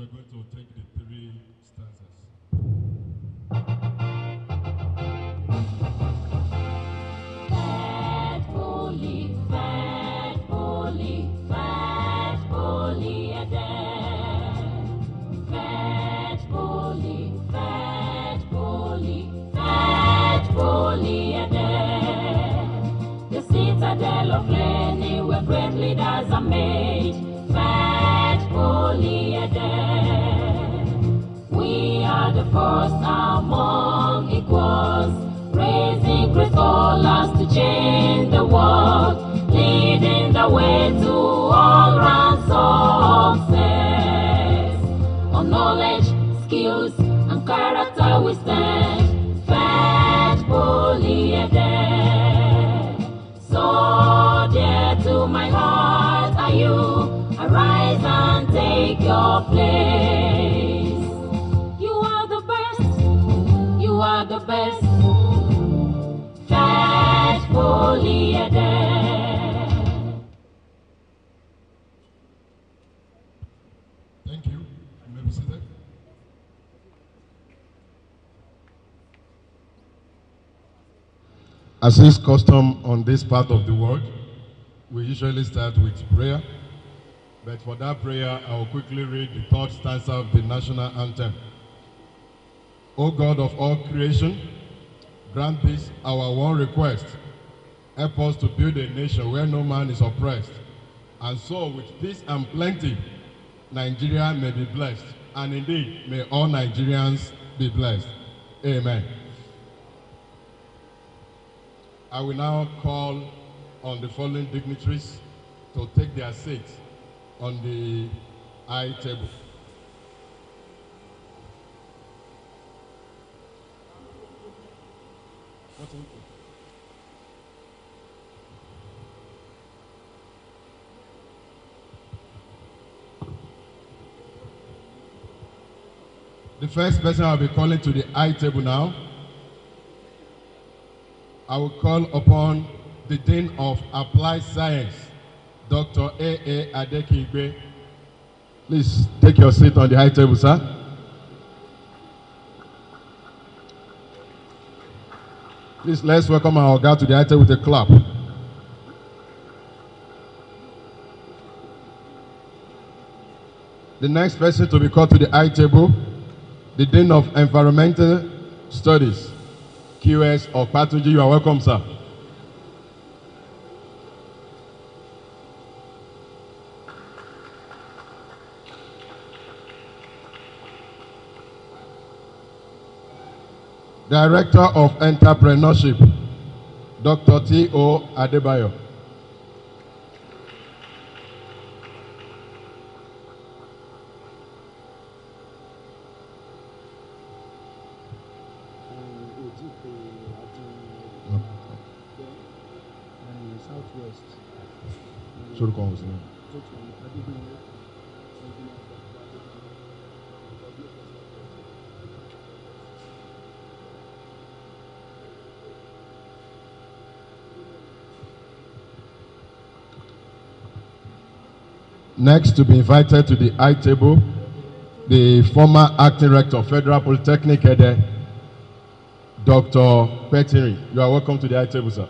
we're going to take the three stanzas. Fat Poly, Fat Poly, Fat Poly again. Fat Poly, Fat Poly, Fat Poly again. The citadel of learning where great leaders are made. Fat Poly again. We are the first among equals, raising great scholars to change the world, leading the way to all-round success. On knowledge, skills, and character we stand. Fat Poly again. So dear to my heart are you. Arise and take your place. You are the best. You are the best. Fat Poly again. Thank you. You may be seated. As is custom on this part of the world, we usually start with prayer. But for that prayer, I will quickly read the third stanza of the national anthem. O God of all creation, grant this our one request. Help us to build a nation where no man is oppressed. And so with peace and plenty, Nigeria may be blessed. And indeed, may all Nigerians be blessed. Amen. I will now call on the following dignitaries to take their seats on the high table. The first person I'll be calling to the high table now, I will call upon the Dean of Applied Science, Dr. A.A. Adekigbe. Please take your seat on the high table, sir. Please, let's welcome our guest to the high table with a clap. The next person to be called to the high table, the Dean of Environmental Studies, QS Okpatuji. You are welcome, sir. Director of Entrepreneurship, Dr. T.O. Adebayo. Next to be invited to the high table, the former acting rector of Federal Polytechnic, Dr. Petiri. You are welcome to the high table, sir.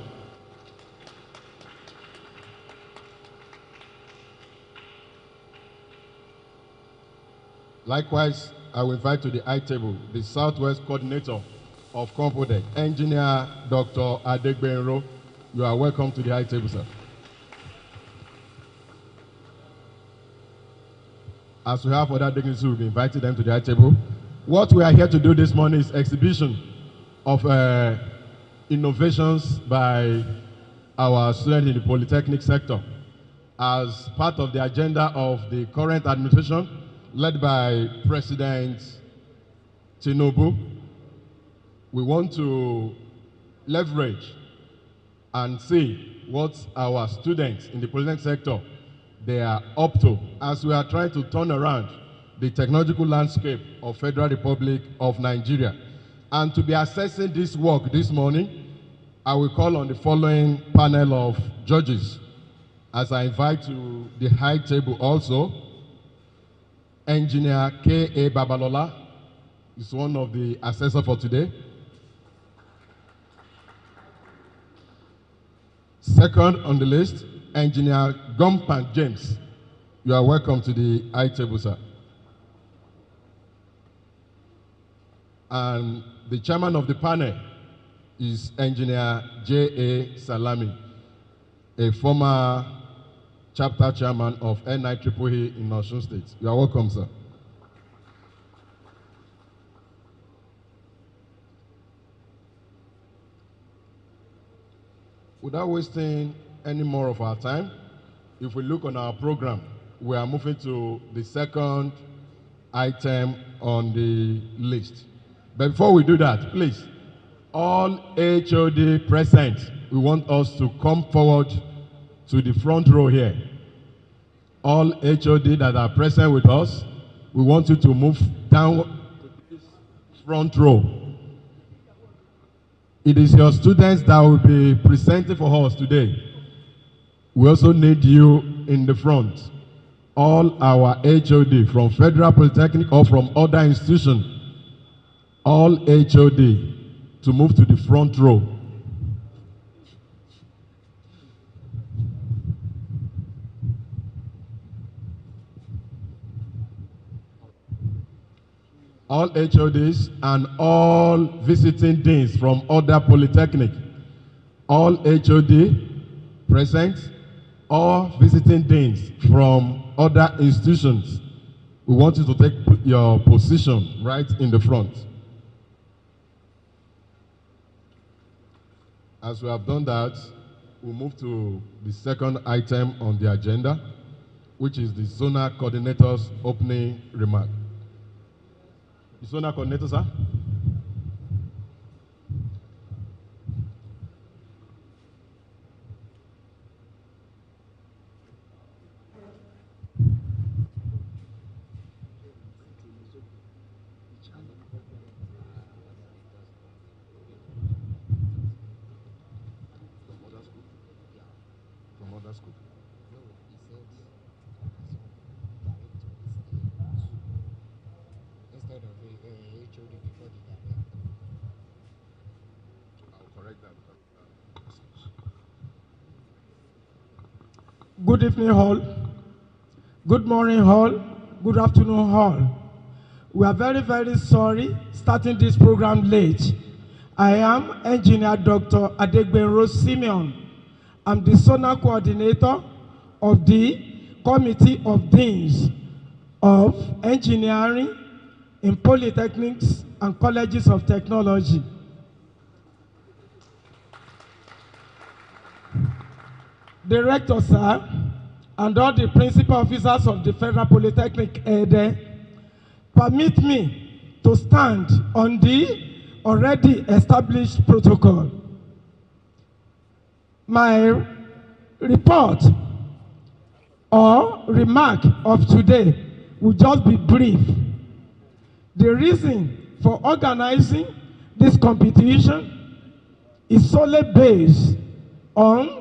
Likewise, I will invite to the high table the Southwest Coordinator of Compodet, Engineer Dr. Adegbenro. You are welcome to the high table, sir. As we have other dignitaries, we'll be inviting them to the high table. What we are here to do this morning is exhibition of innovations by our students in the Polytechnic sector as part of the agenda of the current administration led by President Tinubu. We want to leverage and see what our students in the Polytechnic sector they are up to as we are trying to turn around the technological landscape of Federal Republic of Nigeria. And to be assessing this work this morning, I will call on the following panel of judges as I invite to the high table also Engineer K.A. Babalola is one of the assessors for today. Second on the list, Engineer Gumpan James. You are welcome to the high table, sir. And the chairman of the panel is Engineer J.A. Salami, a former chapter chairman of NIEEE in Osun State. You are welcome, sir. Without wasting any more of our time, if we look on our program, we are moving to the second item on the list. But before we do that, please, all HOD present, we want us to come forward to the front row here. All HOD that are present with us, we want you to move down to this front row. It is your students that will be presenting for us today. We also need you in the front. All our HOD from Federal Polytechnic or from other institutions, all HOD to move to the front row. All HODs and all visiting deans from other polytechnic. All HOD present, all visiting deans from other institutions. We want you to take your position right in the front. As we have done that, we'll move to the second item on the agenda, which is the zonal coordinator's opening remark. The zonal coordinator, sir. From other school. Instead of HOD before the director. I'll correct that. Good evening, all. Good morning, all. Good afternoon, all. We are very, very sorry starting this program late. I am Engineer Dr. Adegbenro Simeon. I'm the zonal coordinator of the Committee of Deans of Engineering in Polytechnics and Colleges of Technology. Director, sir, and all the principal officers of the Federal Polytechnic, permit me to stand on the already established protocol. My report or remark of today will just be brief. The reason for organizing this competition is solely based on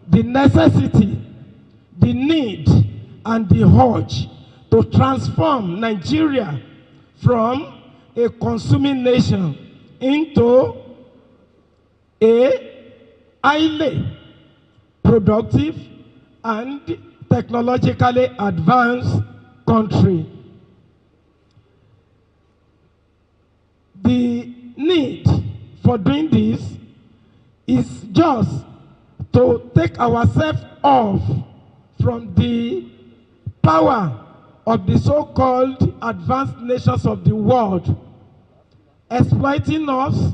the necessity, the need, and the urge to transform Nigeria from a consuming nation into a highly productive and technologically advanced country. The need for doing this is just to take ourselves off from the power of the so-called advanced nations of the world, exploiting us,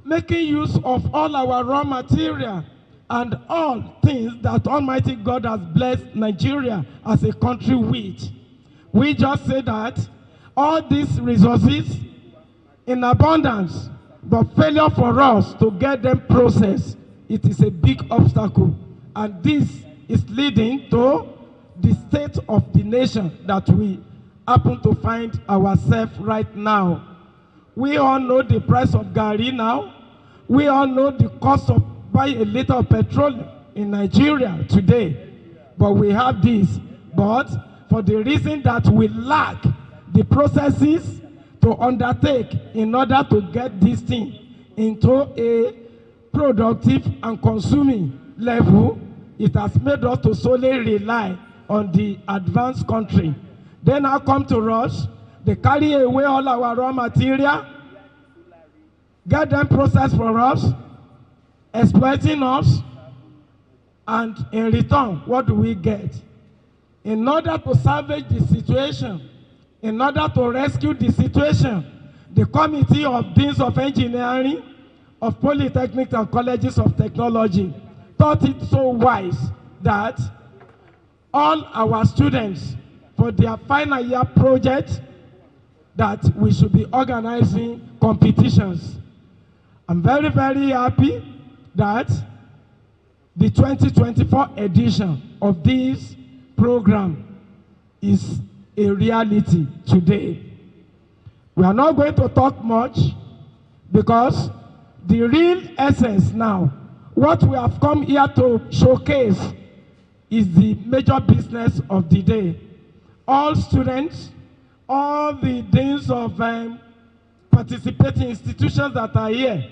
making use of all our raw material and all things that Almighty God has blessed Nigeria as a country with. We just say that all these resources in abundance, but failure for us to get them processed, it is a big obstacle. And this is leading to the state of the nation that we happen to find ourselves right now. We all know the price of Gari now. We all know the cost of buying a liter of petrol in Nigeria today. But we have this. But for the reason that we lack the processes to undertake in order to get this thing into a productive and consuming level, it has made us to solely rely on the advanced country. Then now come to us, they carry away all our raw material, get them processed for us, exploiting us, and in return, what do we get? In order to salvage the situation, in order to rescue the situation, the Committee of Deans of Engineering of Polytechnics and Colleges of Technology thought it so wise that all our students, for their final year project, that we should be organizing competitions. I'm very, very happy that the 2024 edition of this program is a reality today. We are not going to talk much because the real essence now, what we have come here to showcase, is the major business of the day. All students, all the deans of participating institutions that are here,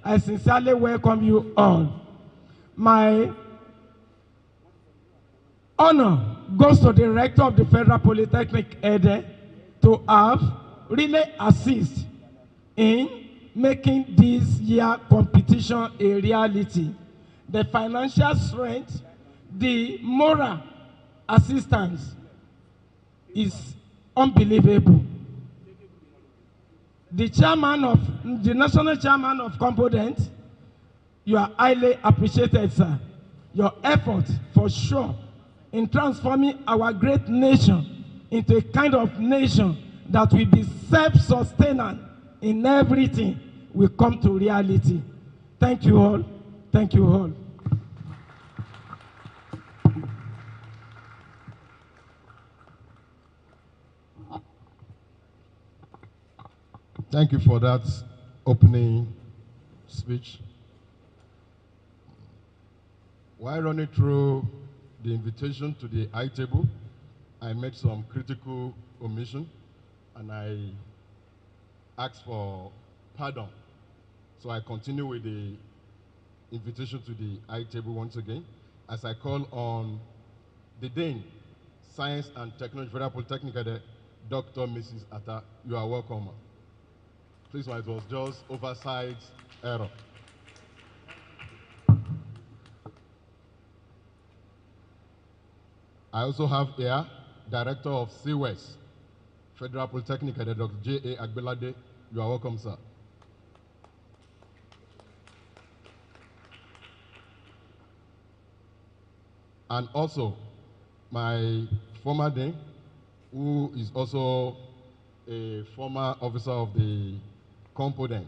I sincerely welcome you all. My honor goes to the rector of the Federal Polytechnic, Ede, to have really assist in making this year competition a reality. The financial strength, the moral assistance is unbelievable. The national chairman of Compodet, you are highly appreciated, sir. Your effort, for sure, in transforming our great nation into a kind of nation that will be self-sustaining in everything, will come to reality. Thank you all. Thank you all. Thank you for that opening speech. While running through the invitation to the high table, I made some critical omission and I asked for pardon. So I continue with the invitation to the high table once again as I call on the Dean, Science and Technology, Federal Polytechnic, Dr. Mrs. Atta. You are welcome. Please, it was just oversight error. I also have here Director of CWES, Federal Polytechnic, Dr. J.A. Agbelade. You are welcome, sir. And also, my former dean, who is also a former officer of the Compodet.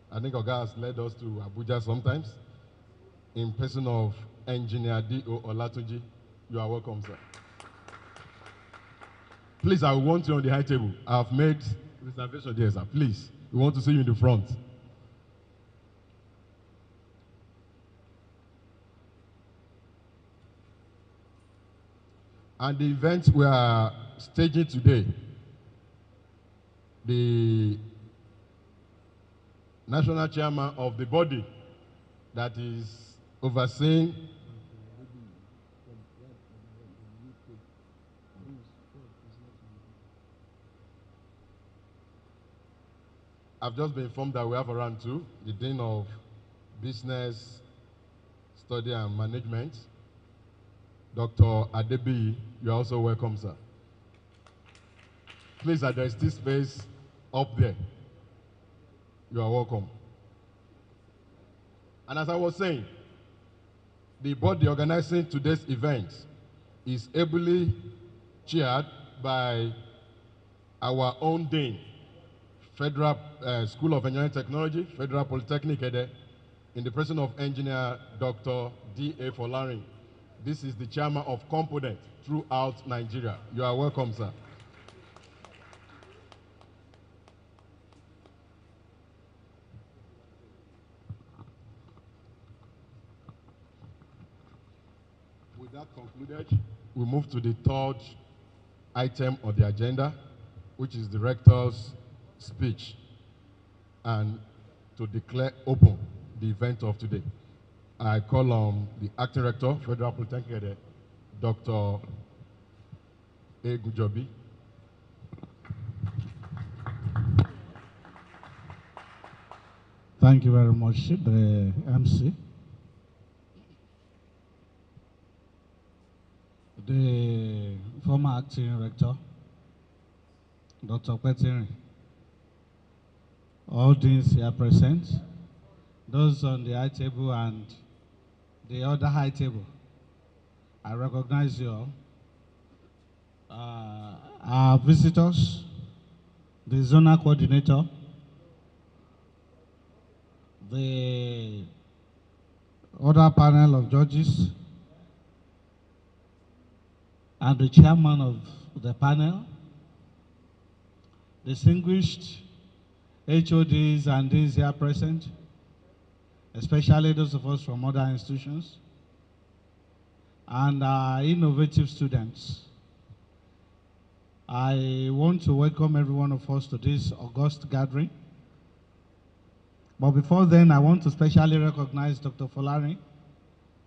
I think Oga has led us to Abuja sometimes, in person of Engineer D.O. Olatunji. You are welcome, sir. Please, I want you on the high table. I have made reservation there, sir. Please, we want to see you in the front. And the event we are staging today, the national chairman of the body that is overseeing I've just been informed that we have around two, the Dean of Business Study and Management, Dr. Adebi. You are also welcome, sir. Please, there is this space up there. You are welcome. And as I was saying, the body organizing today's event is ably chaired by our own Dean, Federal School of Engineering Technology, Federal Polytechnic, in the person of Engineer Dr. D.A. Folarin. This is the chairman of Compodet throughout Nigeria. You are welcome, sir. With that concluded, we move to the third item on the agenda, which is the rector's speech, and to declare open the event of today. I call on the acting rector, Federal Polytechnic, Dr. A. Gujobi. Thank you very much, the MC. The former acting rector, Dr. Petiri, all things here present, those on the high table and the other high table, I recognize you all. Our visitors, the zonal coordinator, the other panel of judges, and the chairman of the panel, distinguished HODs and these here present, especially those of us from other institutions, and our innovative students. I want to welcome every one of us to this august gathering. But before then, I want to specially recognize Dr. Folari,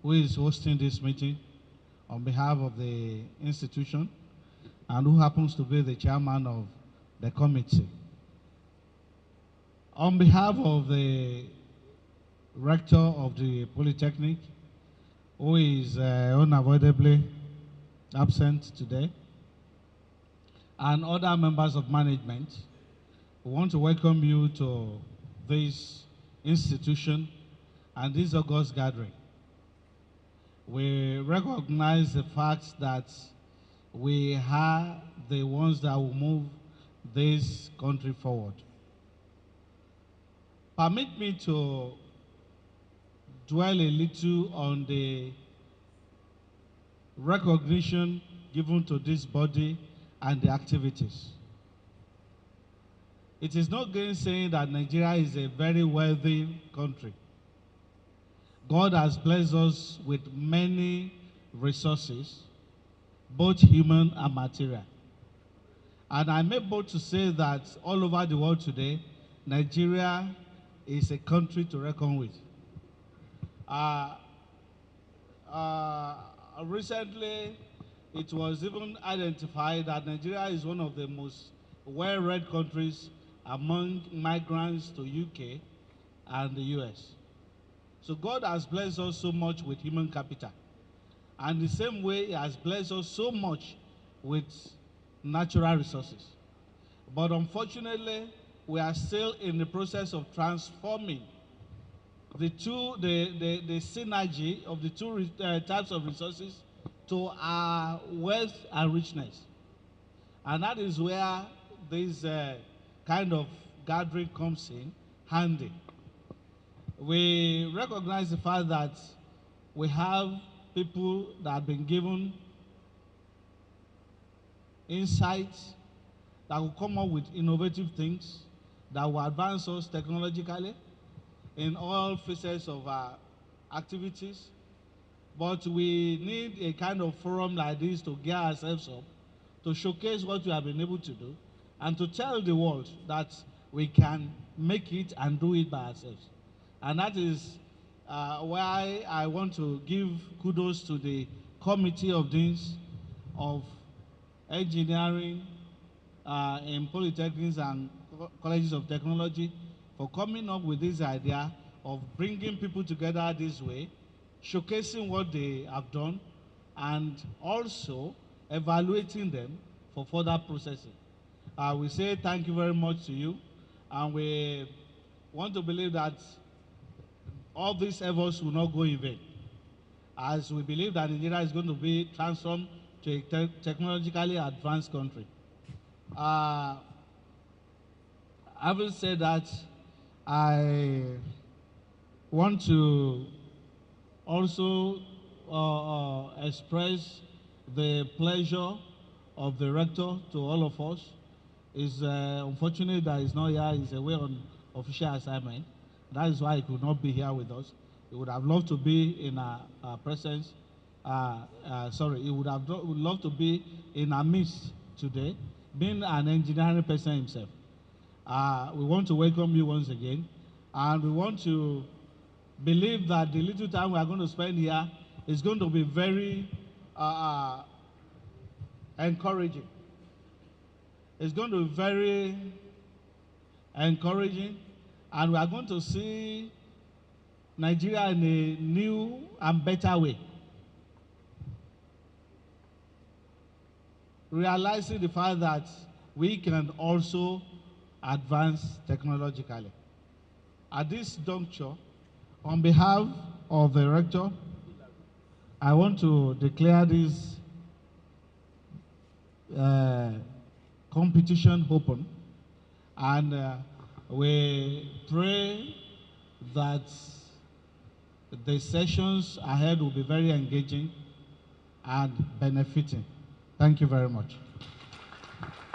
who is hosting this meeting on behalf of the institution and who happens to be the chairman of the committee. On behalf of the rector of the Polytechnic, who is unavoidably absent today, and other members of management, we want to welcome you to this institution and this august gathering. We recognize the fact that we are the ones that will move this country forward. Permit me to dwell a little on the recognition given to this body and the activities. It is not gainsaying that Nigeria is a very wealthy country. God has blessed us with many resources, both human and material. And I'm able to say that all over the world today, Nigeria is a country to reckon with. Recently, it was even identified that Nigeria is one of the most well-read countries among migrants to UK and the US. So God has blessed us so much with human capital. And the same way, He has blessed us so much with natural resources. But unfortunately, we are still in the process of transforming the synergy of the two types of resources to our wealth and richness. And that is where this kind of gathering comes in handy. We recognize the fact that we have people that have been given insights that will come up with innovative things that will advance us technologically in all phases of our activities. But we need a kind of forum like this to gear ourselves up, to showcase what we have been able to do, and to tell the world that we can make it and do it by ourselves. And that is why I want to give kudos to the Committee of Deans of Engineering in Polytechnics and Colleges of Technology for coming up with this idea of bringing people together this way, showcasing what they have done, and also evaluating them for further processing. We say thank you very much to you, and we want to believe that all these efforts will not go in vain, as we believe that Nigeria is going to be transformed to a technologically advanced country. Having said that, I want to also express the pleasure of the rector to all of us. It's unfortunate that he's not here. He's away on official assignment. That is why he could not be here with us. He would have loved to be in our presence. He would have loved to be in our midst today. being an engineering person himself. We want to welcome you once again, and we want to believe that the little time we are going to spend here is going to be very encouraging. It's going to be very encouraging, and we are going to see Nigeria in a new and better way. Realizing the fact that we can also advance technologically. At this juncture, on behalf of the rector, I want to declare this competition open, and we pray that the sessions ahead will be very engaging and benefiting. Thank you very much.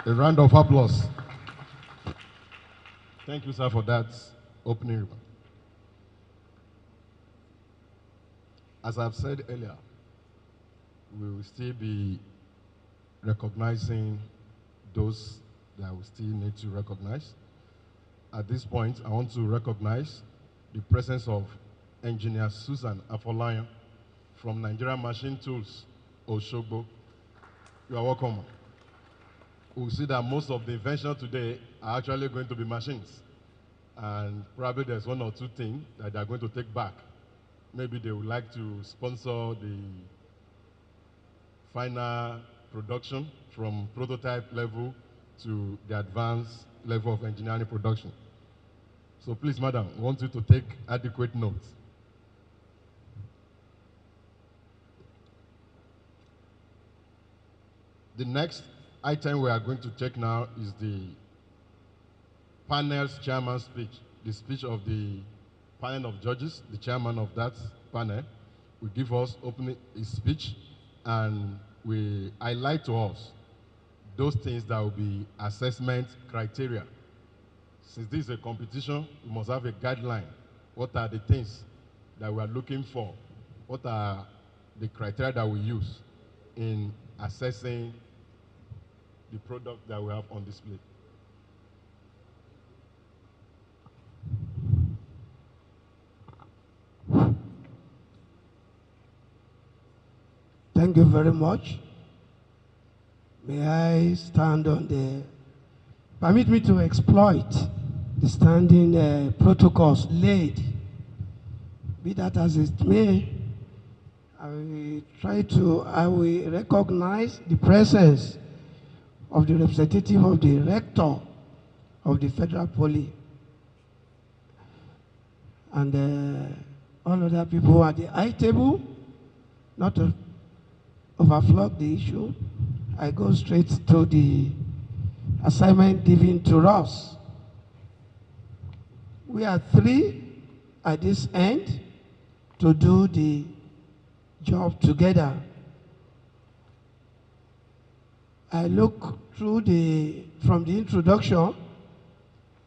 A round of applause. Thank you, sir, for that opening remark. As I've said earlier, we will still be recognizing those that we still need to recognize. At this point, I want to recognize the presence of Engineer Susan Afolayan from Nigerian Machine Tools, Oshogbo. You are welcome. We'll see that most of the inventions today are actually going to be machines. And probably there's one or two things that they're going to take back. Maybe they would like to sponsor the final production from prototype level to the advanced level of engineering production. So please, madam, I want you to take adequate notes. The next item we are going to check now is the panel's chairman's speech, the speech of the panel of judges. The chairman of that panel will give us opening his speech, and we highlight to us those things that will be assessment criteria. Since this is a competition, we must have a guideline. What are the things that we are looking for? What are the criteria that we use in assessing the product that we have on display? Thank you very much. May I stand on the, permit me to exploit the standing protocols laid. Be that as it may, I will recognize the presence of the representative of the rector of the Federal Poly and all other people at the high table, not to overflow the issue. I go straight to the assignment given to us. We are three at this end to do the job together. I look through from the introduction,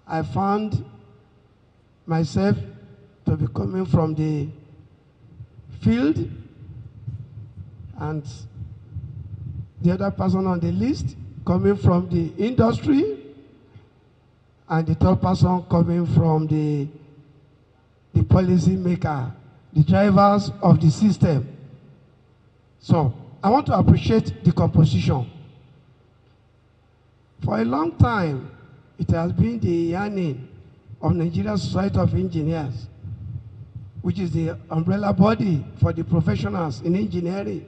I found myself to be coming from the field, and the other person on the list coming from the industry, and the third person coming from the policy maker, the drivers of the system. So I want to appreciate the composition. For a long time, it has been the yearning of Nigerian Society of Engineers, which is the umbrella body for the professionals in engineering,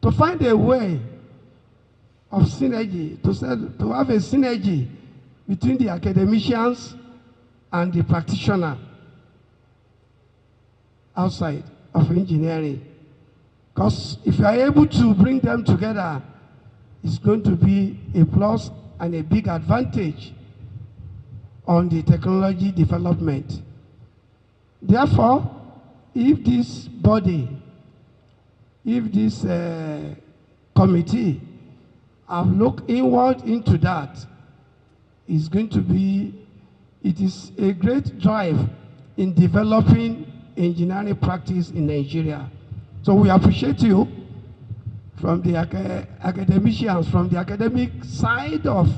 to find a way of synergy, to have a synergy between the academicians and the practitioner outside of engineering. Because if you are able to bring them together, it's going to be a plus and a big advantage on the technology development. Therefore, if this body, if this committee have looked inward into that, it's going to be, it is a great drive in developing engineering practice in Nigeria. So we appreciate you from the academicians, from the academic side of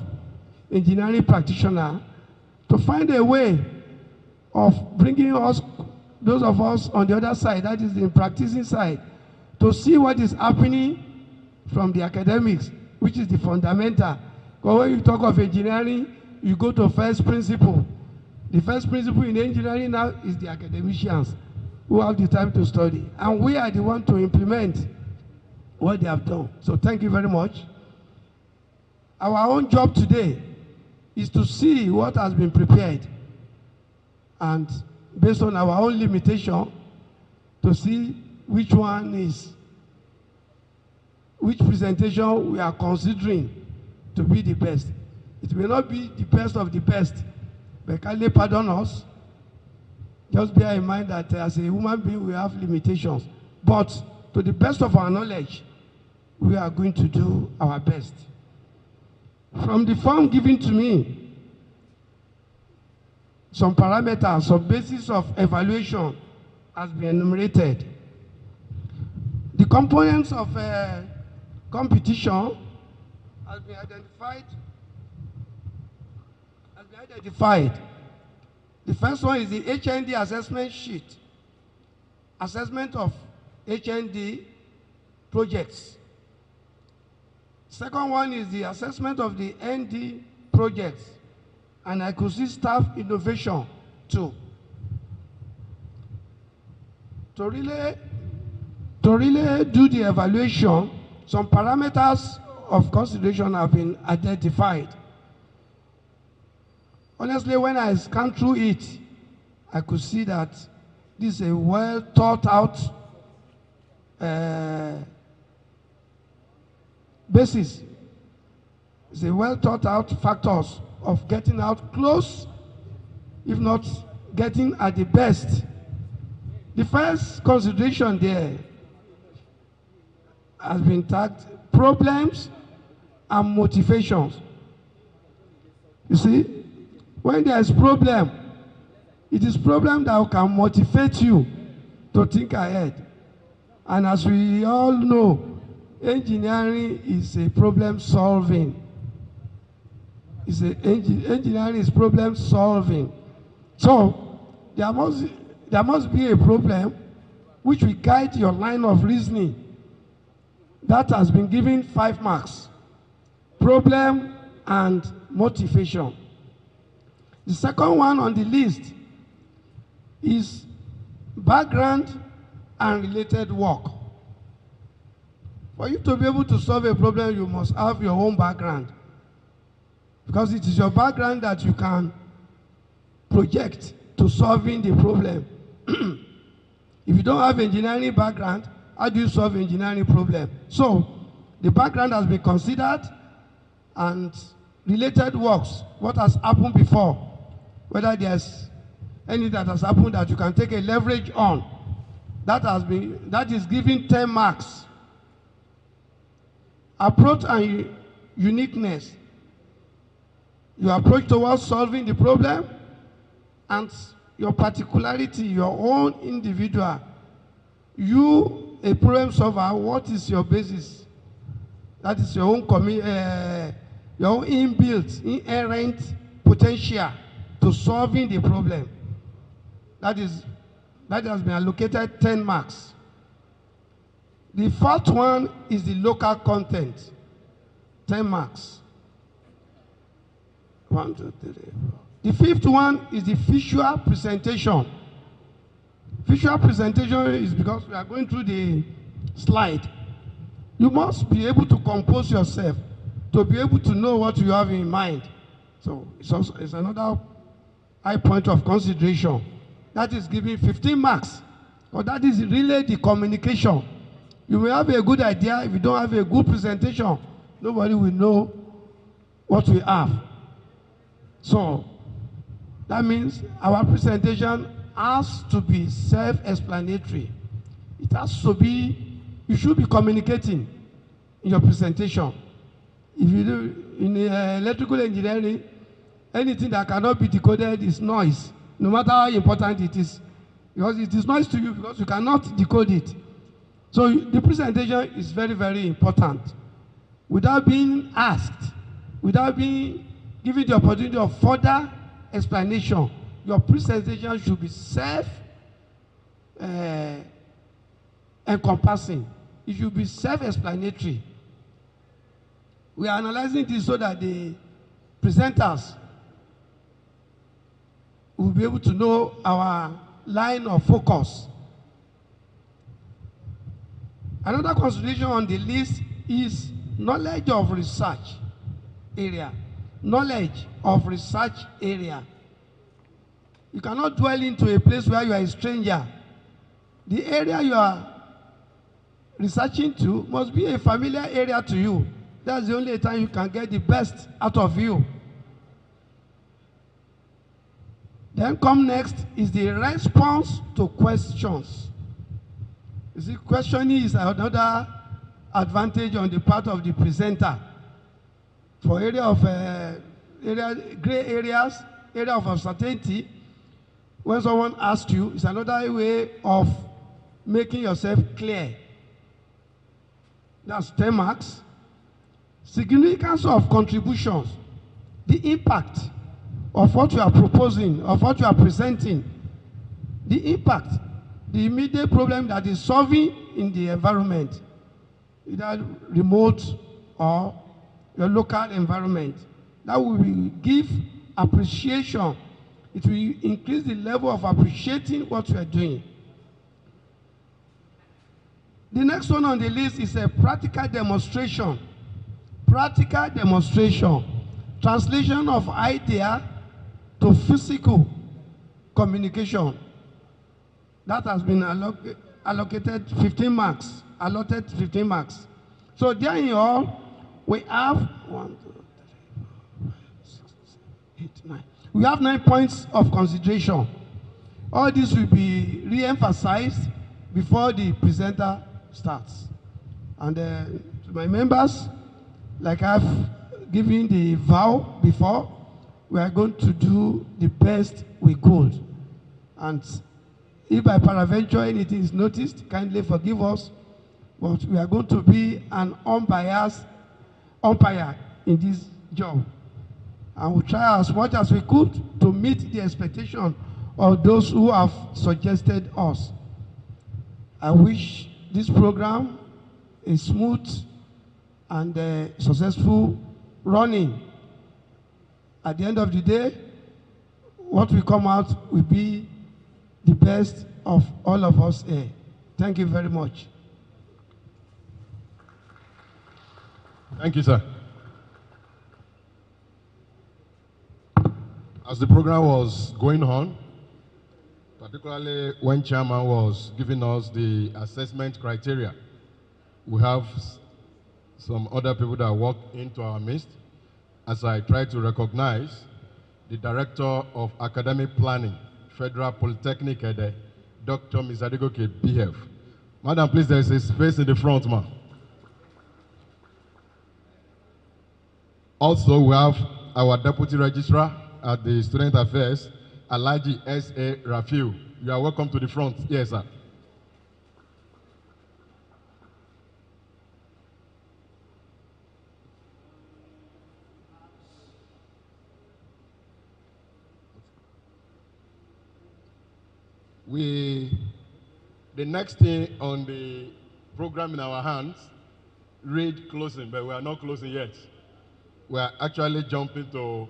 engineering practitioner, to find a way of bringing us, those of us on the other side, that is the practicing side, to see what is happening from the academics, which is the fundamental. Because when you talk of engineering, you go to first principle. The first principle in engineering now is the academicians who have the time to study. And we are the ones to implement what they have done. So thank you very much. Our own job today is to see what has been prepared, and based on our own limitation, to see which one is, which presentation we are considering to be the best. It may not be the best of the best, but kindly pardon us. Just bear in mind that as a human being we have limitations, but to the best of our knowledge, we are going to do our best. From the form given to me, some parameters, some basis of evaluation has been enumerated. The components of competition has been identified. The first one is the HND assessment sheet. Assessment of HND projects. Second one is the assessment of the ND projects. And I could see staff innovation too. To really do the evaluation, some parameters of consideration have been identified. Honestly, when I scanned through it, I could see that this is a well thought out basis. It's a well thought out factors of getting out close, if not getting at the best. The first consideration there has been tagged problems and motivations. You see, when there is problem, it is problem that can motivate you to think ahead. And as we all know, engineering is a problem solving. Engineering is problem solving. So there must be a problem which will guide your line of reasoning. That has been given 5 marks. Problem and motivation. The second one on the list is background and related work. For you to be able to solve a problem, you must have your own background. Because it is your background that you can project to solving the problem. If you don't have engineering background, how do you solve engineering problem? So the background has been considered, and related works, what has happened before, whether there's anything that has happened that you can take a leverage on, that is given 10 marks. Approach and uniqueness. Your approach towards solving the problem, and your particularity, your own individual. You, a problem solver, what is your basis? That is your own inbuilt, inherent potential to solving the problem. That has been allocated 10 marks. The fourth one is the local content, 10 marks. 1, 2, 3, 4. The fifth one is the visual presentation. Visual presentation is because we are going through the slide. You must be able to compose yourself to be able to know what you have in mind. So it's another high point of consideration. That is giving 15 marks. But that is really the communication. You may have a good idea. If you don't have a good presentation, nobody will know what we have. So that means our presentation has to be self-explanatory. It has to be, you should be communicating in your presentation. If you do in electrical engineering, anything that cannot be decoded is noise, no matter how important it is. Because it is noise to you because you cannot decode it. So the presentation is very, very important. Without being asked, without being given the opportunity of further explanation, your presentation should be encompassing. It should be self-explanatory. We are analyzing this so that the presenters will be able to know our line of focus. Another consideration on the list is knowledge of research area. Knowledge of research area. You cannot dwell into a place where you are a stranger. The area you are researching to must be a familiar area to you. That's the only time you can get the best out of you. Then come next is the response to questions. You see, questioning is another advantage on the part of the presenter. For area of gray areas, area of uncertainty, when someone asks you, it's another way of making yourself clear. That's 10 marks. Significance of contributions, the impact of what you are proposing, of what you are presenting, the impact, the immediate problem that is solving in the environment, either remote or your local environment. That will give appreciation. It will increase the level of appreciating what you are doing. The next one on the list is a practical demonstration. Practical demonstration. Translation of idea to physical communication. That has been allocated 15 marks. Allotted 15 marks. So there in all, we have 1, 2, 3, 4, 5, 6, 7, 8, 9. We have 9 points of consideration. All this will be re-emphasized before the presenter starts. And to my members, like I've given the vow before, we are going to do the best we could. And if by peradventure anything is noticed, kindly forgive us. But we are going to be an unbiased umpire in this job. And we'll try as much as we could to meet the expectation of those who have suggested us. I wish this program a smooth and successful running. At the end of the day, what will come out will be the best of all of us here. Thank you very much. Thank you, sir. As the program was going on, particularly when chairman was giving us the assessment criteria, we have some other people that walk into our midst. As I try to recognize the Director of Academic Planning, Federal Polytechnic, Dr. Ms. Adegoke BF. Madam, please, there is a space in the front, ma'am. Also, we have our Deputy Registrar at the Student Affairs, Alhaji S.A. Rafiu. You are welcome to the front. Yes, sir. The next thing on the program in our hands, read closing, but we are not closing yet. We are actually jumping to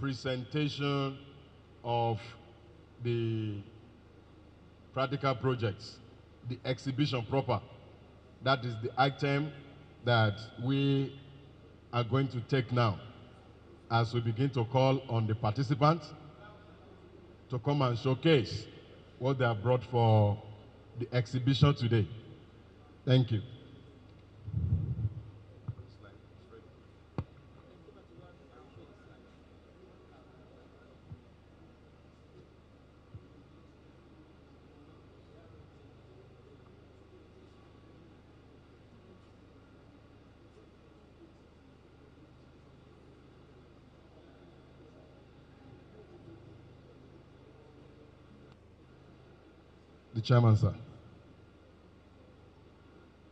presentation of the practical projects, the exhibition proper. That is the item that we are going to take now as we begin to call on the participants to come and showcase what they have brought for the exhibition today. Thank you. The chairman, sir.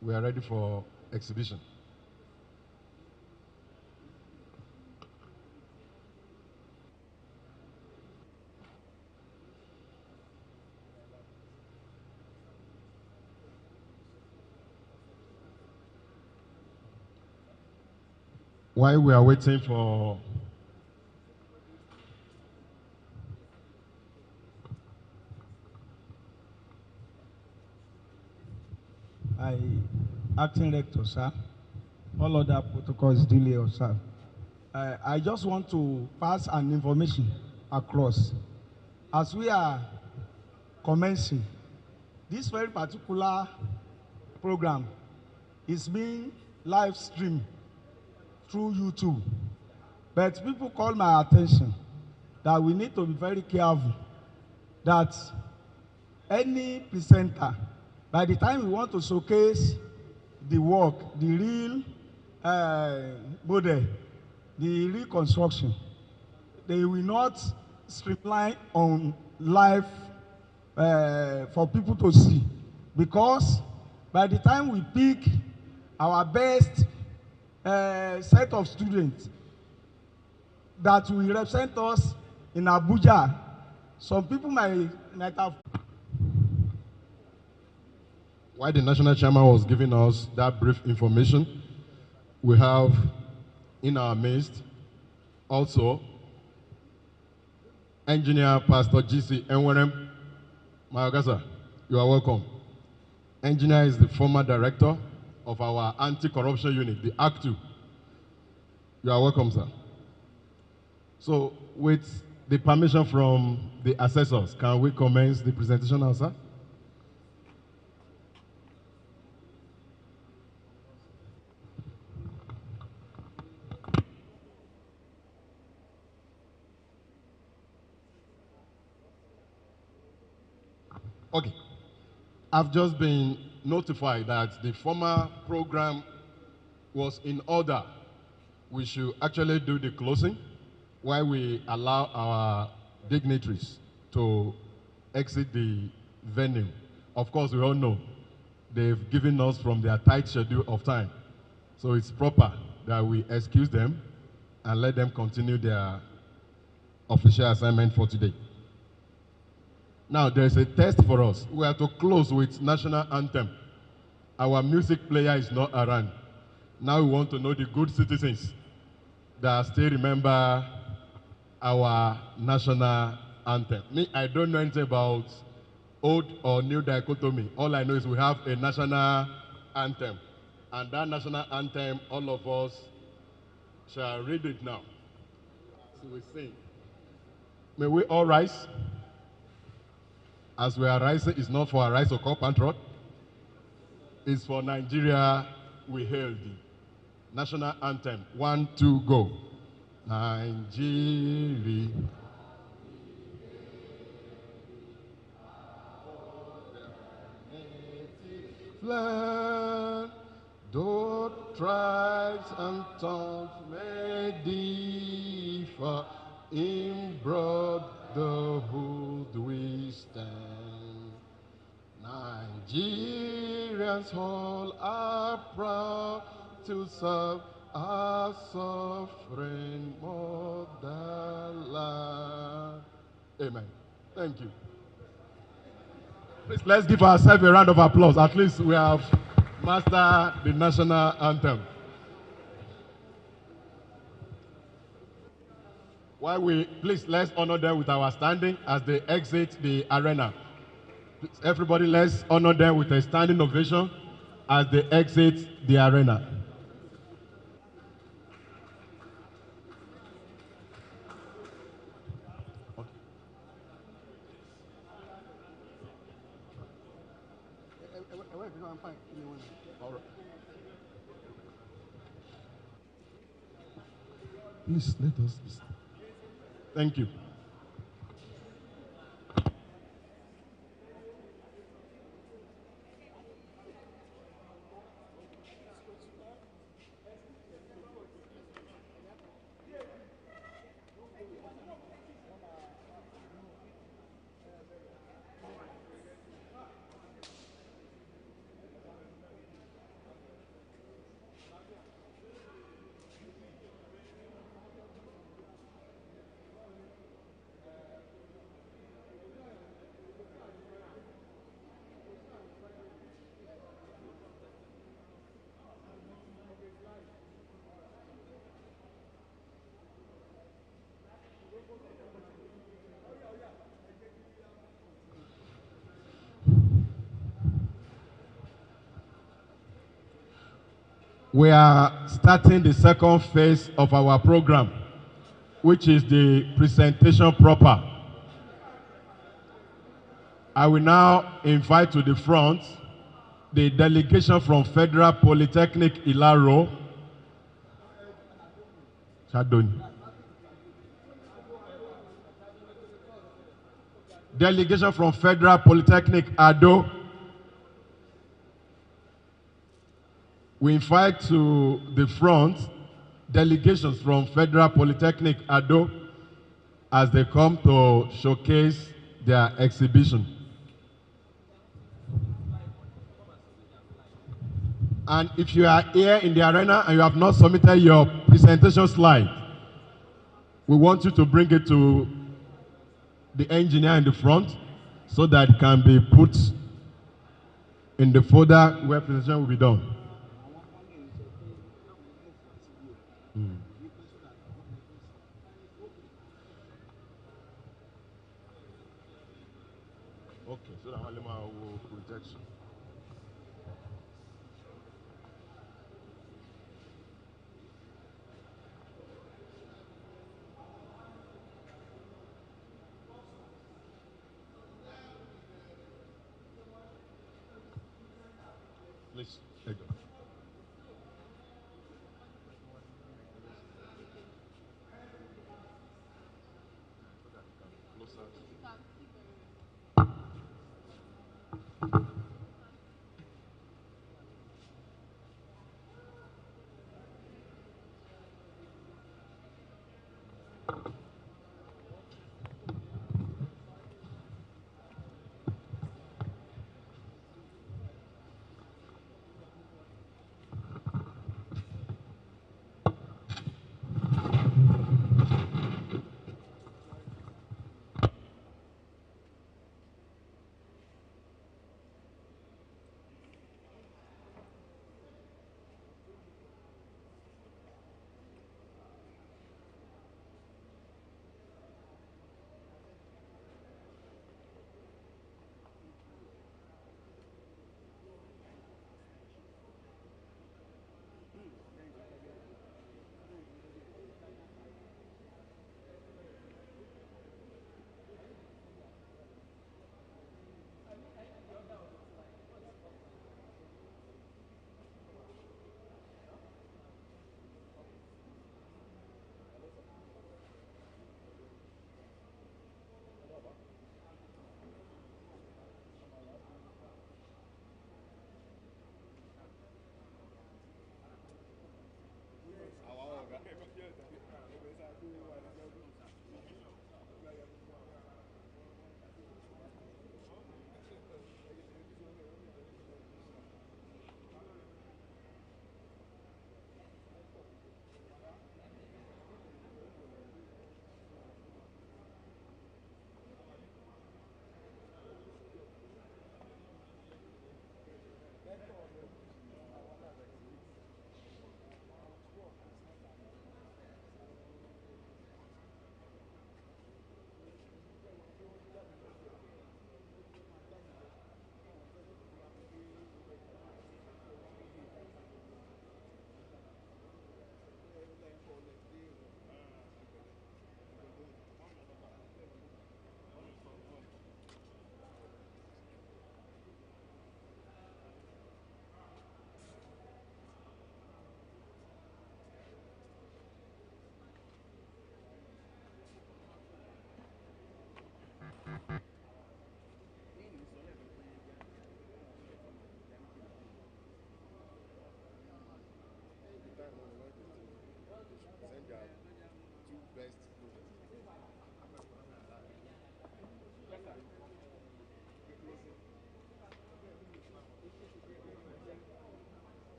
we are ready for exhibition. While we are waiting for Acting Rector, sir, all other protocols duly observed. I just want to pass an information across. As we are commencing, this very particular program is being live streamed through YouTube. But people call my attention that we need to be very careful that any presenter, by the time we want to showcase the work, the real model, the reconstruction, they will not streamline on live for people to see, because by the time we pick our best set of students that will represent us in Abuja, some people might have. While the national chairman was giving us that brief information, we have in our midst also Engineer Pastor GC Enwerem Mayogasa. You are welcome. Engineer is the former director of our anti-corruption unit, the ACT2. You are welcome, sir. So, with the permission from the assessors, can we commence the presentation now, sir? Okay. I've just been notified that the former program was in order. We should actually do the closing while we allow our dignitaries to exit the venue. Of course, we all know they've given us from their tight schedule of time. So it's proper that we excuse them and let them continue their official assignment for today. Now, there's a test for us. We are to close with national anthem. Our music player is not around. Now we want to know the good citizens that still remember our national anthem. Me, I don't know anything about old or new dichotomy. All I know is we have a national anthem. And that national anthem, all of us shall read it now. So we sing. May we all rise? As we are rising, it's not for a rise or cup and trot. It's for Nigeria we hail thee. National anthem. 1, 2, go. Nigeria. Land, though tribes and tongues may differ, in brotherhood we stand. Nigerians all are proud to serve our sovereign motherland. Amen. Thank you. Please, let's give ourselves a round of applause. At least we have mastered the national anthem. Please, let's honor them with our standing as they exit the arena. Please, everybody, let's honor them with a standing ovation as they exit the arena. All right. Please let us listen. Thank you. we are starting the second phase of our program, which is the presentation proper. I will now invite to the front the delegation from Federal Polytechnic Ilaro. Shadoni. Delegation from Federal Polytechnic Ado. We invite to the front delegations from Federal Polytechnic Ado as they come to showcase their exhibition. And if you are here in the arena and you have not submitted your presentation slide, we want you to bring it to the engineer in the front so that it can be put in the folder where presentation will be done. Okay, so that will projection. Please, there you go.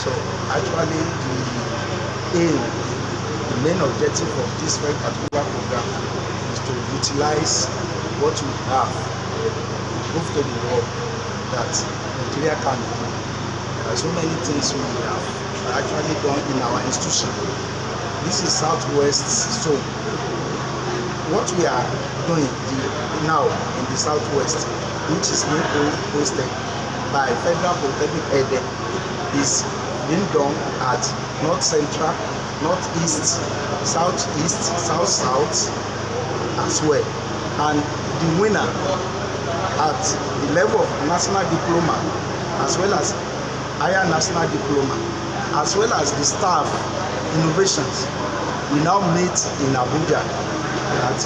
So actually the main objective of this very particular program is to utilize what we have, prove to the world that Nigeria can do. There are so many things we have actually done in our institution. This is Southwest zone. What we are doing now in the southwest, which is being hosted by Federal Polytechnic Ede, is being done at North Central, Northeast, Southeast, South as well. And the winner at the level of national diploma, as well as higher national diploma, as well as the staff innovations, we now meet in Abuja at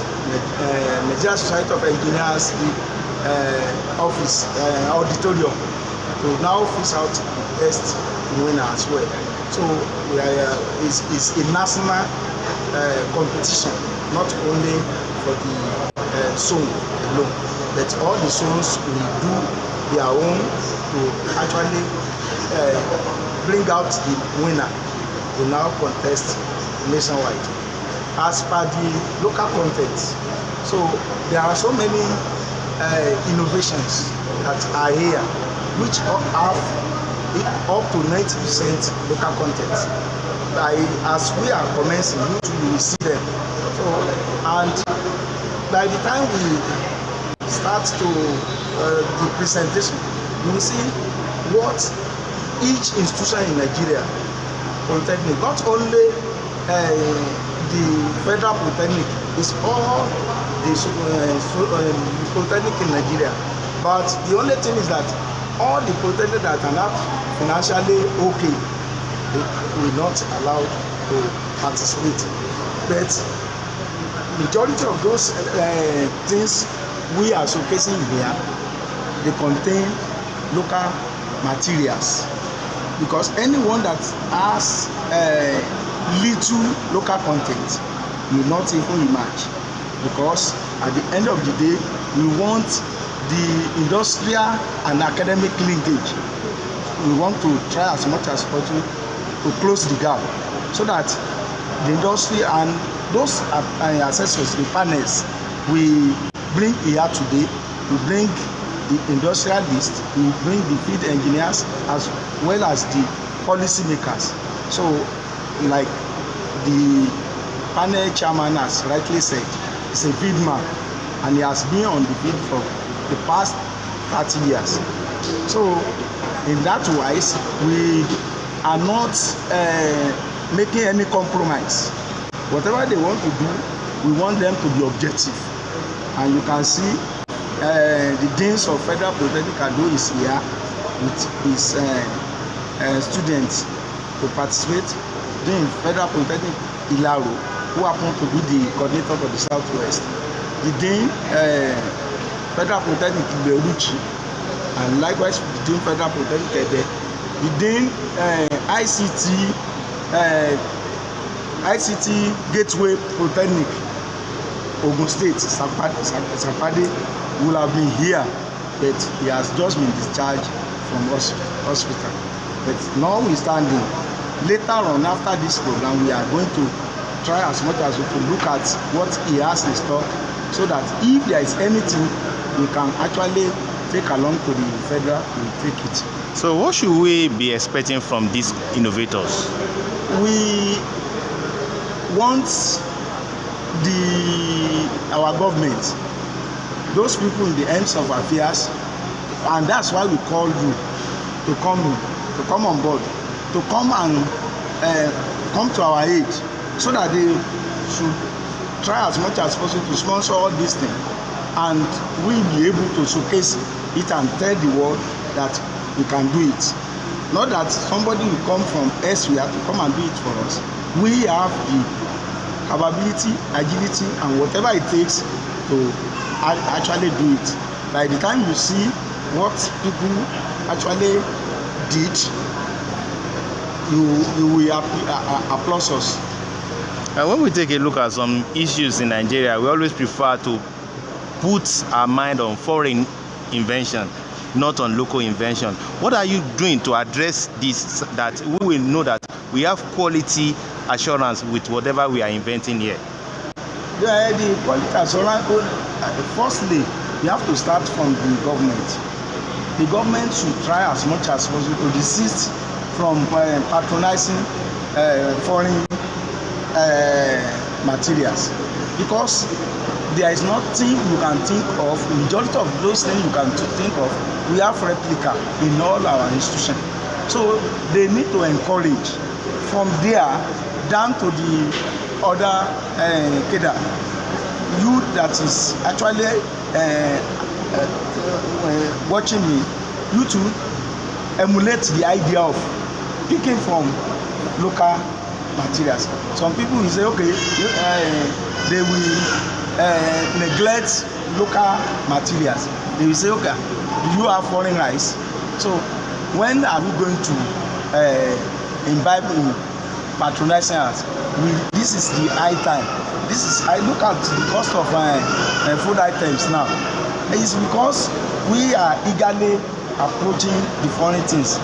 Nigeria Society of Engineers office auditorium to now fish out the best winner as well. So it's a national competition, not only for the zone alone, but all the zones will do their own to actually bring out the winner to now contest nationwide as per the local content. So there are so many innovations that are here which have up to 90% local content. As we are commencing, usually we see them. So, and by the time we start to the presentation, you will see what each institution in Nigeria, Polytechnic, not only the Federal Polytechnic, is all the Polytechnic in Nigeria, but the only thing is that all the Polytechnic that are not financially okay, they will not allowed to participate. But majority of those things we are showcasing here, they contain local materials, because anyone that has little local content will not even emerge, because at the end of the day we want the industrial and academic linkage. We want to try as much as possible to close the gap, so that the industry and those accessories, the panels we bring here today, we bring the industrialists, we bring the field engineers as well as the policy makers. So like the panel chairman has rightly said, he's a field man and he has been on the field for the past 30 years. So in that wise, we are not making any compromise. Whatever they want to do, we want them to be objective. And you can see the deans of Federal Polytechnic Ado is here with his students to participate. Dean Federal Polytechnic Ilaro, who happen to be the coordinator for the Southwest. The Dean Federal Polytechnic Iberuchi, and likewise the Dean Federal Polytechnic Ede. The Dean ICT Gateway Polytechnic Ogun State, Sapade, will have been here, but he has just been discharged from hospital. But notwithstanding, later on after this program, we are going to try as much as we can look at what he has in stock, so that if there is anything we can actually take along to the federal, we take it. So what should we be expecting from these innovators? We want our government, those people in the ends of affairs, and that's why we call you to come on board, to come and come to our aid, so that they should try as much as possible to sponsor all these things, and we be able to showcase it and tell the world that we can do it. Not that somebody will come from elsewhere to come and do it for us. We have the capability, agility, and whatever it takes to actually do it. By the time you see what people actually did, you will applaud us. And when we take a look at some issues in Nigeria, we always prefer to put our mind on foreign invention, not on local invention. What are you doing to address this, that we will know that we have quality assurance with whatever we are inventing here? The quality assurance, firstly, we have to start from the government. The government should try as much as possible to desist from patronizing foreign materials, because there is nothing you can think of. Majority of those things you can think of, we have replica in all our institutions. So they need to encourage from there down to the other cadre youth that is actually watching me, you to emulate the idea of picking from local materials. Some people will say, okay, they will neglect local materials. They will say, okay, do you have foreign rice? So when are we going to imbibe in patronizing us? This is the high time. This is, I look at the cost of food items now. It's because we are eagerly approaching the foreign things.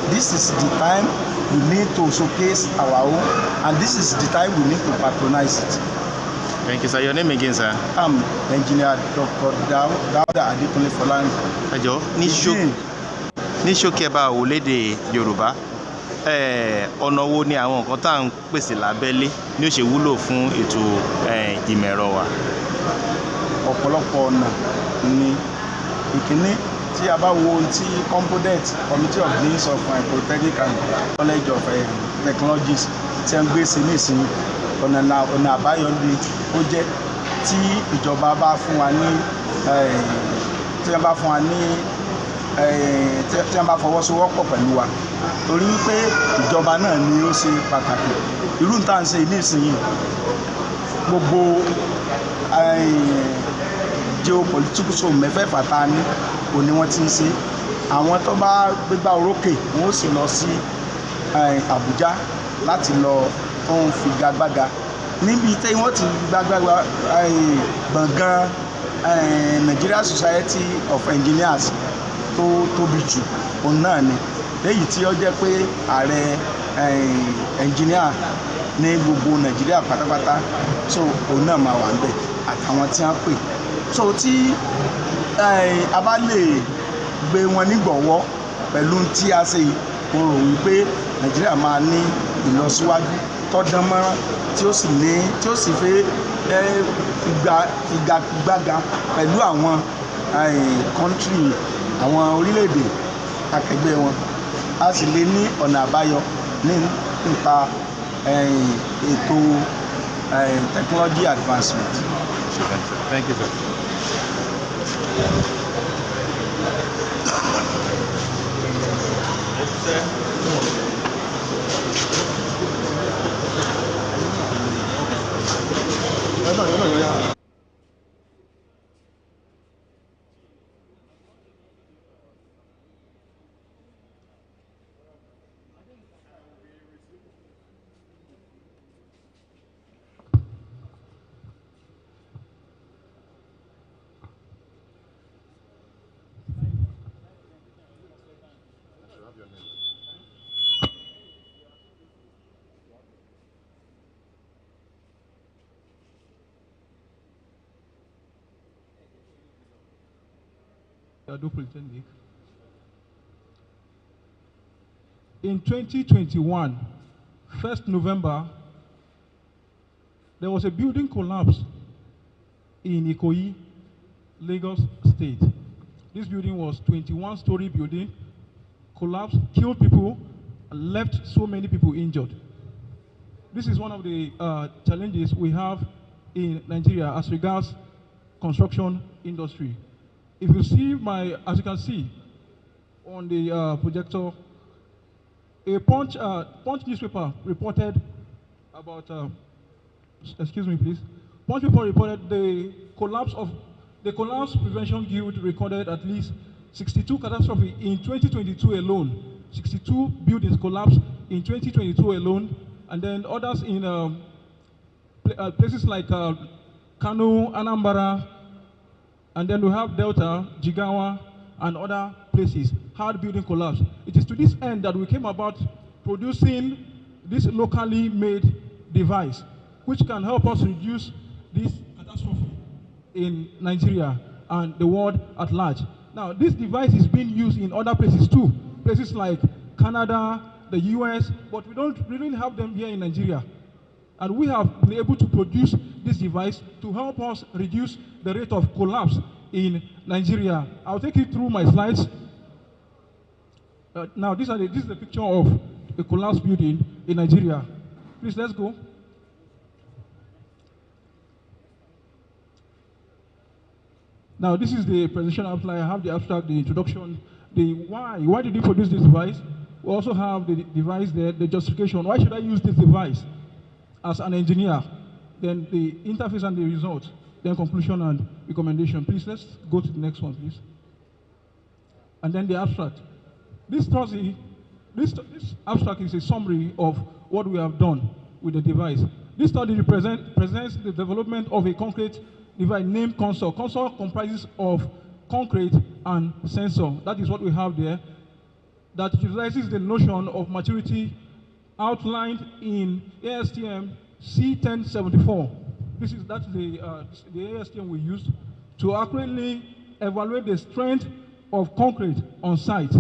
This is the time we need to showcase our own, and this is the time we need to patronize it. Thank you, sir. Your name again, sir? I'm Engineer Dr. Dauda Adekunle Folani. Ẹjọ́ ní ṣókí ẹ bá wò lédè Yorùbá, ọ̀nà wo ni àwọn nǹkan tá à ń pèsè lábẹ́lé ní ó ṣe wúlò fún ètò ìmọ̀ ẹ̀rọ wa? Ọ̀pọ̀lọpọ̀ ọ̀nà ni. Ìkíní, tí a bá wo ohun tí Compodet, Committee of Deans of Polytechnic and College of Technologies tí ń gbé sí nísìnyí, ọ̀nà àbáyọ ni ó jẹ́ tí ìjọba bá fún wa ní tí wọ́n bá fún wa ní tí wọ́n bá fọwọ́sowọ́pọ̀ pẹ̀lú wa, torí wípé ìjọba náà ni ó ṣe pàtàkì. Irú ń tà ń ṣe nísìnyí, gbogbo geopolitical zone mẹ́fẹ̀ẹ̀fà tá a ní òní wọ́n ti ń ṣe. Àwọn tó bá gbégbá orókè wọ́n ó sì lọ sí Àbújá láti lọ fún figagbága níbi tí wọ́n ti gbàgbága gbọ̀ngàn Nigeria Society of Engineers tó tóbi jù òun náà ni, léyìí tí ó jẹ́ pé ààrẹ engineer ní gbogbo Nàìjíríà pátápátá, so òun náà máa wà níbẹ̀ àtàwọn tí wọ́n pè. So tí a bá lè gbé wọn nígbọ̀wọ́ pẹ̀lú tí a ṣe yìí, mo rò wípé Nàìjíríà máa ní ìlọsíwájú tó dán mọ́rán tí ó sì fẹ́ ìgbàgbága pẹ̀lú àwọn country, àwọn orílẹ̀-èdè akẹgbẹ́ wọn. A sì lè ní ọ̀nà àbáyọ nípa ètò technology advancement. Thank you, sir. Polytechnic. In 2021, 1st November, there was a building collapse in Ikoyi, Lagos State. This building was 21-story building, collapsed, killed people, and left so many people injured. This is one of the challenges we have in Nigeria as regards construction industry. If you see as you can see on the projector, a Punch newspaper reported about, excuse me please, Punch paper reported the collapse prevention guild recorded at least 62 catastrophes in 2022 alone. 62 buildings collapsed in 2022 alone, and then others in places like Kano, Anambra, and then we have Delta, Jigawa, and other places, hard building collapse. It is to this end that we came about producing this locally made device, which can help us reduce this catastrophe in Nigeria and the world at large. Now, this device is being used in other places too, places like Canada, the US, but we don't really have them here in Nigeria. And we have been able to produce this device to help us reduce the rate of collapse in Nigeria. I'll take you through my slides. Now, this is the picture of a collapsed building in Nigeria. Please, let's go. Now, this is the presentation outline. I have the abstract, the introduction, the why. Why did you produce this device? We also have the device there, the justification. Why should I use this device as an engineer? Then the interface and the result. Then conclusion and recommendation. Please, let's go to the next one, please. And then the abstract. This abstract is a summary of what we have done with the device. This study presents the development of a concrete device named Console. Console comprises of concrete and sensor. That is what we have there. That utilizes the notion of maturity outlined in ASTM C1074. That's the ASTM we used to accurately evaluate the strength of concrete on site.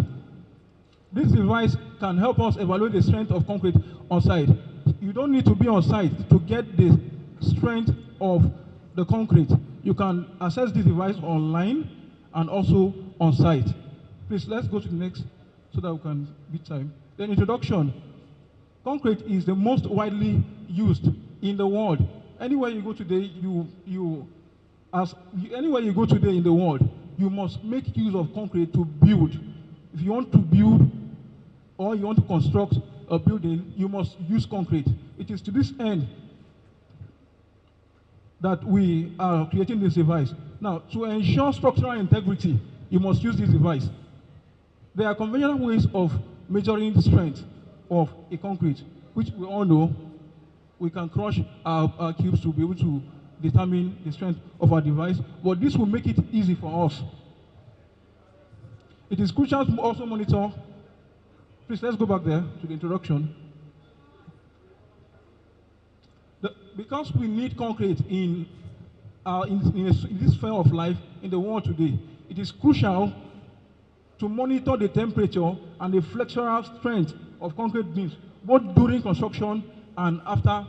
This device can help us evaluate the strength of concrete on site. You don't need to be on site to get the strength of the concrete. You can access this device online and also on site. Please, let's go to the next so that we can beat time. Then introduction. Concrete is the most widely used in the world. Anywhere you go today, anywhere you go today in the world, you must make use of concrete to build. If you want to build or you want to construct a building, you must use concrete. It is to this end that we are creating this device. Now, to ensure structural integrity, you must use this device. There are conventional ways of measuring the strength of a concrete, which we all know. We can crush our cubes to be able to determine the strength of our device, but this will make it easy for us. It is crucial to also monitor. Please, let's go back there to the introduction. Because we need concrete in this sphere of life in the world today, it is crucial to monitor the temperature and the flexural strength of concrete beams, both during construction and after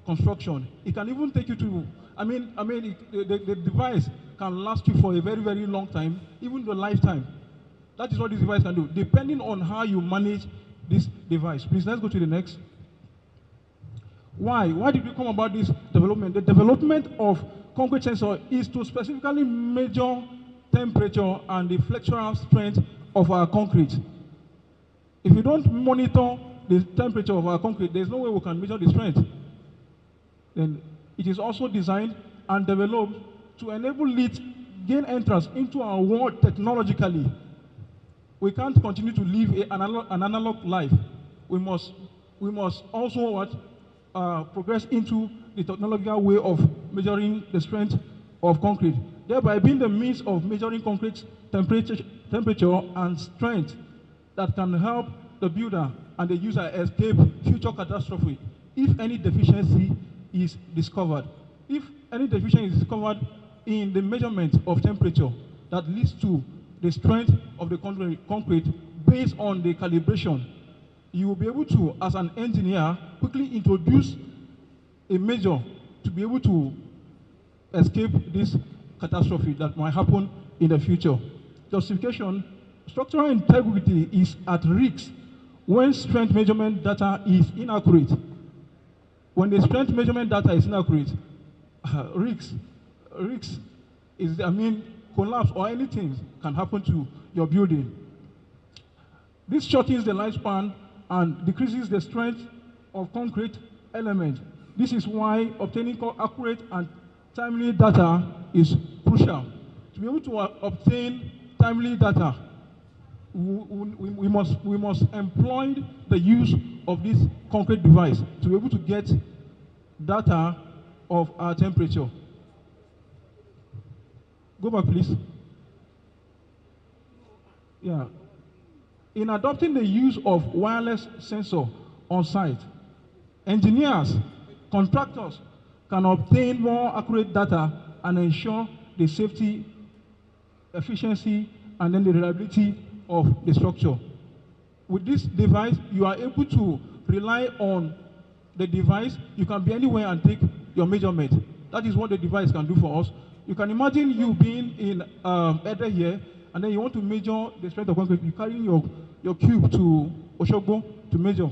construction. It can even take you to, the device can last you for a very, very long time, even the lifetime. That is what this device can do, depending on how you manage this device. Please, let's go to the next. Why? Why did we come about this development? The development of concrete sensor is to specifically measure temperature and the flexural strength of our concrete. If you don't monitor the temperature of our concrete, there's no way we can measure the strength. Then it is also designed and developed to enable it gain entrance into our world technologically. We can't continue to live an analog life. We must also progress into the technological way of measuring the strength of concrete, thereby being the means of measuring concrete temperature and strength that can help the builder and the user escape future catastrophe if any deficiency is discovered. If any deficiency is discovered in the measurement of temperature that leads to the strength of the concrete based on the calibration, you will be able to, as an engineer, quickly introduce a measure to be able to escape this catastrophe that might happen in the future. Justification: structural integrity is at risk when strength measurement data is inaccurate. When the strength measurement data is inaccurate, risks is, collapse or anything can happen to your building. This shortens the lifespan and decreases the strength of concrete element. This is why obtaining accurate and timely data is crucial. To be able to obtain timely data, we must employ the use of this concrete device to be able to get data of our temperature. Go back, please. Yeah. In adopting the use of wireless sensor on site, engineers, contractors can obtain more accurate data and ensure the safety, efficiency, and then the reliability of the structure. With this device, you are able to rely on the device. You can be anywhere and take your measurement. That is what the device can do for us. You can imagine you being in Ede here, and then you want to measure the strength of concrete. You carry your cube to Oshogbo to measure.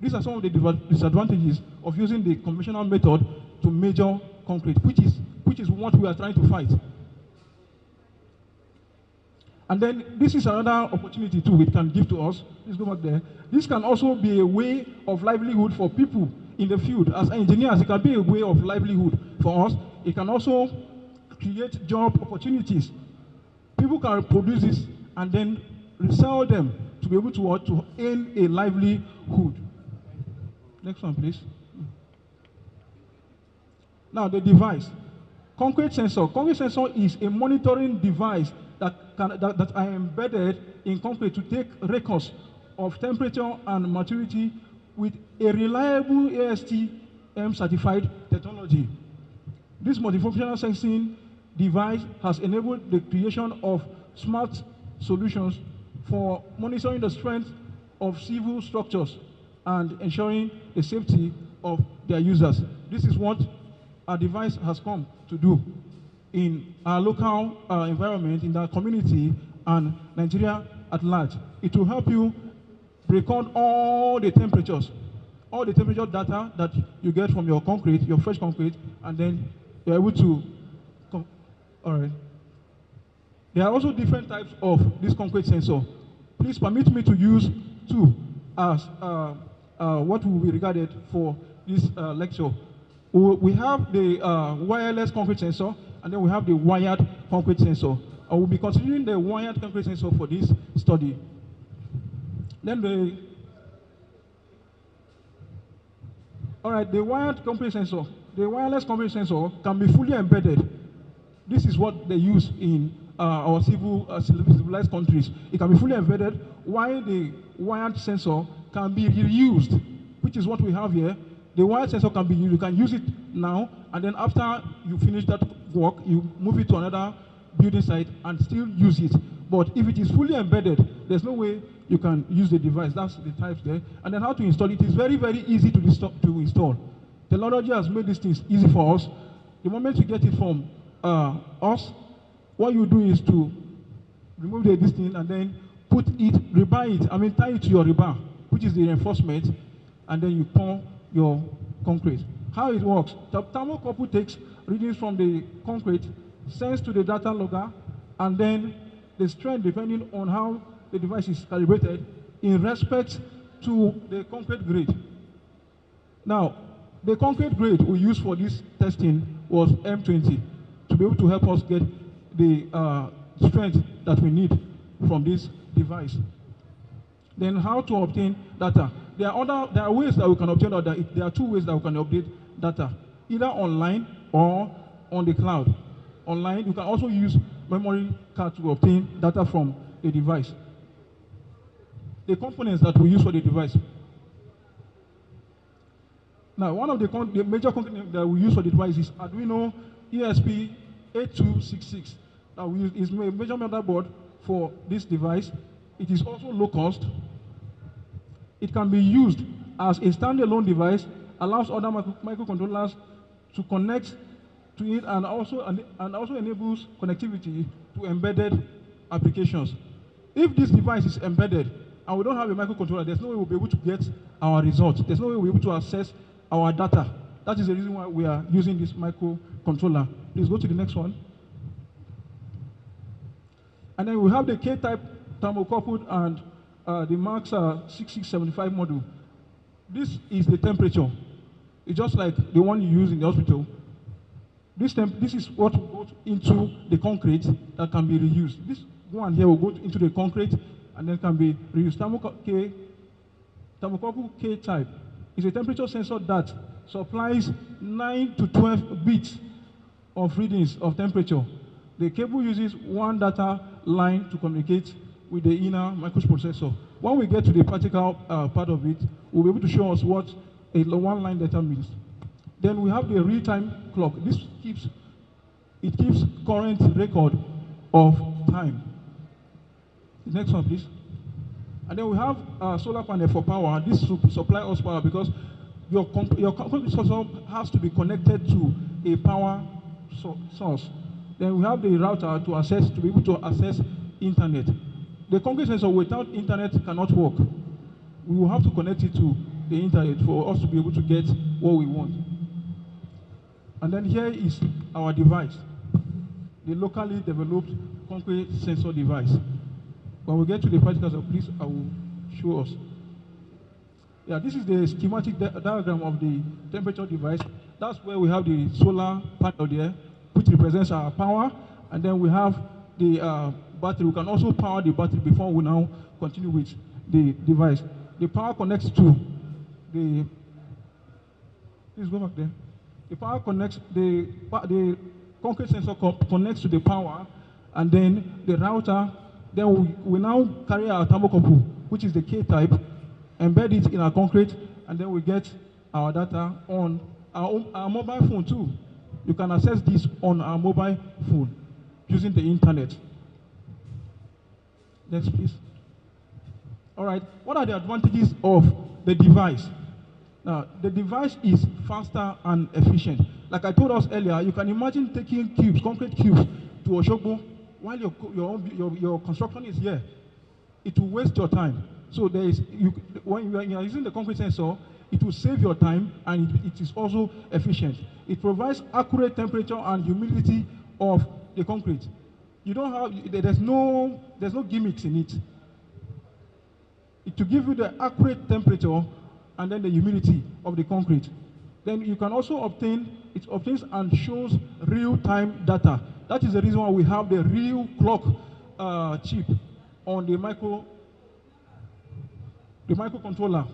These are some of the disadvantages of using the conventional method to measure concrete, which is what we are trying to fight. And then this is another opportunity too it can give to us. Please go back there. This can also be a way of livelihood for people in the field. As engineers, it can be a way of livelihood for us. It can also create job opportunities. People can produce this and then resell them to be able to earn a livelihood. Next one, please. Now, the device. Concrete sensor. Concrete sensor is a monitoring device that are embedded in concrete to take records of temperature and maturity with a reliable ASTM certified technology. This multifunctional sensing device has enabled the creation of smart solutions for monitoring the strength of civil structures and ensuring the safety of their users. This is what our device has come to do in our local environment, in our community, and Nigeria at large. It will help you record all the temperatures, all the temperature data that you get from your concrete, your fresh concrete, and then you're able to all right. There are also different types of this concrete sensor. Please permit me to use two as what will be regarded for this lecture. We have the wireless concrete sensor, and then we have the wired concrete sensor. I will be considering the wired concrete sensor for this study. Then the wired concrete sensor. The wireless concrete sensor can be fully embedded. This is what they use in our civilized countries. It can be fully embedded, while the wired sensor can be reused, which is what we have here. The wired sensor can be used. You can use it now, and then after you finish that work, you move it to another building site and still use it. But if it is fully embedded, there's no way you can use the device. That's the types there. And then how to install it is very, very easy to install. Technology has made these things easy for us. The moment you get it from us, what you do is to remove this thing and then put it, tie it to your rebar, which is the reinforcement, and then you pour your concrete. How it works, the thermocouple takes readings from the concrete, sends to the data logger, and then the strength, depending on how the device is calibrated, in respect to the concrete grade. Now, the concrete grade we used for this testing was M20 to be able to help us get the strength that we need from this device. Then how to obtain data? There are ways that we can obtain data. There are two ways that we can update data, either online or on the cloud. Online, you can also use memory card to obtain data from the device. The components that we use for the device. Now, one of the major components that we use for the device is Arduino ESP8266. Is a major motherboard for this device. It is also low cost. It can be used as a standalone device, allows other microcontrollers to connect to it, and also enables connectivity to embedded applications. If this device is embedded and we don't have a microcontroller, there's no way we'll be able to get our results. There's no way we'll be able to access our data. That is the reason why we are using this microcontroller. Please go to the next one. And then we have the K-type thermocoupled and the Max 6675 module. This is the temperature. It's just like the one you use in the hospital. This is what goes into the concrete that can be reused. This one here will go into the concrete and then can be reused. Thermocouple K-type is a temperature sensor that supplies 9 to 12 bits of readings of temperature. The cable uses one data line to communicate with the inner microprocessor. When we get to the practical part of it, we'll be able to show us what a one-line data means. Then we have the real-time clock. This keeps current record of time. The next one, please. And then we have a solar panel for power. This supply us power because your concrete sensor has to be connected to a power source. Then we have the router to be able to access internet. The concrete sensor without internet cannot work. We will have to connect it to the internet for us to be able to get what we want. And then here is our device, the locally developed concrete sensor device. When we get to the particles, please, I will show us. Yeah, this is the schematic diagram of the temperature device. That's where we have the solar panel there, which represents our power. And then we have the battery. We can also power the battery before we now continue with the device. The power connects to the, please go back there. The power connects, the concrete sensor connects to the power, and then the router, then we now carry our thermocouple, which is the K-type, embed it in our concrete, and then we get our data on our mobile phone too. You can access this on our mobile phone using the internet. Next, please. All right, what are the advantages of the device? Now, the device is faster and efficient. Like I told us earlier, you can imagine taking cubes, concrete cubes, to Oshogbo while your construction is here. It will waste your time. So when you are using the concrete sensor, it will save your time, and it is also efficient. It provides accurate temperature and humidity of the concrete. You don't have, there's no gimmicks in it. It will give you the accurate temperature and then the humidity of the concrete. Then you can also it obtains and shows real-time data. That is the reason why we have the real clock chip on the microcontroller.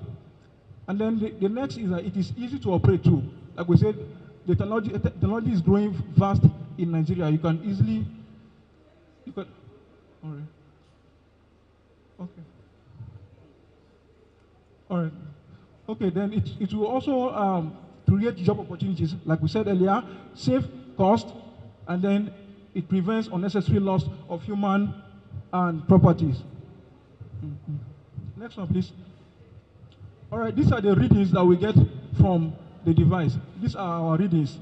And then the next is that it is easy to operate too. Like we said, the technology is growing fast in Nigeria. You can easily, all right. Okay. All right. Okay, then it will also create job opportunities, like we said earlier, save cost, and then it prevents unnecessary loss of human and properties. Next one, please. All right, these are the readings that we get from the device. These are our readings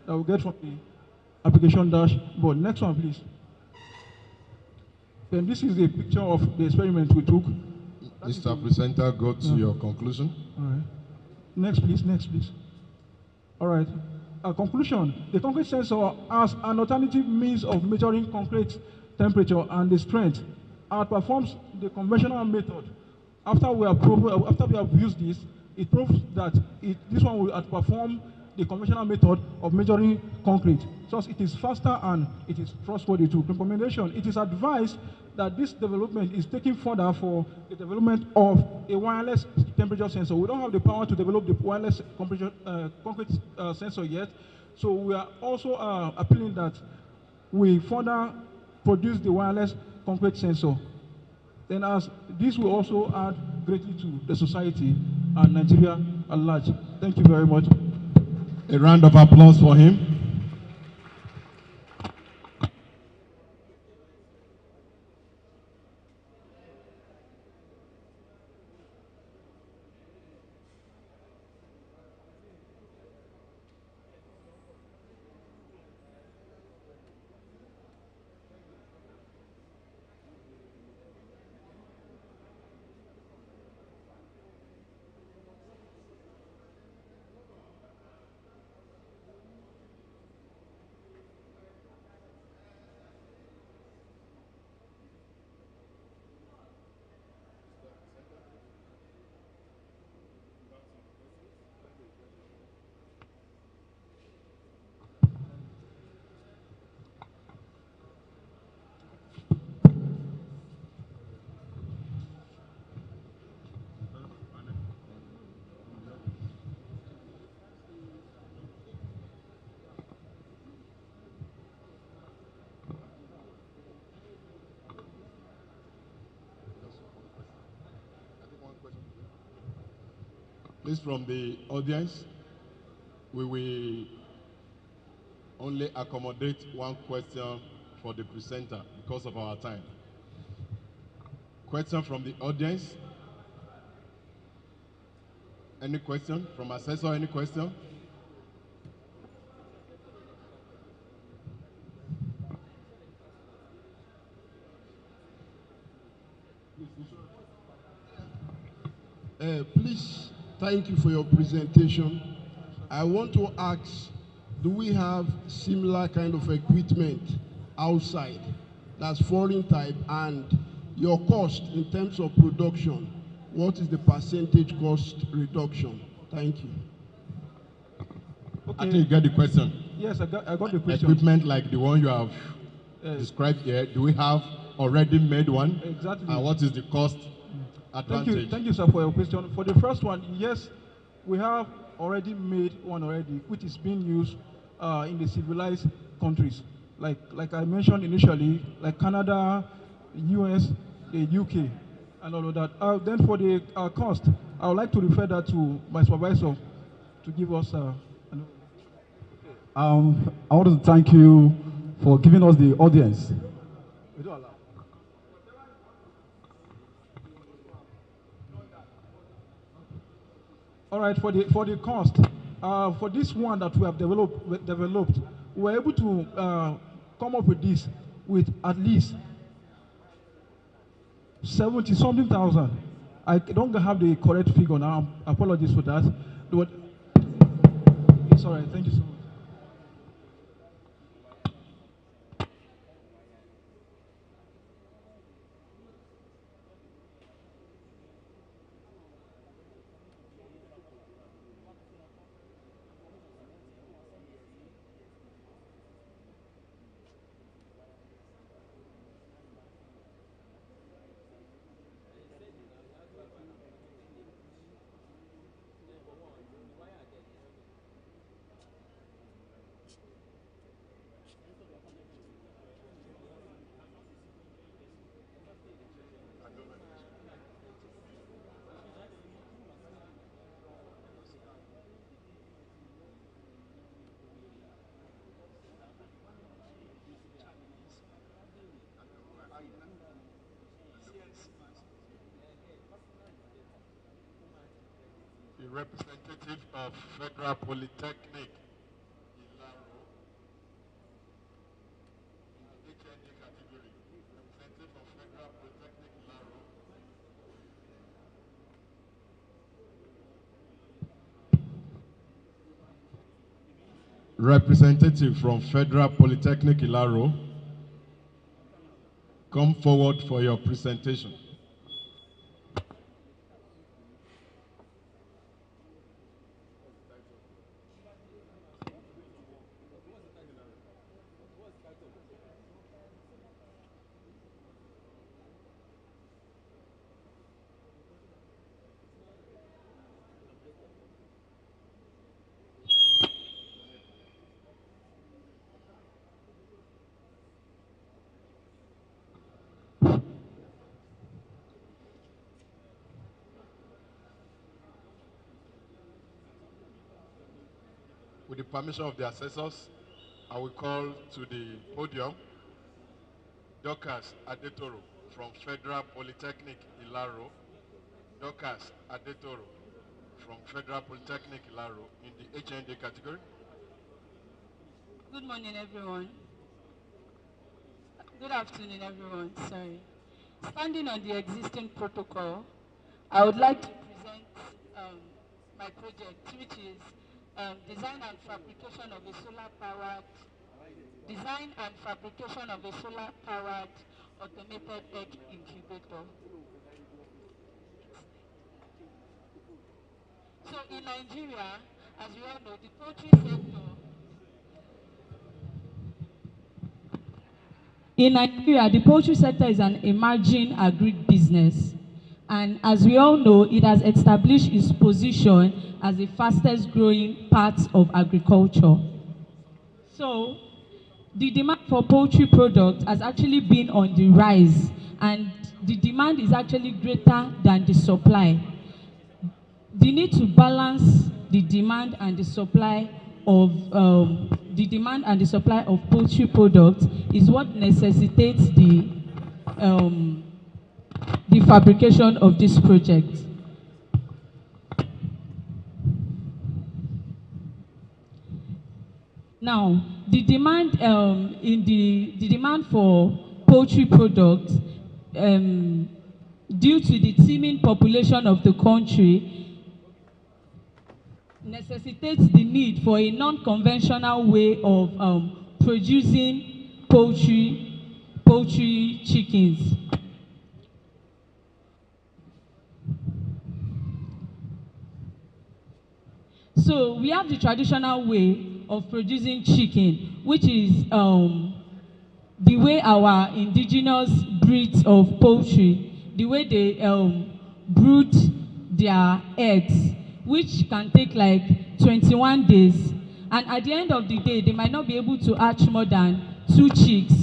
that we get from the application dashboard. Next one, please. Then this is a picture of the experiment we took. Mr. Presenter, go to your conclusion. All right. Next, please. Next, please. All right. Conclusion. The concrete sensor as an alternative means of measuring concrete temperature and the strength outperforms the conventional method. After we have used this, it proves that this one will outperform the conventional method of measuring concrete. So it is faster and it is trustworthy too. Recommendation. It is advised that this development is taken further for the development of a wireless temperature sensor. We don't have the power to develop the wireless concrete sensor yet, so we are also appealing that we further produce the wireless concrete sensor. Then as this will also add greatly to the society and Nigeria at large. Thank you very much. A round of applause for him. Please, from the audience, we will only accommodate one question for the presenter because of our time. Question from the audience. Any question from assessor? Any question? Please, thank you for your presentation. I want to ask, do we have similar kind of equipment outside that's foreign type, and your cost in terms of production, what is the percentage cost reduction? Thank you. Okay. I think you get the question. Yes, I got the question. Equipment like the one you have described here, do we have already made one? Exactly. And what is the cost advantage? Thank you, sir, for your question. For the first one, yes, we have already made one already, which is being used in the civilized countries. Like I mentioned initially, like Canada, US, the UK, and all of that. Then for the cost, I would like to refer that to my supervisor to give us I want to thank you for giving us the audience. All right, for the cost, for this one that we have developed, we were able to come up with this with at least 70-something thousand. I don't have the correct figure now. Apologies for that. But it's all right. Thank you so much. The representative of Federal Polytechnic, Ilaro, in the HND category. Representative of Federal Polytechnic, Ilaro. Representative from Federal Polytechnic, Ilaro, come forward for your presentation. With the permission of the assessors, I will call to the podium Dorcas Adetoro from Federal Polytechnic, Ilaro. Dorcas Adetoro from Federal Polytechnic, Ilaro, in the HND category. Good morning, everyone. Good afternoon, everyone. Sorry. Standing on the existing protocol, I would like to present my project, which is design and fabrication of a solar-powered automated egg incubator. So in Nigeria, as you all know, the poultry sector. In Nigeria, the poultry sector is an emerging agri-business. And as we all know, it has established its position as the fastest growing part of agriculture. So, the demand for poultry products has actually been on the rise, and the demand is actually greater than the supply. The need to balance the demand and the supply of poultry products is what necessitates the fabrication of this project. Now, the demand the demand for poultry products due to the teeming population of the country necessitates the need for a non-conventional way of producing poultry chickens. So we have the traditional way of producing chicken, which is the way our indigenous breeds of poultry, the way they brood their eggs, which can take like 21 days. And at the end of the day, they might not be able to hatch more than 2 chicks,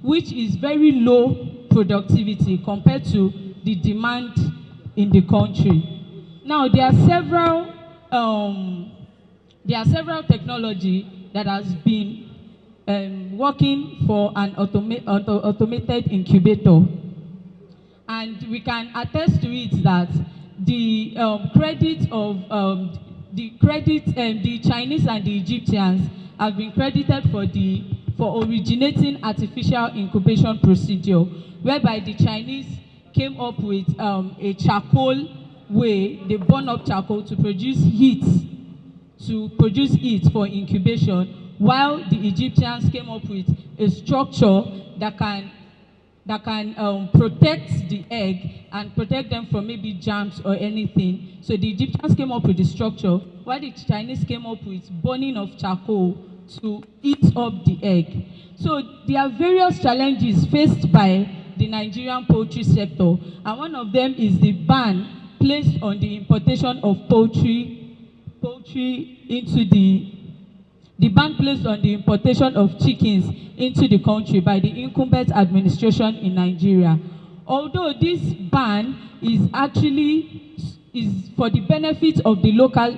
which is very low productivity compared to the demand in the country. Now, there are several technology that has been working for an automated incubator, and we can attest to it that the the Chinese and the Egyptians have been credited for originating artificial incubation procedure, whereby the Chinese came up with a charcoal way. They burn up charcoal to produce heat for incubation, while the Egyptians came up with a structure that can protect the egg and protect them from maybe germs or anything. So the Egyptians came up with the structure, while the Chinese came up with burning of charcoal to eat up the egg. So there are various challenges faced by the Nigerian poultry sector, and one of them is the ban placed on the importation of poultry into the ban placed on the importation of chickens into the country by the incumbent administration in Nigeria. Although this ban is for the benefit of the local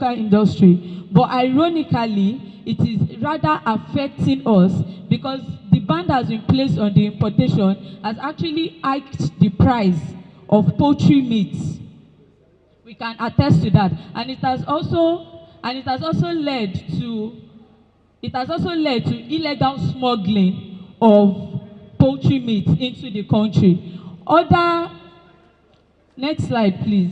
industry, but ironically, it is rather affecting us because the ban that has been placed on the importation has actually hiked the price of poultry meats. We can attest to that, and it has also led to illegal smuggling of poultry meat into the country. Next slide, please.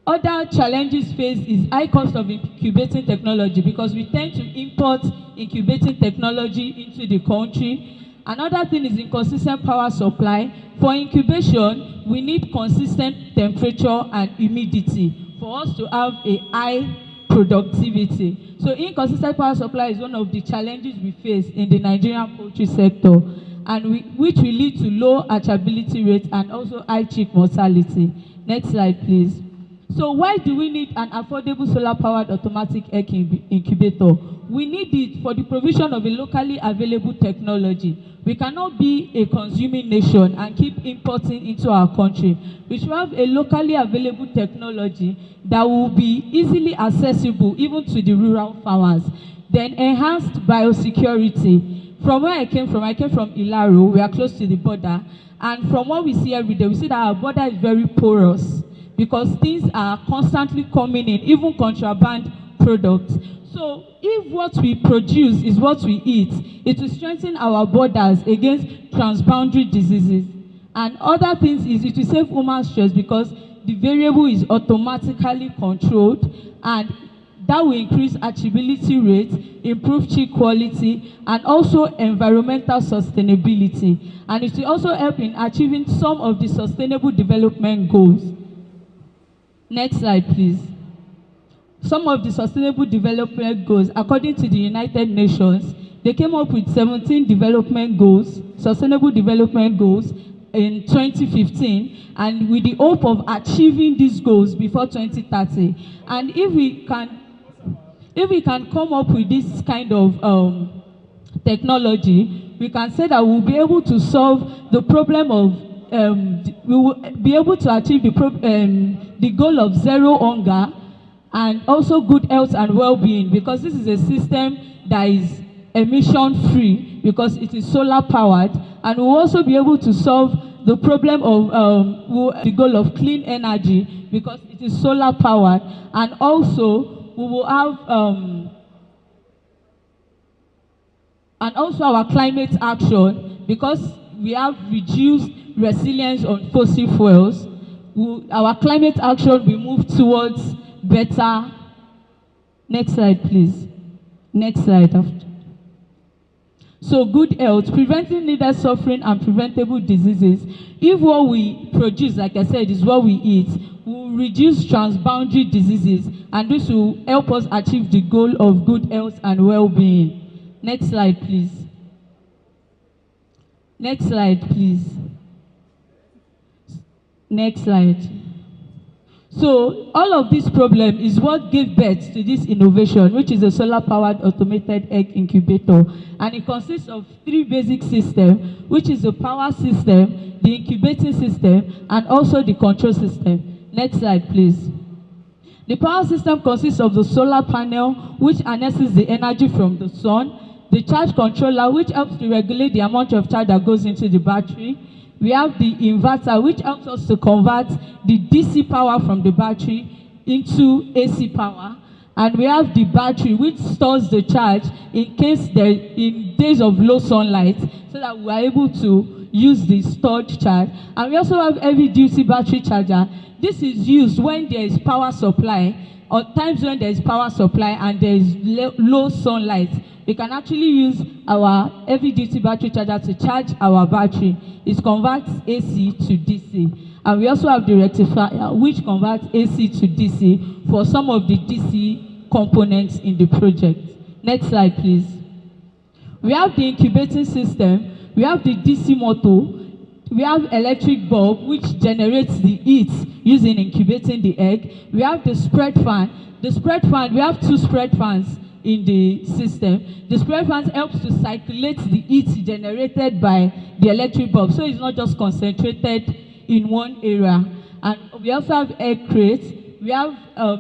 Other challenges faced is high cost of incubating technology, because we tend to import incubating technology into the country. Another thing is inconsistent power supply. For incubation, we need consistent temperature and humidity for us to have a high productivity. So inconsistent power supply is one of the challenges we face in the Nigerian poultry sector, and which will lead to low hatchability rate and also high chick mortality. Next slide, please. So why do we need an affordable solar-powered automatic egg incubator? We need it for the provision of a locally available technology. We cannot be a consuming nation and keep importing into our country. We should have a locally available technology that will be easily accessible even to the rural farmers. Then enhanced biosecurity. From where I came from Ilaro. We are close to the border. And from what we see every day, we see that our border is very porous, because things are constantly coming in, even contraband products. So if what we produce is what we eat, it will strengthen our borders against transboundary diseases. And other things is it will save human stress, because the variable is automatically controlled, and that will increase hatchability rate, improve chick quality, and also environmental sustainability. And it will also help in achieving some of the sustainable development goals. Next slide, please. Some of the sustainable development goals, according to the United Nations, they came up with 17 development goals, sustainable development goals, in 2015, and with the hope of achieving these goals before 2030. And if we can come up with this kind of technology, we can say that we'll be able to solve the problem of we will be able to achieve the goal of zero hunger and also good health and well-being, because this is a system that is emission-free because it is solar-powered, and we'll also be able to solve the problem of the goal of clean energy because it is solar-powered, and also we will have, and also our climate action, because we have reduced resilience on fossil fuels. Our climate action will move towards better. Next slide, please. Next slide. So good health, preventing needed suffering and preventable diseases. If what we produce, like I said, is what we eat, we will reduce transboundary diseases, and this will help us achieve the goal of good health and well-being. Next slide, please. Next slide, please. Next slide. So all of this problem is what gave birth to this innovation, which is a solar-powered automated egg incubator. And it consists of 3 basic systems, which is the power system, the incubating system, and also the control system. Next slide, please. The power system consists of the solar panel, which harnesses the energy from the sun, the charge controller, which helps to regulate the amount of charge that goes into the battery. We have the inverter, which helps us to convert the DC power from the battery into AC power. And we have the battery, which stores the charge in case in days of low sunlight, so that we are able to use the stored charge. And we also have heavy-duty battery charger. This is used when there is power supply, or times when there is power supply and there is low sunlight. We can actually use our heavy-duty battery charger to charge our battery. It converts AC to DC. And we also have the rectifier, which converts AC to DC for some of the DC components in the project. Next slide, please. We have the incubating system. We have the DC motor. We have electric bulb, which generates the heat using incubating the egg. We have the spread fan. The spread fan, we have 2 spread fans in the system. The spread fans helps to circulate the heat generated by the electric bulb, so it's not just concentrated in one area. And we also have air crates. We have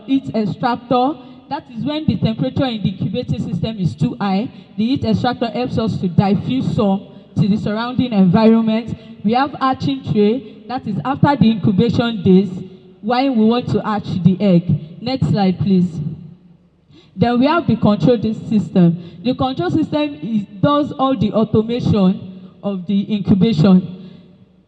heat extractor. That is when the temperature in the incubating system is too high. The heat extractor helps us to diffuse some to the surrounding environment. We have hatching tray. That is after the incubation days, when we want to hatch the egg. Next slide, please. Then we have the control system. The control system does all the automation of the incubation.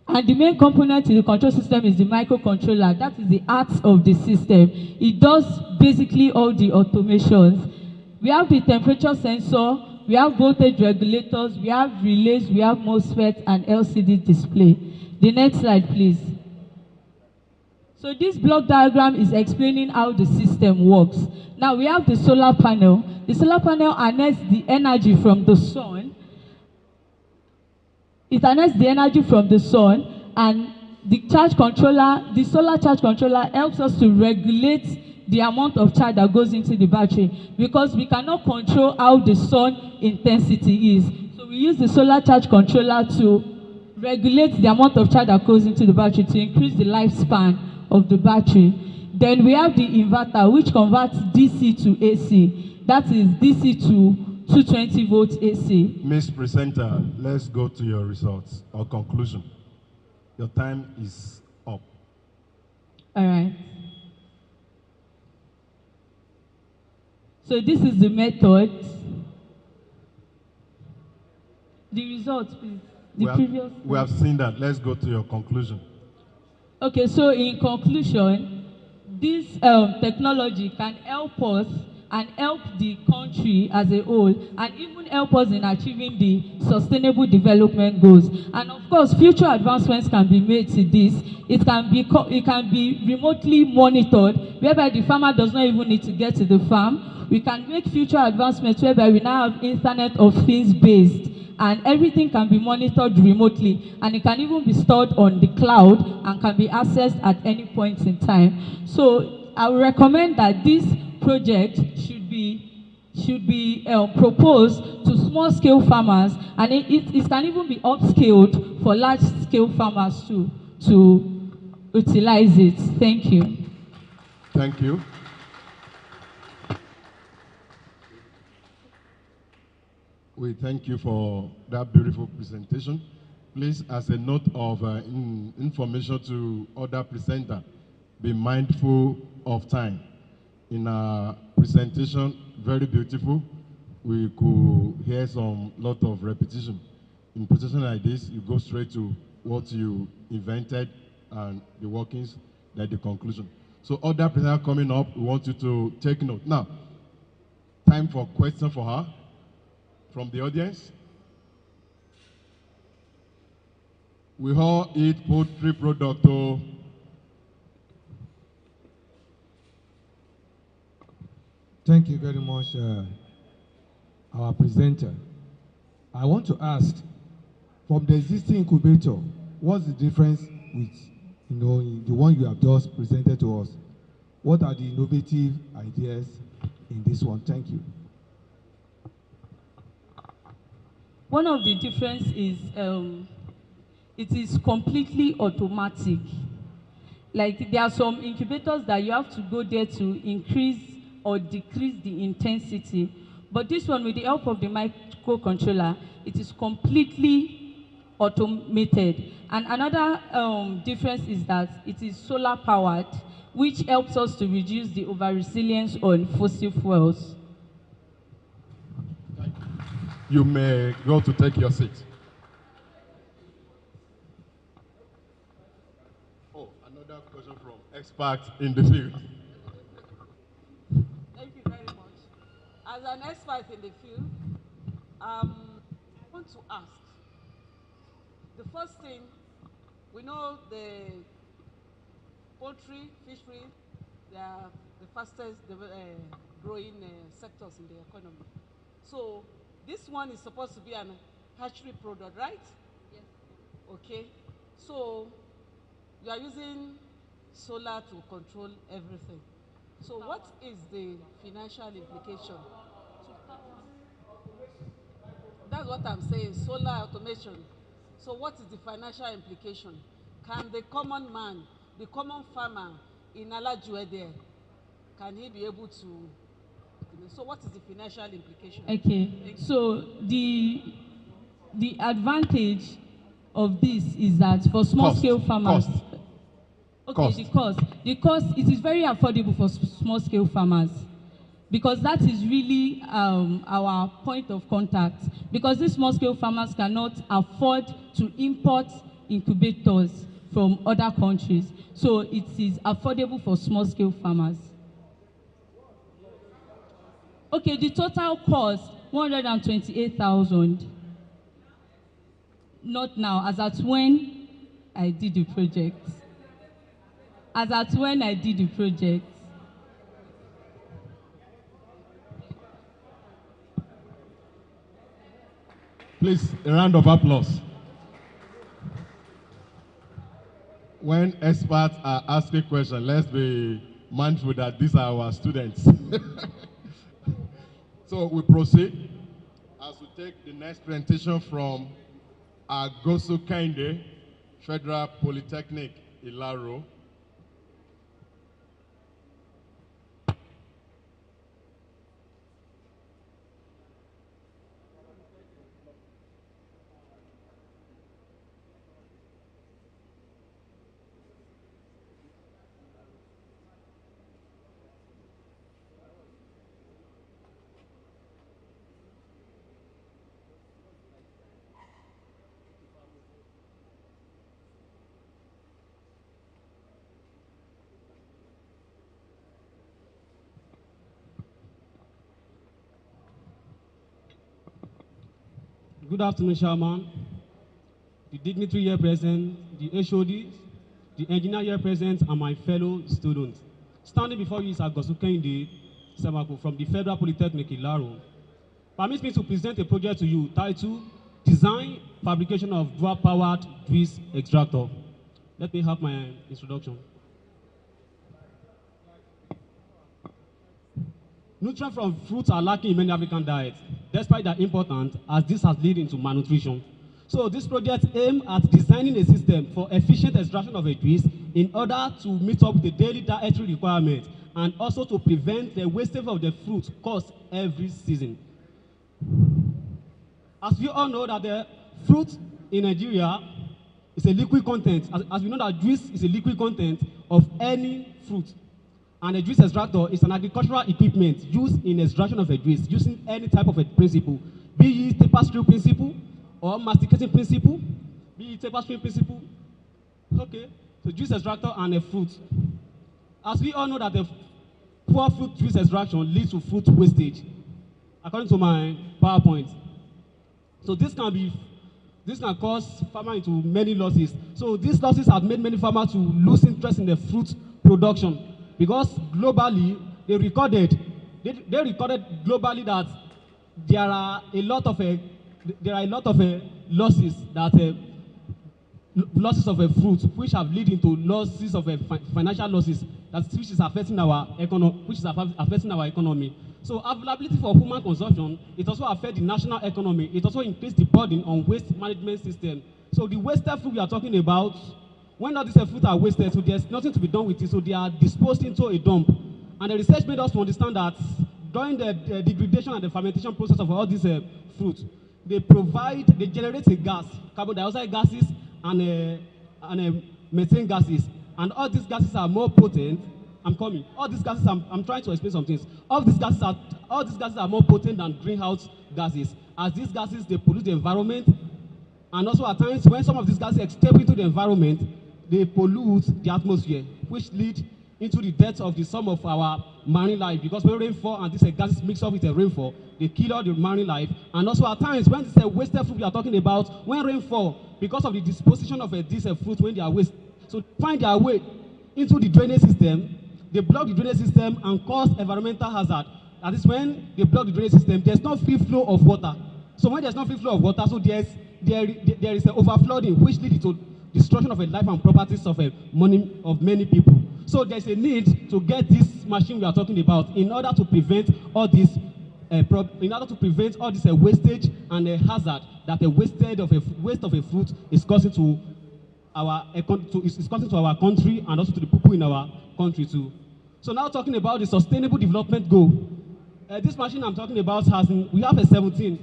And the main component in the control system is the microcontroller. That is the heart of the system. It does basically all the automations. We have the temperature sensor, we have voltage regulators, we have relays, we have MOSFET and LCD display. The next slide, please. So this block diagram is explaining how the system works. Now we have the solar panel. The solar panel harnesses the energy from the sun. It harnesses the energy from the sun, and the charge controller, the solar charge controller, helps us to regulate the amount of charge that goes into the battery, because we cannot control how the sun intensity is. So we use the solar charge controller to regulate the amount of charge that goes into the battery to increase the lifespan of the battery. Then we have the inverter, which converts DC to AC. That is DC to 220 volts AC. Ms. Presenter, let's go to your results or conclusion. Your time is up. All right. So this is the method. The results, please. We have seen that. Let's go to your conclusion. Okay, so in conclusion, this technology can help us and help the country as a whole, and even help us in achieving the sustainable development goals. And of course, future advancements can be made to this. It can be remotely monitored, whereby the farmer does not even need to get to the farm. We can make future advancements whereby we now have Internet of Things based, and everything can be monitored remotely, and it can even be stored on the cloud and can be accessed at any point in time. So I would recommend that this project should be proposed to small-scale farmers, and it can even be upscaled for large-scale farmers to utilize it. Thank you. Thank you. We thank you for that beautiful presentation. Please, as a note of information to other presenters, be mindful of time. In our presentation, very beautiful. We could hear some lot of repetition. In presentation like this, you go straight to what you invented and the workings, then the conclusion. So other presenters coming up, we want you to take note. Now, time for question for her from the audience. We all eat poultry product. Oh. Thank you very much, our presenter. I want to ask, from the existing incubator, what's the difference with, the one you have just presented to us? What are the innovative ideas in this one? Thank you. One of the difference is it is completely automatic. Like there are some incubators that you have to go there to increase or decrease the intensity. But this one, with the help of the microcontroller, it is completely automated. And another difference is that it is solar powered, which helps us to reduce the over-resilience on fossil fuels. You may go to take your seat. Oh, another question from experts in the field. Thank you very much. As an expert in the field, I want to ask, the first thing, we know the poultry, fishery, they are the fastest growing sectors in the economy. So this one is supposed to be an hatchery product, right? Yes. Okay. So you are using solar to control everything. So what is the financial implication? That's what I'm saying, solar automation. So what is the financial implication? Can the common man, the common farmer in Alajue there, can he be able to? So what is the financial implication? Okay, so the advantage of this is that for small-scale farmers, the cost, it is very affordable for small-scale farmers, because that is really our point of contact, because these small-scale farmers cannot afford to import incubators from other countries. So it is affordable for small-scale farmers. Okay, the total cost, 128,000. Not now, as at when I did the project. As at when I did the project. Please, a round of applause. When experts are asking questions, let's be mindful that these are our students. So we proceed as we take the next presentation from Agosu Kende, Federal Polytechnic, Ilaro. Good afternoon, Chairman, the dignitary here present, the HODs, the engineer here present, and my fellow students. Standing before you is Agosu Kende Semaku from the Federal Polytechnic Ilaro. Permit me to present a project to you titled Design Fabrication of Dual-Powered Juice Extractor. Let me have my introduction. Nutrients from fruits are lacking in many African diets, despite their importance, as this has led into malnutrition. So this project aims at designing a system for efficient extraction of a juice in order to meet up with the daily dietary requirements and also to prevent the wastage of the fruit caused every season. As we all know that the fruit in Nigeria is a liquid content, as we know that juice is a liquid content of any fruit. And a juice extractor is an agricultural equipment used in extraction of a juice using any type of a principle, be it tapestry principle or masticating principle, be it tapestry principle. Okay, so juice extractor and a fruit. As we all know that the poor fruit juice extraction leads to fruit wastage, according to my PowerPoint. So this can cause farmers into many losses. So these losses have made many farmers to lose interest in the fruit production because globally they recorded globally that there are a lot of losses that losses of a fruit which have led into losses of financial losses which is affecting our economy. So availability for human consumption, it also affects the national economy. It also increases the burden on waste management system. So the wasted food we are talking about, when all these fruit are wasted, so there's nothing to be done with it, so they are disposed into a dump. And the research made us to understand that during the degradation and the fermentation process of all these fruits, they generate a gas, carbon dioxide gases and methane gases. And all these gases are more potent. All these gases, I'm trying to explain some things. All these gases are more potent than greenhouse gases. As these gases, they pollute the environment. And also at times, when some of these gases escape into the environment, they pollute the atmosphere, which lead into the death of some of our marine life. Because when rainfall and these gases mix up with the rainfall, they kill all the marine life. And also at times, when this wasted fruit we are talking about, when rainfall, because of the disposition of these fruits when they are wasted, so find their way into the drainage system, they block the drainage system and cause environmental hazard. That is when they block the drainage system, there's no free flow of water. So when there's no free flow of water, so there is an overflowing, which leads to destruction of a life and properties of many people. So there's a need to get this machine we are talking about in order to prevent all this wastage and a hazard that the waste of a fruit is causing to our country and also to the people in our country too. So now talking about the Sustainable Development Goal. This machine I'm talking about we have a 17,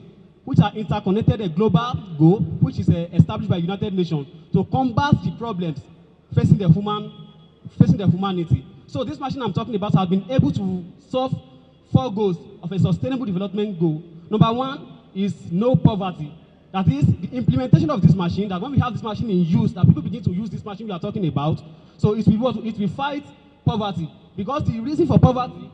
which are interconnected a global goal, which is established by United Nations to combat the problems facing the humanity. So this machine I'm talking about has been able to solve 4 goals of a Sustainable Development Goal. Number 1 is no poverty. That is the implementation of this machine, that when we have this machine in use, that people begin to use this machine we are talking about, so it will fight poverty. Because the reason for poverty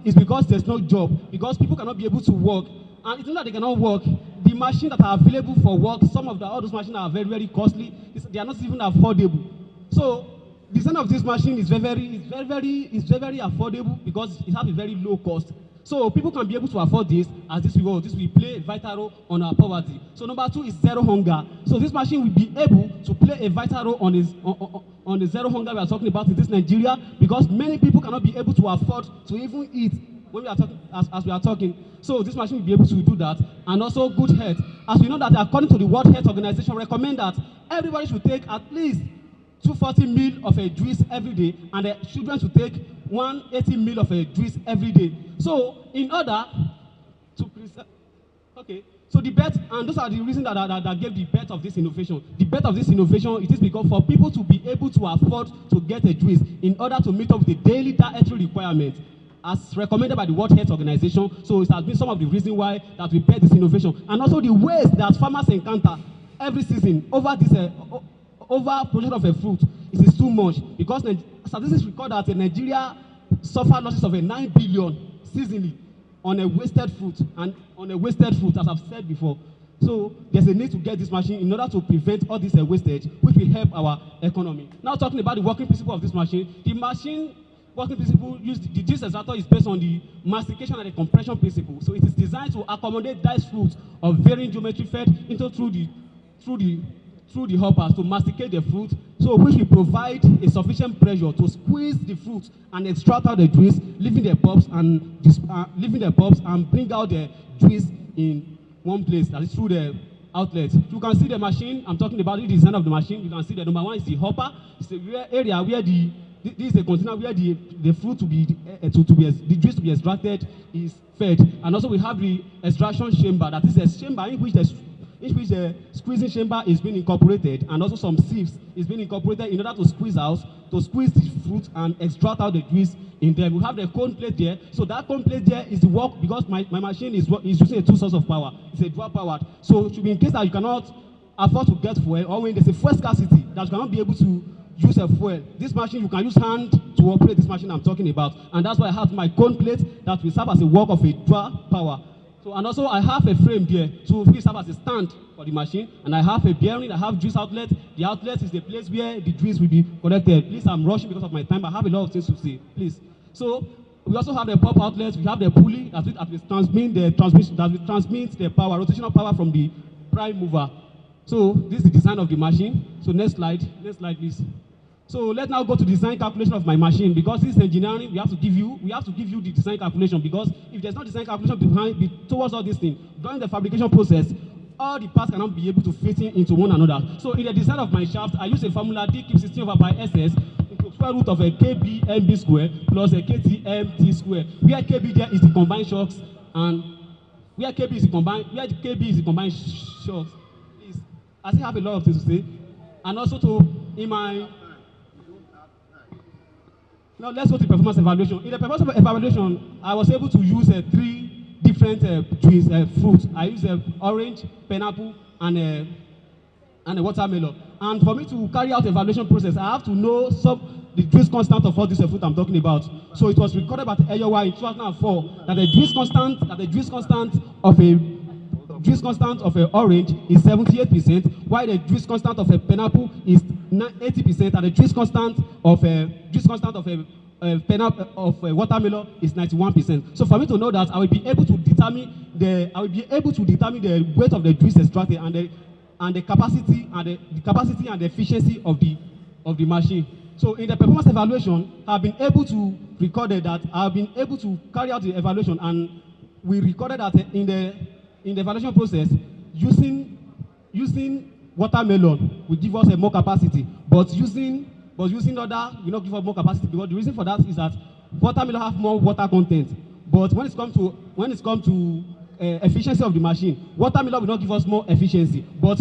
is because there's no job, because people cannot be able to work. And it's not that they cannot work. The machines that are available for work, all those machines are very, very costly. They are not even affordable. So the design of this machine is very affordable because it has a very low cost. So people can be able to afford this, as this will play a vital role on our poverty. So number 2 is zero hunger. So this machine will be able to play a vital role on the zero hunger we are talking about in this Nigeria, because many people cannot be able to afford to even eat when we are talking, as we are talking. So this machine will be able to do that. And also good health. As we know that according to the World Health Organization, recommend that everybody should take at least 240 ml of a juice every day, and the children should take 180 ml of a juice every day. So in order to preserve, so the birth, and those are the reasons that gave the birth of this innovation. The birth of this innovation, it is because for people to be able to afford to get a juice in order to meet up with the daily dietary requirements as recommended by the World Health Organization. So it has been some of the reasons why that we birth this innovation. And also the waste that farmers encounter every season over production of a fruit is too much, because statistics record that Nigeria suffer losses of 9 billion seasonally on a wasted fruit, as I've said before. So there's a need to get this machine in order to prevent all this wastage, which will help our economy. Now talking about the working principle of this machine, the machine working principle the juice extractor is based on the mastication and the compression principle. So it is designed to accommodate diced fruits of varying geometry fed into through the hoppers to masticate the fruit, so which will provide a sufficient pressure to squeeze the fruit and extract out the juice, leaving the pulps and bring out the juice in one place, that is through the outlet. You can see the machine I'm talking about, the design of the machine. You can see the number 1 is the hopper. It's the area where this is a container where the fruit the juice to be extracted is fed. And also we have the extraction chamber, that is a chamber in which in which the squeezing chamber is being incorporated, and also some sieves is being incorporated in order to squeeze the fruit and extract out the juice in them. We have the cone plate there. So that cone plate there is the work, because my machine is using a two source of power. It's a dual powered. So it should be in case that you cannot afford to get fuel, or when there's a fuel scarcity that you cannot be able to use a fuel. This machine, you can use hand to operate this machine I'm talking about. And that's why I have my cone plate that will serve as a work of a dual power. So, and also I have a frame there to serve as a stand for the machine. And I have a bearing, I have juice outlet. The outlet is the place where the juice will be collected. Please, I'm rushing because of my time. I have a lot of things to say, please. So we also have the pump outlet. We have the pulley that will transmit the power, rotational power from the prime mover. So this is the design of the machine. So next slide please. So let's now go to design calculation of my machine, because this is engineering. We have to give you the design calculation, because if there's no design calculation towards all these things, during the fabrication process, all the parts cannot be able to fit into one another. So in the design of my shaft, I use a formula D keep 16 over pi SS into square root of a KB MB square plus a KT MT square, where KB there is the combined shocks, and where KB is the combined shocks. Please, I still have a lot of things to say, and also now let's go to performance evaluation. In the performance evaluation, I was able to use 3 different fruits. I used orange, pineapple, and a watermelon. And for me to carry out the evaluation process, I have to know the juice constant of all this fruit I'm talking about. So it was recorded by the AOY in 2004 that the juice constant of an orange is 78%, while the juice constant of a pineapple is 80%, and the juice constant of a watermelon is 91%. So for me to know that, I will be able to determine the weight of the juice extracted and the capacity and the efficiency of the machine. So in the performance evaluation, I've been able to record that I've been able to carry out the evaluation, and we recorded that in the evaluation process, using watermelon will give us a more capacity, but using other will not give us more capacity, because the reason for that is that watermelon have more water content. But when it comes to efficiency of the machine, watermelon will not give us more efficiency, but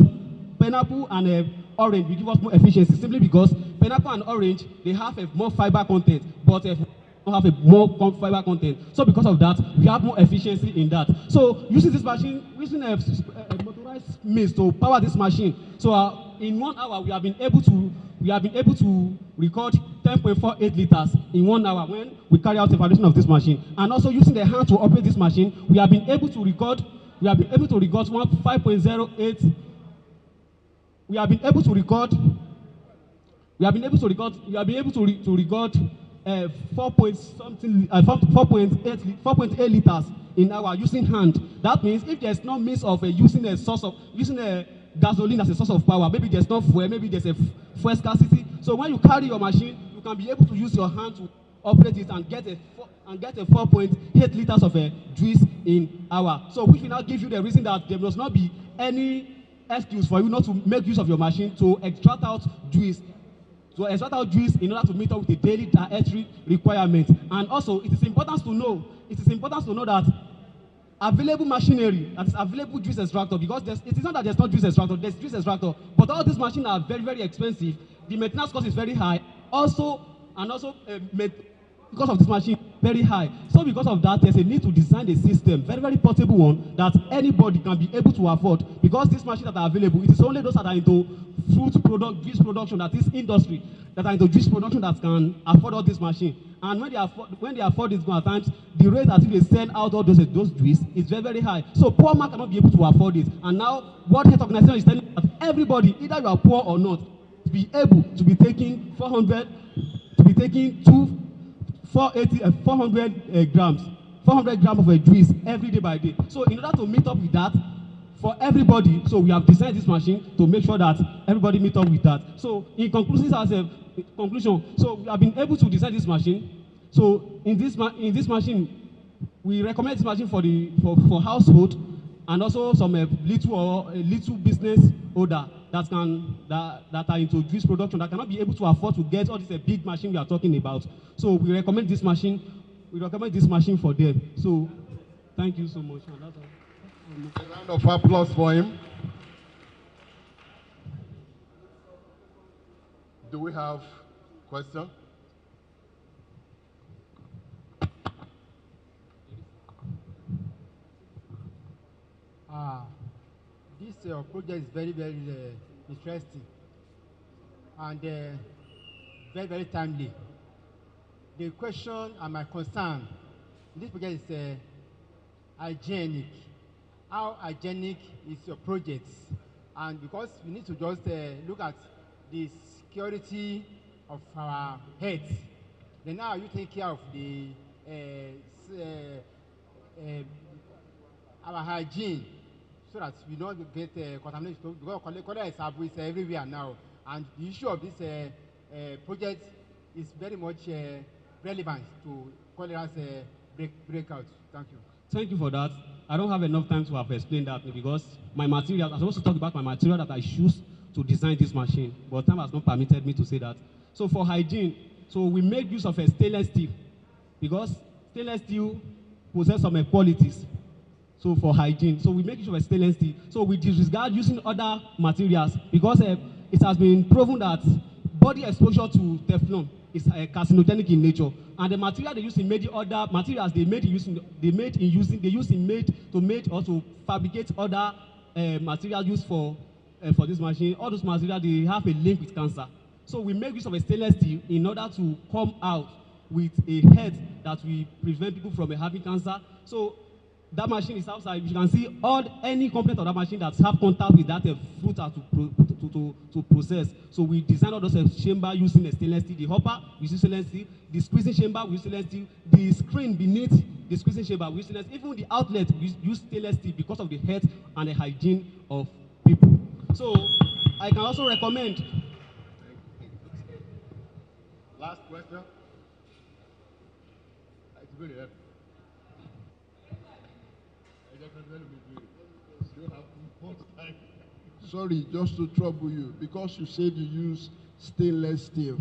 pineapple and orange will give us more efficiency, simply because pineapple and orange, they have a more fiber content, but have a more fiber content. So because of that, we have more efficiency in that. So using this machine, using a motorized means to power this machine. So in 1 hour, we have been able to record 10.48 liters in 1 hour when we carry out evaluation of this machine. And also using the hand to operate this machine, we have been able to record 5.08. We have been able to record 4.8 liters in hour using hand. That means if there's no means of using a gasoline as a source of power, maybe there's no fuel, maybe there's a fuel scarcity. So when you carry your machine, you can be able to use your hand to operate it and get a 4.8 liters of juice in hour. So which will now give you the reason that there must not be any excuse for you not to make use of your machine to extract out juice. So extract out juice in order to meet up with the daily dietary requirement. And also, it is important to know that available machinery, that is available juice extractor, because it is not that there's not juice extractor, there's juice extractor, but all these machines are very, very expensive. The maintenance cost is very high. Because of this machine, very high. So because of that, there's a need to design a system, very, very portable one, that anybody can be able to afford. Because these machines that are available, it is only those that are into juice production, that is industry, that are into juice production that can afford all this machine. And when they afford this at times, the rate at which they sell out all those juice is very, very high. So poor man cannot be able to afford it. And now, World Health Organization is telling that everybody, either you are poor or not, be able to be taking 400 grams of a juice every day by day. So in order to meet up with that for everybody, so we have designed this machine to make sure that everybody meet up with that. So in conclusion, so we have been able to design this machine. So in this machine, we recommend this machine for household, and also some little business owner that are into juice production that cannot be able to afford to get all this big machine we are talking about. So we recommend this machine. We recommend this machine for them. So thank you so much. A round of applause for him. Do we have question? This project is very, very interesting and very, very timely. The question and my concern in this project is hygienic. How hygienic is your project? And because we need to just look at the security of our health, then how you take care of the our hygiene so that we don't get contamination. Because cholera is everywhere now, and the issue of this project is very much relevant to cholera's breakout. Thank you. Thank you for that. I don't have enough time to have explained that because my material, I'm supposed to talk about my material that I choose to design this machine, but time has not permitted me to say that. So for hygiene, so we make use of a stainless steel because stainless steel possesses some qualities. So for hygiene, so we make use of a stainless steel. So we disregard using other materials because it has been proven that body exposure to Teflon is carcinogenic in nature, and the material they use in made other materials they use or to fabricate other materials used for this machine. All those materials they have a link with cancer. So we make use of a stainless steel in order to come out with a head that will prevent people from having cancer. So that machine is outside. You can see any component of that machine that have contact with that filter to process. So we design all those chamber using a stainless steel. The hopper we use stainless steel. The squeezing chamber we use stainless steel. The screen beneath the squeezing chamber we use stainless steel. Even the outlet we use stainless steel because of the health and the hygiene of people. So I can also recommend. Last question. It's very helpful. Sorry, just to trouble you, because you said you use stainless steel.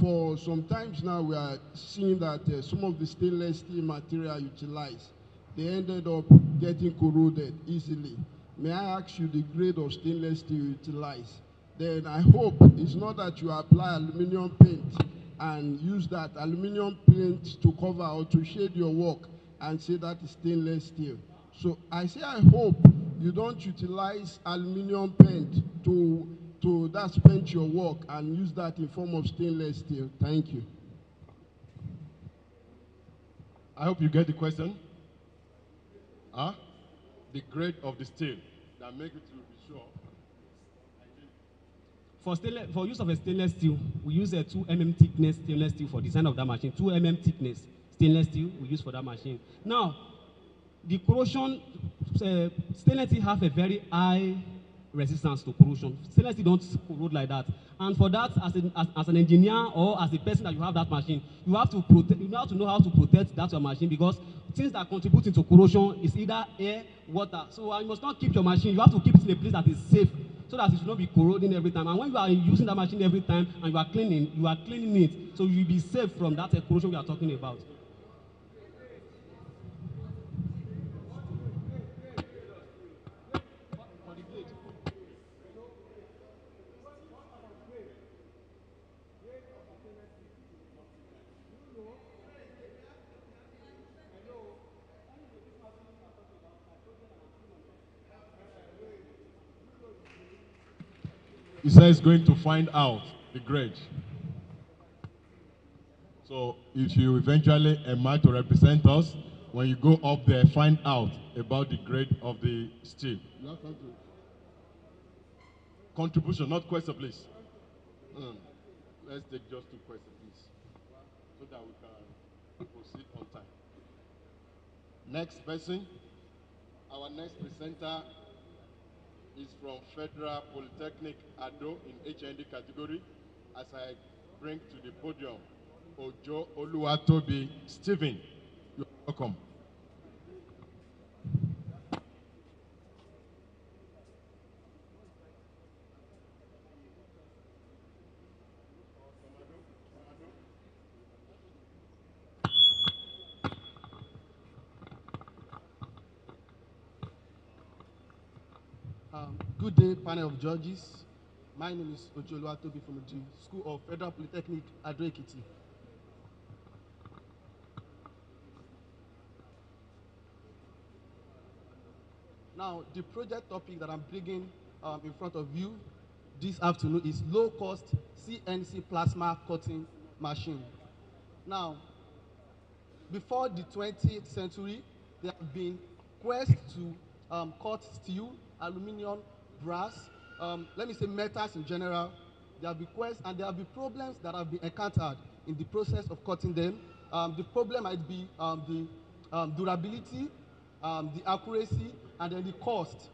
For some times now, we are seeing that some of the stainless steel material utilized, they ended up getting corroded easily. May I ask you the grade of stainless steel utilized? Then I hope it's not that you apply aluminum paint and use that aluminum paint to cover or to shade your work and say that is stainless steel. So I say I hope you don't utilize aluminum paint to paint your work and use that in form of stainless steel. Thank you. I hope you get the question. The grade of the steel that make it to be sure. For use of a stainless steel, we use a 2 mm thickness stainless steel for design of that machine. 2 mm thickness stainless steel we use for that machine. Now, the corrosion, stainless steel have a very high resistance to corrosion. Stainless steel don't corrode like that. And for that, as an engineer or as a person that you have that machine, you have to know how to protect that your machine, because things that contribute to corrosion is either air, water. So you must not keep your machine. You have to keep it in a place that is safe, so that it should not be corroding every time. And when you are using that machine every time and you are cleaning it, so you'll be safe from that corrosion we are talking about. He says going to find out the grade. So if you eventually emerge to represent us, when you go up there, find out about the grade of the steel. Contribution, not question, please. Let's take just 2 questions, please, so that we can proceed on time. Next person, our next presenter is from Federal Polytechnic Ado in HND category. As I bring to the podium Ojo Oluwatobi Stephen. You're welcome. Good day, panel of judges, My name is Ojoluwatobi from the School of Federal Polytechnic, Ado-Ekiti. Now, the project topic that I'm bringing in front of you this afternoon is low-cost CNC plasma cutting machine. Now, before the 20th century, there have been quests to cut steel, aluminum, brass, let me say metals in general. There have been quests and there have been problems that have been encountered in the process of cutting them. The problem might be the durability, the accuracy, and then the cost.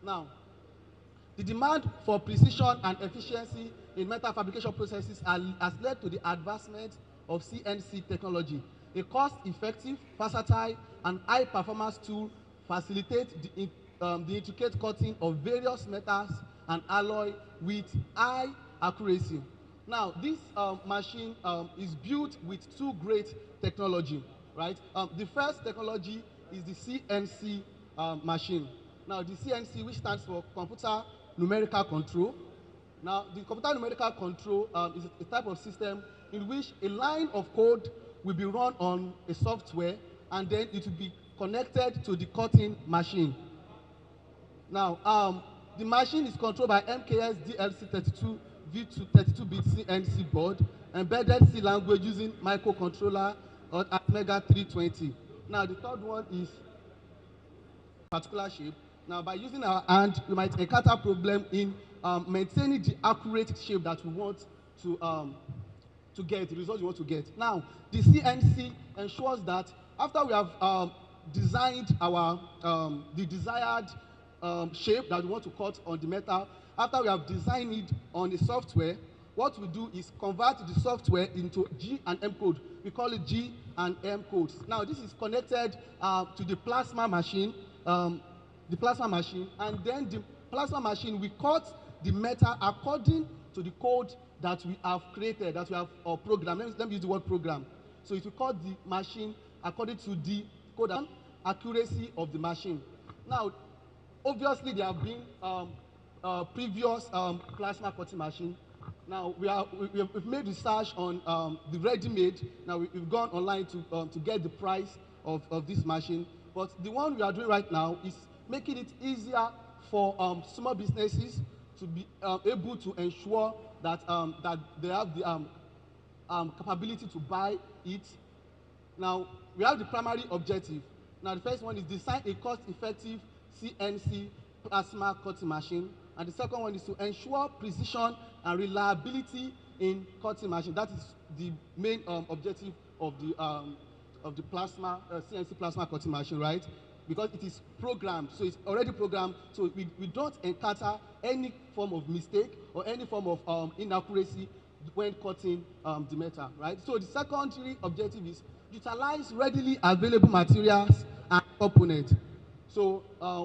Now, the demand for precision and efficiency in metal fabrication processes has led to the advancement of CNC technology. A cost-effective, versatile, and high-performance tool facilitates the intricate cutting of various metals and alloy with high accuracy. Now, this machine is built with two great technology, right? The first technology is the CNC machine. Now, the CNC, which stands for Computer Numerical Control. Now, the Computer Numerical Control is a type of system in which a line of code will be run on a software and then it will be connected to the cutting machine. Now, the machine is controlled by MKS DLC32 V2 32-bit CNC board, embedded C language using microcontroller or Atmega 320. Now, the third one is particular shape. Now, by using our hand, we might encounter problem in maintaining the accurate shape that we want to get, the result we want to get. Now, the CNC ensures that after we have designed our the desired shape that we want to cut on the metal, after we have designed it on the software, what we do is convert the software into G and M code. We call it G and M codes. Now, this is connected to the plasma machine, and then the plasma machine will cut the metal according to the code that we have created, that we have programmed. Let me use the word program. So it will cut the machine according to the code and accuracy of the machine. Now, obviously, there have been previous plasma cutting machine. Now, we've made research on the ready-made. Now, we've gone online to get the price of this machine. But the one we are doing right now is making it easier for small businesses to be able to ensure that, that they have the capability to buy it. Now, we have the primary objective. Now, the first one is design a cost-effective CNC plasma cutting machine. And the second one is to ensure precision and reliability in cutting machine. That is the main objective of the plasma CNC plasma cutting machine, right? Because it is programmed, so it's already programmed, so we don't encounter any form of mistake or any form of inaccuracy when cutting the metal, right? So the secondary objective is utilize readily available materials and components. So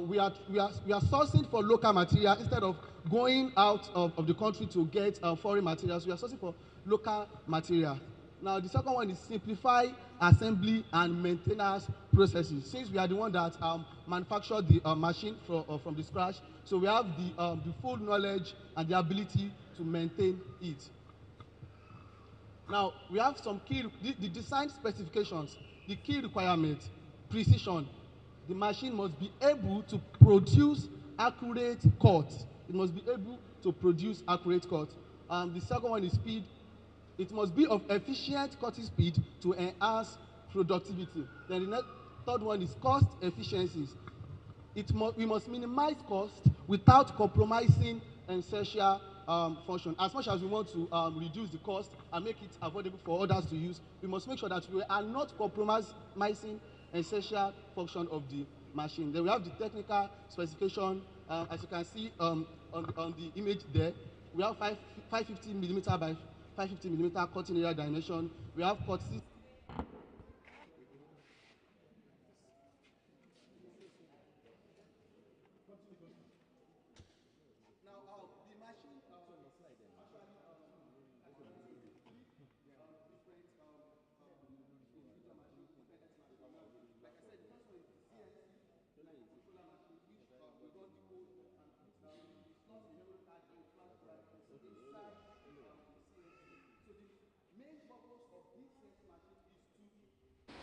we are sourcing for local material instead of going out of the country to get foreign materials. We are sourcing for local material. Now, the second one is simplify assembly and maintenance processes. Since we are the one that manufactured the machine from the scratch, so we have the full knowledge and the ability to maintain it. Now, we have some key, the design specifications, the key requirements, precision. The machine must be able to produce accurate cuts. It must be able to produce accurate cuts. The second one is speed. It must be of efficient cutting speed to enhance productivity. Then the third one is cost efficiencies. We must minimize cost without compromising essential function. As much as we want to reduce the cost and make it affordable for others to use, we must make sure that we are not compromising essential function of the machine. Then we have the technical specification. As you can see on the image there, we have 550 millimeter by 550 millimeter cutting area dimension. We have cut system.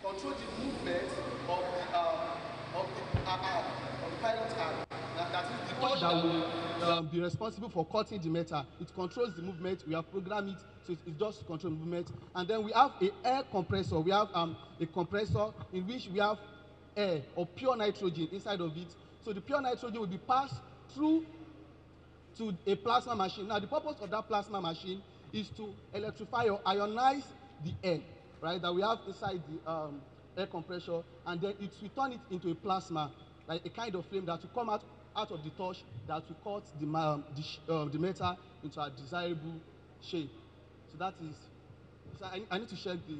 control the movement of the pilot arm. That is the touch that will be responsible for cutting the metal. It controls the movement. We have programmed it, so it just controls movement. And then we have an air compressor. We have a compressor in which we have air or pure nitrogen inside of it. So the pure nitrogen will be passed through to a plasma machine. Now the purpose of that plasma machine is to electrify or ionize the air, right, that we have inside the air compressor, and then it will turn it into a plasma, like a kind of flame that will come out of the torch that will cut the metal into a desirable shape. So that is, so I need to check the.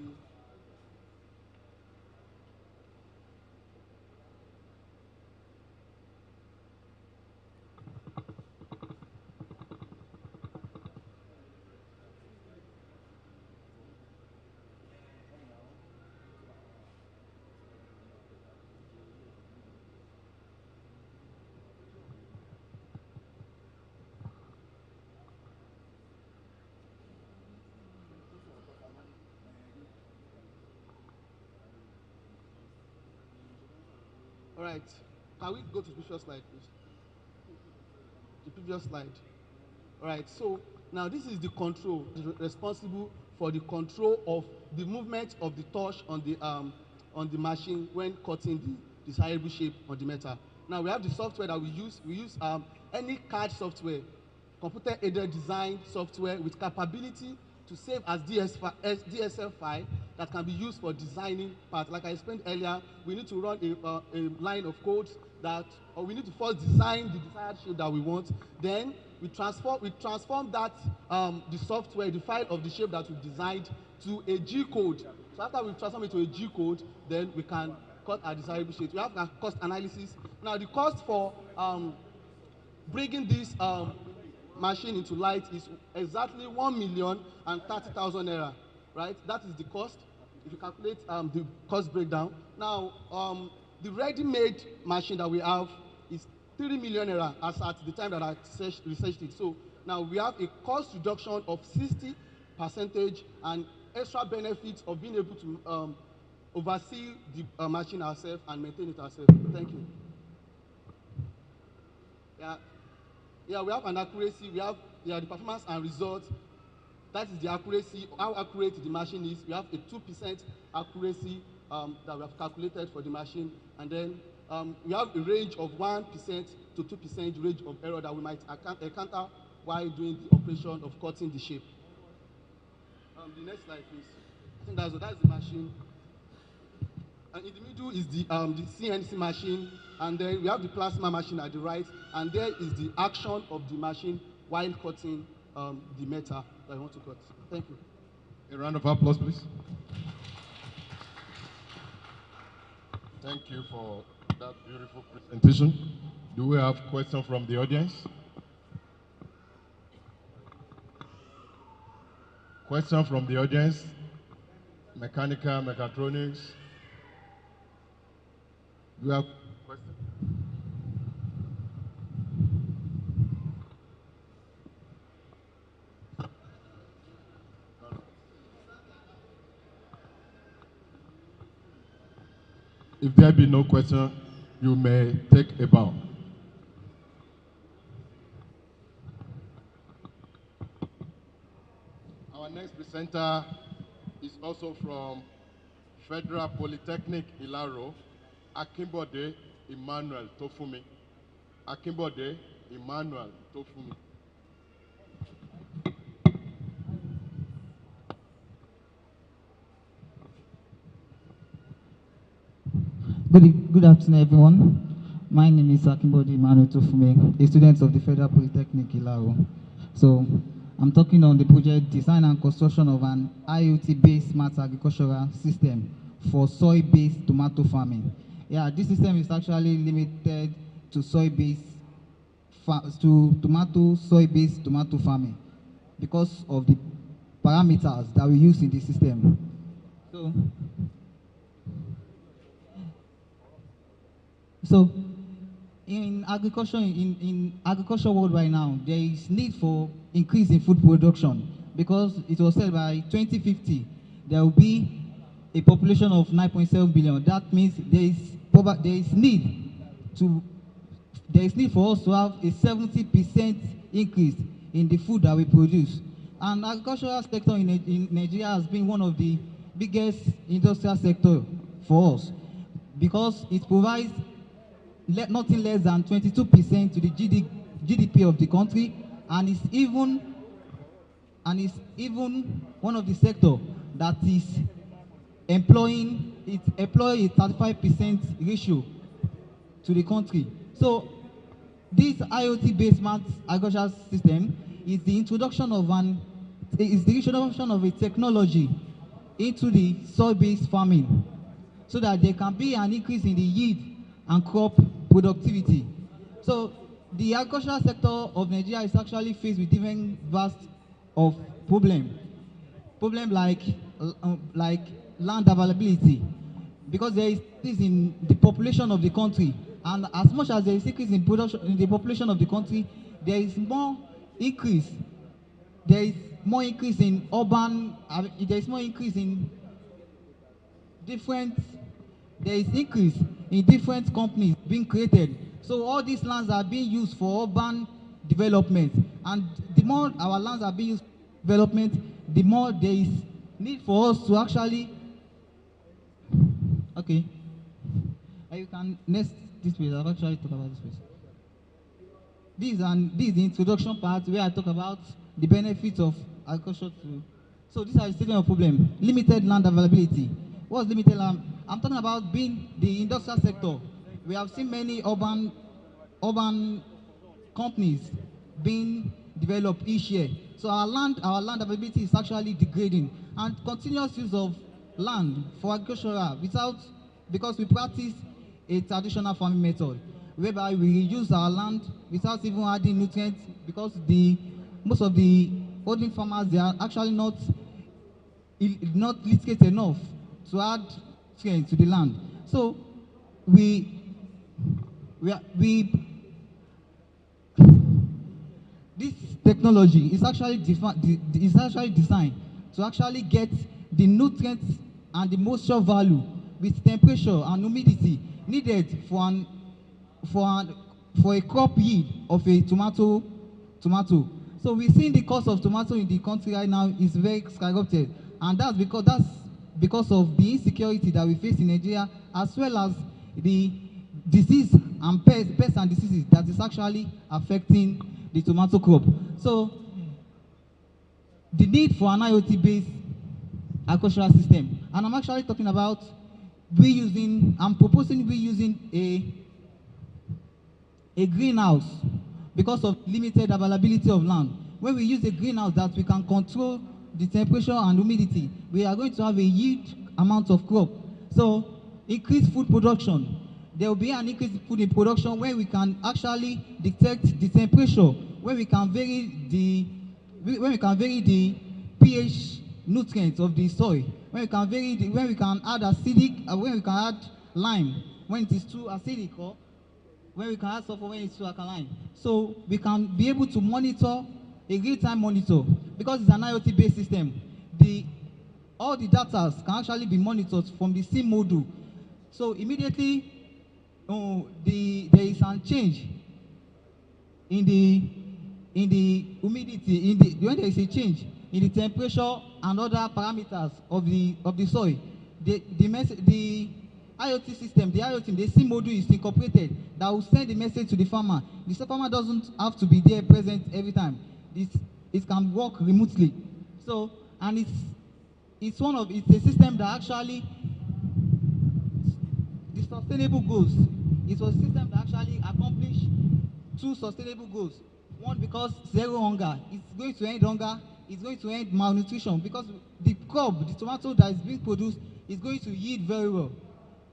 All right, can we go to the previous slide, please? The previous slide. All right, so now this is the control responsible for the control of the movement of the torch on the machine when cutting the desirable shape on the metal. Now we have the software that we use. We use any CAD software, computer-aided design software with capability to save as DSL file that can be used for designing parts. Like I explained earlier, we need to run a line of codes or we need to first design the desired shape that we want. Then we transform that the software, the file of the shape that we've designed, to a G code. So after we transform it to a G code, then we can cut our desirable shape. We have a cost analysis. Now the cost for bringing this machine into light is exactly 1,030,000 naira, right? That is the cost. If you calculate the cost breakdown. Now, the ready-made machine that we have is 3 million naira as at the time that I researched it. So now we have a cost reduction of 60% and extra benefits of being able to oversee the machine ourselves and maintain it ourselves. Thank you. Yeah, we have an accuracy. We have the performance and results. That is the accuracy, how accurate the machine is. We have a 2% accuracy that we have calculated for the machine. And then we have a range of 1% to 2% range of error that we might encounter while doing the operation of cutting the shape. The next slide, please. I think that's the machine. And in the middle is the CNC machine, and then we have the plasma machine at the right, and there is the action of the machine while cutting the metal that I want to cut. Thank you. A round of applause, please. Thank you for that beautiful presentation. Do we have questions from the audience? Question from the audience? Mechanical, mechatronics? Do you have questions? If there be no question, you may take a bow. Our next presenter is also from Federal Polytechnic Ilaro, Compodet Emmanuel Tofumi. Compodet Emmanuel Tofumi. Good afternoon, everyone. My name is Compodet Emmanuel Tofumi, a student of the Federal Polytechnic Ilaro. So I'm talking on the project design and construction of an IoT-based smart agricultural system for soy-based tomato farming. Yeah, this system is actually limited to soy-based tomato farming because of the parameters that we use in the system. So in agriculture, in agriculture world right now, there is need for increase in food production because it was said by 2050 there will be a population of 9.7 billion. That means there is need for us to have a 70% increase in the food that we produce. And agricultural sector in Nigeria has been one of the biggest industrial sector for us because it provides nothing less than 22% to the GDP of the country, and is even one of the sector that is employing a 35% ratio to the country. So this IoT-based smart agricultural system is the introduction of a technology into the soil-based farming, so that there can be an increase in the yield and crop productivity. So the agricultural sector of Nigeria is actually faced with different vast of problems like land availability, because there is increase in the population of the country, and as much as there is increase in production in the population of the country, there is more increase in urban, there is more increase in different companies being created. So all these lands are being used for urban development, and the more our lands are being used for development, the more there is need for us to actually, okay, you can next this page. I've actually talked about this page. This is the introduction part where I talk about the benefits of agriculture to. So these are the statement of problem. Limited land availability. What's limited land? I'm talking about being the industrial sector. We have seen many urban companies being developed each year. So our land availability is actually degrading, and continuous use of land for agricultural because we practice a traditional farming method, whereby we reuse our land without even adding nutrients, because most of the older farmers, they are actually not literate enough to add nutrients to the land. So this technology is actually designed to actually get the nutrients and the moisture value with temperature and humidity needed for a crop yield of a tomato. So we're seeing the cost of tomato in the country right now is very skyrocketed, and that's because of the insecurity that we face in Nigeria, as well as the disease and pests and diseases that is actually affecting the tomato crop. So the need for an IoT-based agricultural system, and I'm actually talking about I'm proposing reusing a greenhouse because of limited availability of land. When we use a greenhouse that we can control the temperature and humidity, we are going to have a huge amount of crop. So increased food production. There will be an increase in food in production when we can actually detect the temperature, when we can vary the pH nutrients of the soil, when we can add acidic, when we can add lime when it is too acidic, or when we can add sulfur when it's too alkaline. So we can be able to monitor, a real-time monitor, because it's an IoT-based system. All the data can actually be monitored from the same module. So immediately, there is a change in the humidity, when there is a change in the temperature and other parameters of the soil, the IoT system, the SIM module is incorporated that will send the message to the farmer. The farmer doesn't have to be there present every time. It can work remotely. So, and it's a system that actually, the sustainable goals. It was a system that actually accomplished 2 sustainable goals. One, because zero hunger. It's going to end hunger. It's going to end malnutrition, because the crop, the tomato that is being produced, is going to yield very well.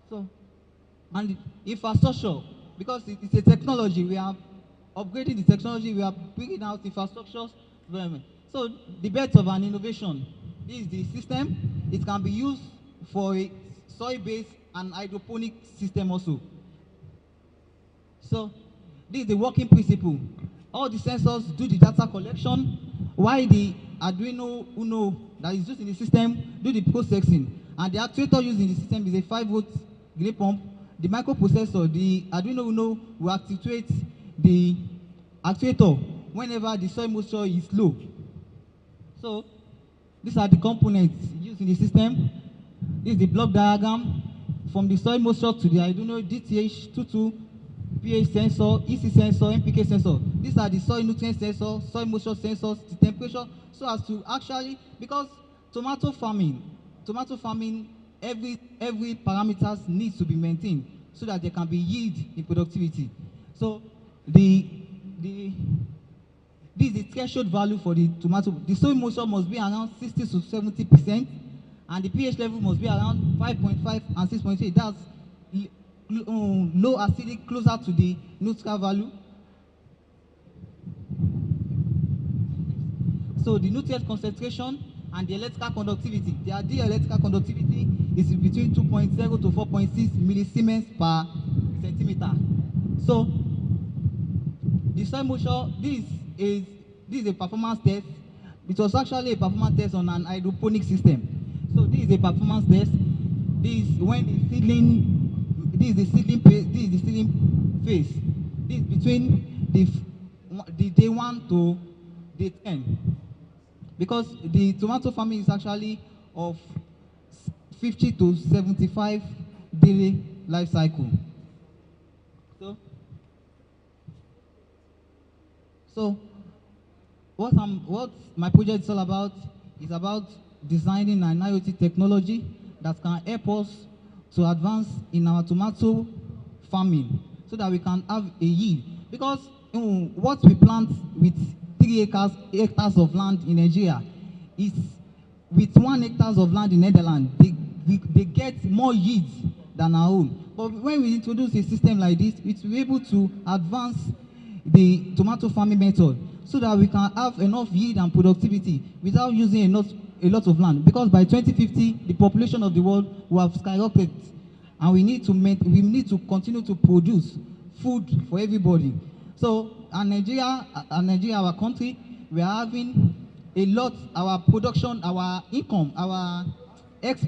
So, and infrastructure, because it's a technology, we are upgrading the technology, we are bringing out infrastructures. So the birth of an innovation. This is the system. It can be used for a soil-based and hydroponic system also. So this is the working principle. All the sensors do the data collection, while the Arduino Uno that is used in the system do the processing. And the actuator used in the system is a 5-volt relay pump. The microprocessor, the Arduino Uno, will activate the actuator whenever the soil moisture is low. So these are the components used in the system. This is the block diagram from the soil moisture to the Arduino DTH22 pH sensor, EC sensor, NPK sensor. These are the soil nutrient sensor, soil moisture sensors, the temperature, so as to actually, because tomato farming, every parameters needs to be maintained so that there can be yield in productivity. So this is the threshold value for the tomato. The soil moisture must be around 60 to 70%, and the pH level must be around 5.5 and 6.8. That's low acidic, closer to the neutral value. So the nutrient concentration and the electrical conductivity. The ideal electrical conductivity is between 2.0 to 4.6 millisiemens per centimeter. So the soil moisture, this is a performance test. It was actually a performance test on an hydroponic system. So this is a performance test. This is when the seedling. This is the seedling phase. This is between the day 1 to day 10. Because the tomato farming is actually of 50 to 75 daily life cycle. So what my project is all about is about designing an IoT technology that can help us to advance in our tomato farming so that we can have a yield. Because what we plant with 3 hectares of land in Nigeria is with 1 hectare of land in Netherlands, they get more yields than our own. But when we introduce a system like this, it will be able to advance the tomato farming method so that we can have enough yield and productivity without using a lot of land. Because by 2050, the population of the world will have skyrocketed, and we need to continue to produce food for everybody. So, Nigeria, our country, we are having a lot. Our production, our income, our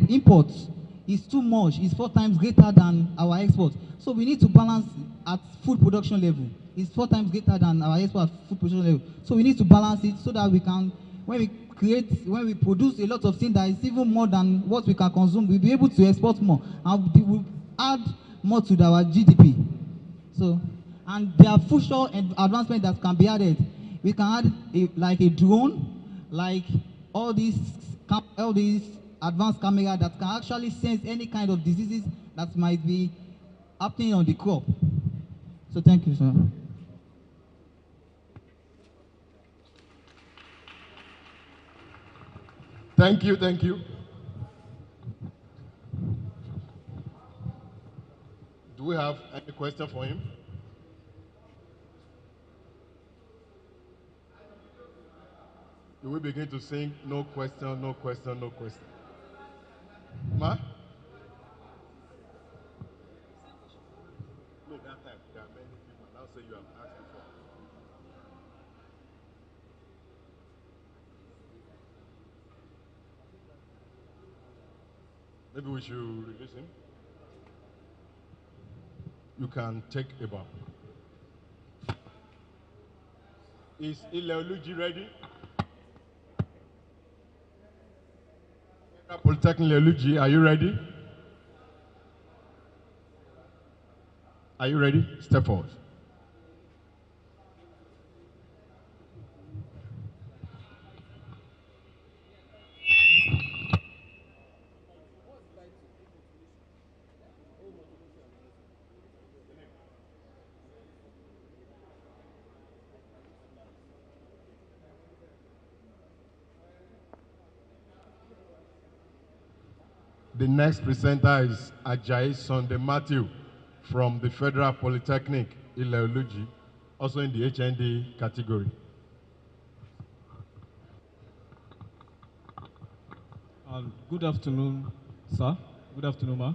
imports is too much. It's 4 times greater than our exports. So we need to balance at food production level. It's 4 times greater than our export at food production level. So we need to balance it so that we can, when we produce a lot of things that is even more than what we can consume, we'll be able to export more and we'll add more to our GDP. So, and there are future advancements that can be added. We can add like a drone, like all these advanced cameras that can actually sense any kind of diseases that might be happening on the crop. So thank you, sir. Thank you, thank you. Do we have any question for him? Do we begin to sing no question, no question, no question? Ma? No, that time. There are many people. Now say you have asked before. Maybe we should release him. You can take a bow. Is Ileoluji ready? Polytechnic Ileoluji, are you ready? Are you ready? Step forward. The next presenter is Ajayi Sunday Matthew from the Federal Polytechnic Ileoluji, also in the HND category. Good afternoon, sir. Good afternoon, ma.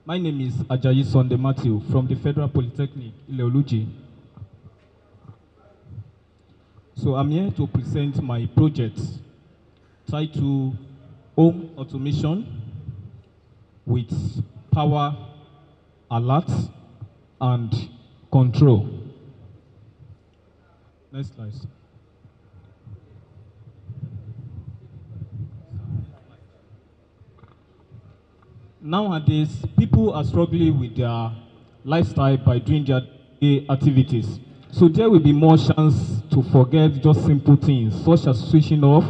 My name is Ajayi Sunday Matthew from the Federal Polytechnic Ileoluji. So I'm here to present my project titled Home Automation with power, alerts, and control. Next slide. Nowadays, people are struggling with their lifestyle by doing their day activities. So there will be more chance to forget just simple things, such as switching off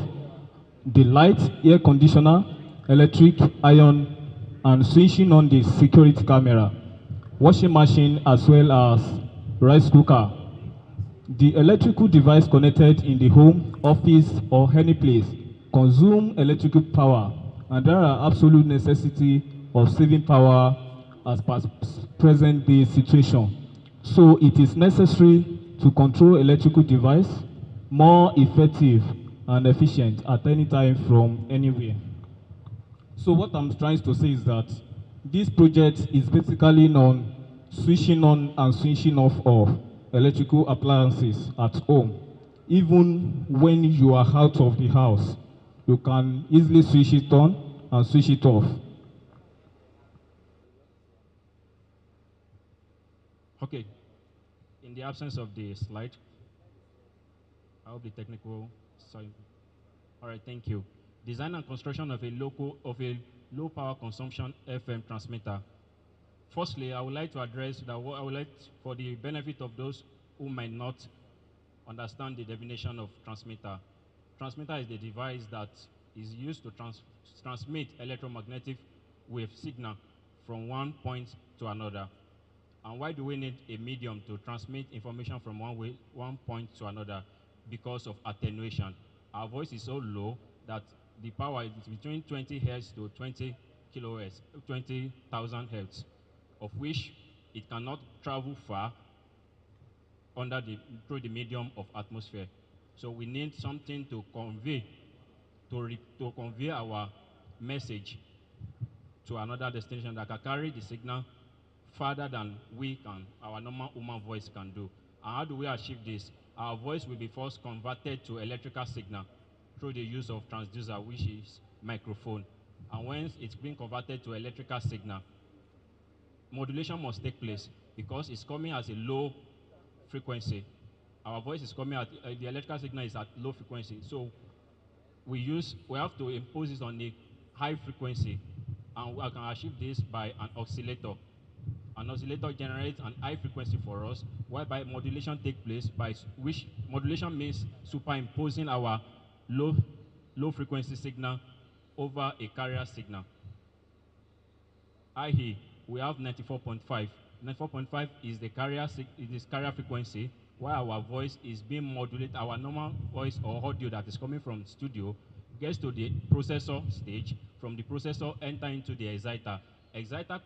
the light, air conditioner, electric, iron, and switching on the security camera, washing machine, as well as rice cooker. The electrical device connected in the home, office, or any place consume electrical power, and there are absolute necessity of saving power as per present day situation. So it is necessary to control electrical device more effective and efficient at any time from anywhere. So what I'm trying to say is that this project is basically on switching on and switching off of electrical appliances at home. Even when you are out of the house, you can easily switch it on and switch it off. Okay, in the absence of the slide, I hope the technical, sorry. All right, thank you. Design and construction of a low power consumption FM transmitter. Firstly, I would like to address that I would like for the benefit of those who might not understand the definition of transmitter. Transmitter is the device that is used to transmit electromagnetic wave signal from one point to another. And why do we need a medium to transmit information from one point to another? Because of attenuation. Our voice is so low that the power is between 20 hertz to 20 kilohertz, 20,000 hertz, of which it cannot travel far through the medium of atmosphere. So we need something to convey, to convey our message to another destination that can carry the signal farther than our normal human voice can do. And how do we achieve this? Our voice will be first converted to electrical signal through the use of transducer, which is microphone. And once it's been converted to electrical signal, modulation must take place because it's coming as a low frequency. Our voice is coming at, the electrical signal is at low frequency. So we have to impose this on a high frequency, and we can achieve this by an oscillator. An oscillator generates an high frequency for us, whereby modulation takes place, by which modulation means superimposing our low frequency signal over a carrier signal. i.e., we have 94.5. 94.5 is the carrier frequency, while our voice is being modulated. Our normal voice or audio that is coming from the studio gets to the processor stage. From the processor, enter into the exciter. Exciter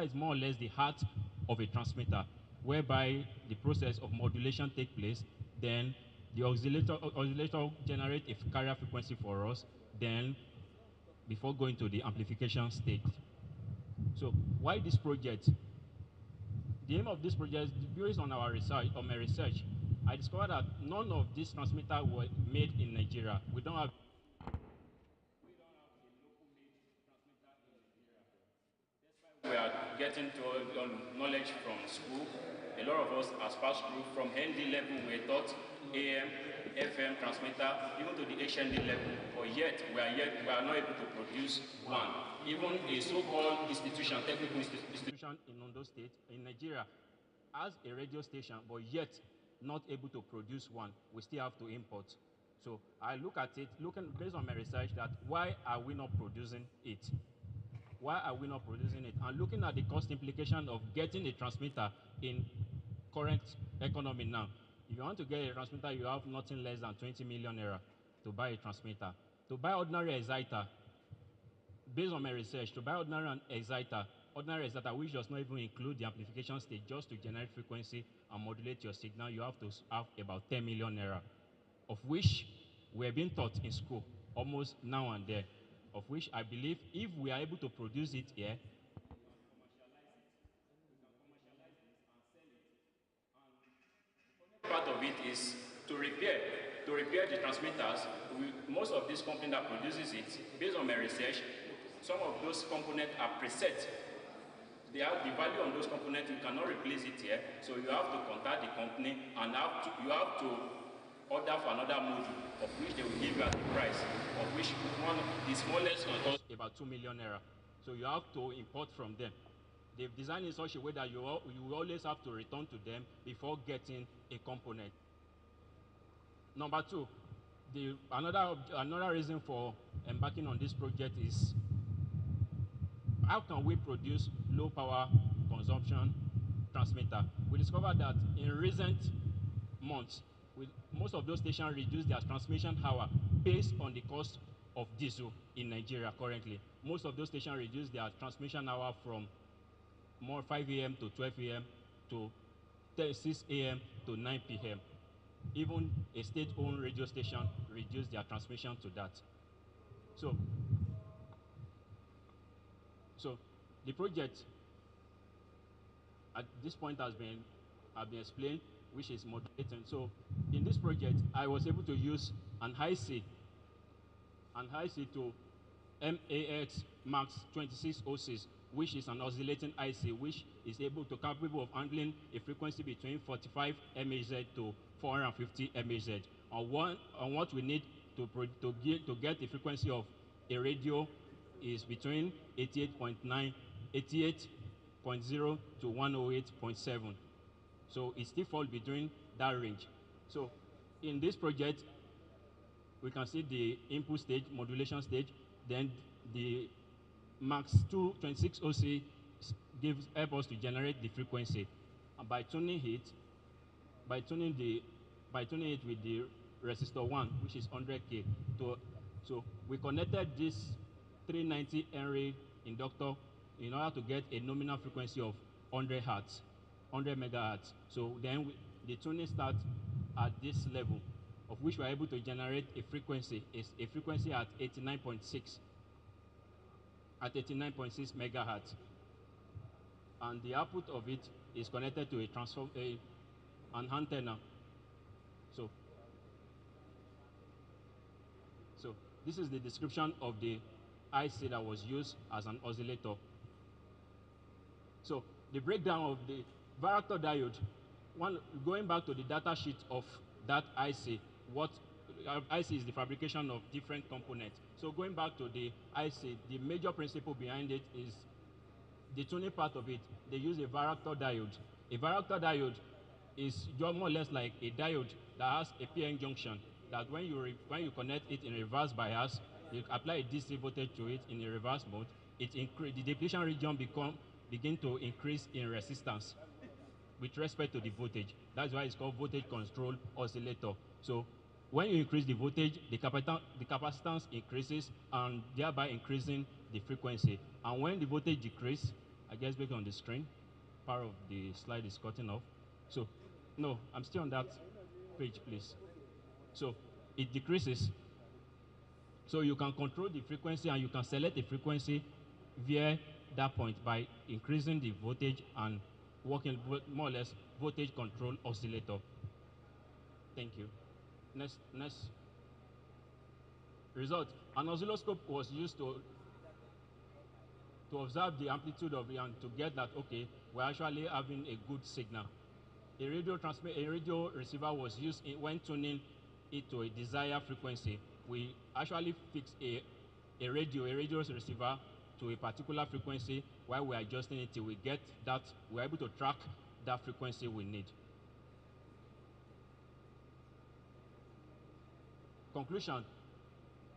is more or less the heart of a transmitter, whereby the process of modulation takes place. Then the oscillator generates a carrier frequency for us, then before going to the amplification stage. So why this project? The aim of this project is based on my research. I discovered that none of these transmitters were made in Nigeria. We don't have we are getting to knowledge from school. A lot of us as passed through from ND level, we are taught AM, FM transmitter, even to the HND level, but yet we are not able to produce one. Even a so-called institution, technical institution in Ondo State, in Nigeria, has a radio station, but yet not able to produce one. We still have to import. So I look at it, based on my research, that why are we not producing it? Why are we not producing it? And looking at the cost implication of getting a transmitter in current economy now, if you want to get a transmitter, you have nothing less than 20 million naira to buy a transmitter. To buy ordinary exciter, based on my research, to buy ordinary exciter, which does not even include the amplification stage, just to generate frequency and modulate your signal, you have to have about 10 million naira, of which we're being taught in school almost now and then, of which I believe if we are able to produce it here, part of it is to repair the transmitters. Most of this company that produces it, based on my research, some of those components are preset. They have the value on those components, you cannot replace it here, so you have to contact the company and you have to order for another module, of which they will give you at the price, of which one, the smallest one costs about 2 million naira. So you have to import from them. They've designed in such a way that you always have to return to them before getting a component. Number two, another reason for embarking on this project is how can we produce low power consumption transmitter? We discovered that in recent months, most of those stations reduce their transmission hour based on the cost of diesel in Nigeria currently. Most of those stations reduce their transmission hour from 5 a.m. to 12 a.m. to 6 a.m. to 9 p.m. Even a state-owned radio station reduced their transmission to that. So the project at this point has been explained, which is modulating. So in this project, I was able to use an IC to MAX Max 2606, which is an oscillating IC, which is capable of handling a frequency between 45 MHz to 450 MHz. On what we need to get the frequency of a radio is between 88.0 to 108.7. So it still falls between that range. So in this project, we can see the input stage, modulation stage, then the Max 2606 help us to generate the frequency. And by tuning it with the resistor 1, which is 100K, so we connected this 390 Henry inductor in order to get a nominal frequency of 100 megahertz. So then the tuning starts at this level, of which we are able to generate a frequency at 89.6 megahertz. And the output of it is connected to an antenna. So this is the description of the IC that was used as an oscillator. So the breakdown of the varactor diode, going back to the data sheet of that IC, IC is the fabrication of different components. So going back to the IC, the major principle behind it is the tuning part of it. They use a varactor diode. A varactor diode is more or less like a diode that has a PN junction, that when you connect it in reverse bias, you apply a DC voltage to it in a reverse mode, the depletion region begin to increase in resistance with respect to the voltage. That's why it's called voltage control oscillator. So when you increase the voltage, the capacitance increases, and thereby increasing the frequency. And when the voltage decreases, I guess back on the screen, part of the slide is cutting off. So, no, I'm still on that page, please. So it decreases. So you can control the frequency, and you can select the frequency via that point by increasing the voltage and working more or less voltage control oscillator. Thank you. Next result. An oscilloscope was used to observe the amplitude of it and to get that, okay, we're actually having a good signal. A radio receiver was used when tuning it to a desired frequency. We actually fix a radio receiver to a particular frequency while we're adjusting it till we get that, we're able to track that frequency we need. Conclusion: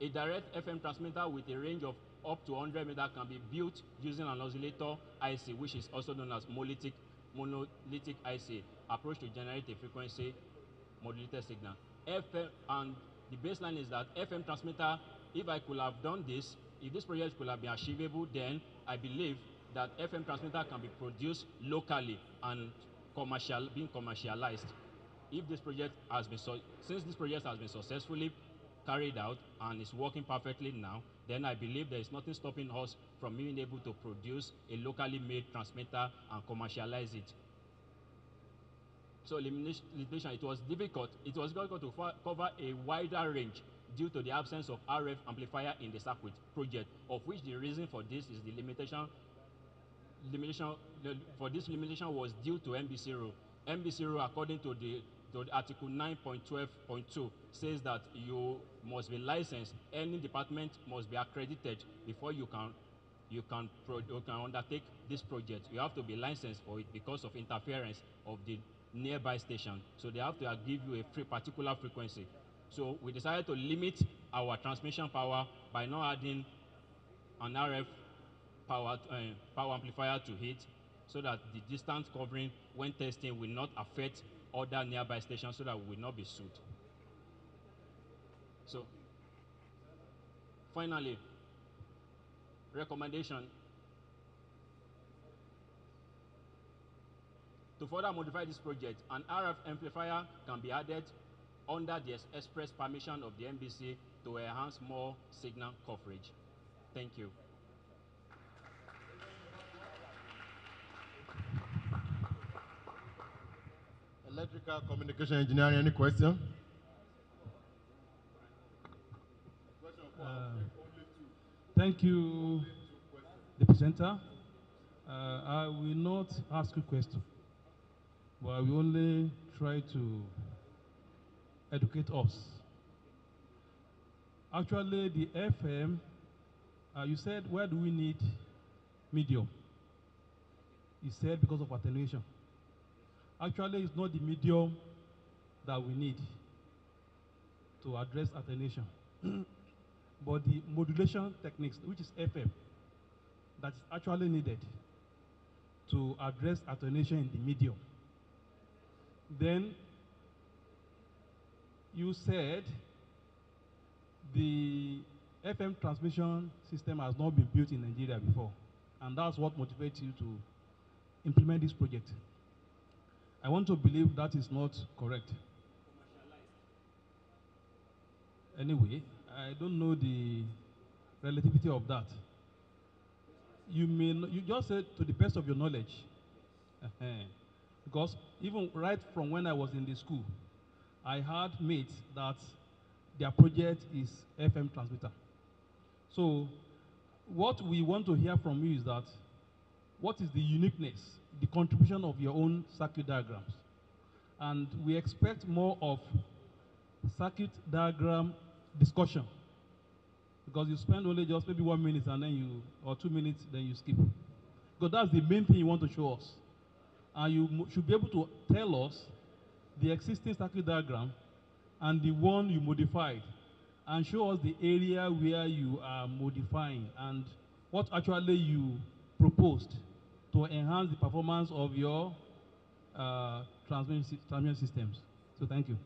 a direct FM transmitter with a range of up to 100 meters can be built using an oscillator IC, which is also known as monolithic IC approach to generate a frequency modulated signal. And the baseline is that FM transmitter, if I could have done this, if this project could have been achievable, then I believe that FM transmitter can be produced locally and being commercialized. If this project since this project has been successfully carried out and is working perfectly now, then I believe there is nothing stopping us from being able to produce a locally made transmitter and commercialize it. So limitation, it was difficult to cover a wider range due to the absence of RF amplifier in the circuit project, of which the reason for this is the limitation for this limitation was due to MBC rule. MBC rule, according to the Article 9.12.2, says that you must be licensed. Any department must be accredited before you can undertake this project. You have to be licensed for it because of interference of the nearby station. So they have to give you a particular frequency. So we decided to limit our transmission power by not adding an RF power amplifier to it, so that the distance covering when testing will not affect other nearby stations, so that we will not be sued. So, finally, recommendation. To further modify this project, an RF amplifier can be added under the express permission of the MBC to enhance more signal coverage. Thank you. Electrical communication engineering, any question? Thank you, the presenter. I will not ask you a question, but I will only try to educate us. Actually, the FM, you said, where do we need medium? You said because of attenuation. Actually, it's not the medium that we need to address attenuation, but the modulation techniques, which is FM, that is actually needed to address attenuation in the medium. Then you said the FM transmission system has not been built in Nigeria before, and that's what motivates you to implement this project. I want to believe that is not correct. Anyway, I don't know the relativity of that. You just said to the best of your knowledge, because even right from when I was in the school, I had mates that their project is FM transmitter. So what we want to hear from you is that what is the uniqueness, the contribution of your own circuit diagrams? And we expect more of circuit diagram discussion, because you spend only just maybe 1 minute and then or 2 minutes, then you skip. Because that's the main thing you want to show us. And you should be able to tell us the existing circuit diagram and the one you modified, and show us the area where you are modifying and what actually you proposed to enhance the performance of your transmission systems. So thank you.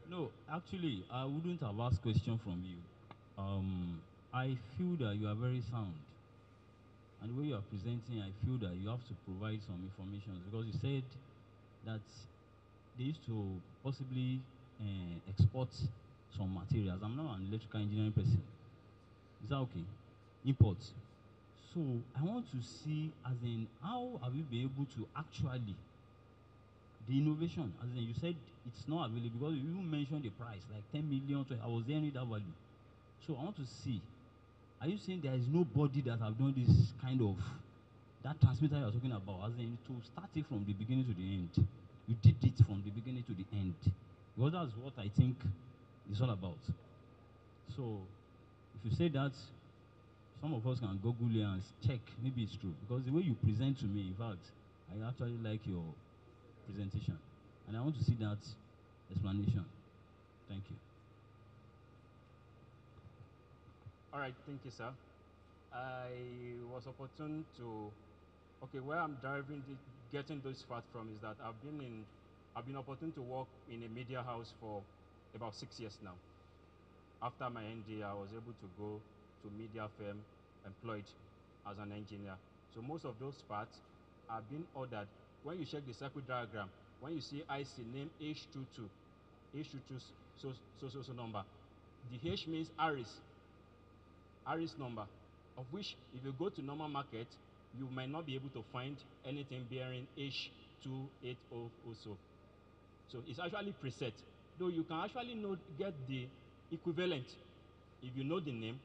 No, actually, I wouldn't have asked question from you. I feel that you are very sound. And the way you are presenting, I feel that you have to provide some information, because you said that they used to possibly export some materials. I'm not an electrical engineering person. Is that okay? Import. So I want to see, as in, how have you been able to actually, the innovation, as in you said it's not available, because you even mentioned the price, like 10 million, I was hearing that value. So I want to see, are you saying there is nobody that have done this kind of, that transmitter you're talking about, as in to start it from the beginning to the end? You did it from the beginning to the end. Because that's what I think it's all about. So if you say that, some of us can Google it and check, maybe it's true. Because the way you present to me, in fact, I actually like your presentation. And I want to see that explanation. Thank you. All right, thank you, sir. I was opportune to, where I'm getting those facts from is that I've been opportune to work in a media house for about 6 years now. After my ND, I was able to go to media firm employed as an engineer. So most of those parts are being ordered when you check the circuit diagram, when you see IC name H22, H22 so number, the H means Aris number, of which if you go to normal market, you might not be able to find anything bearing H280 also. So it's actually preset. Though you can actually get the equivalent if you know the name.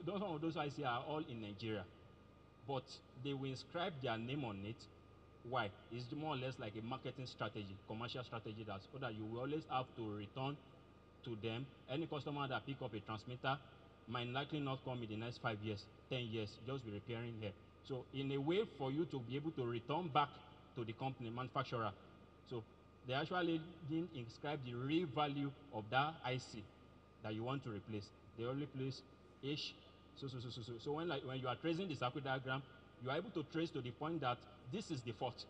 Some of those IC are all in Nigeria, but they will inscribe their name on it. Why? It's more or less like a marketing strategy, commercial strategy, so that you will always have to return to them. Any customer that pick up a transmitter might likely not come in the next 5 years, 10 years, just be repairing here. So in a way for you to be able to return back to the company, manufacturer, so they actually didn't inscribe the real value of that IC that you want to replace. They only place H, so when you are tracing the circuit diagram, you are able to trace to the point that this is the fault.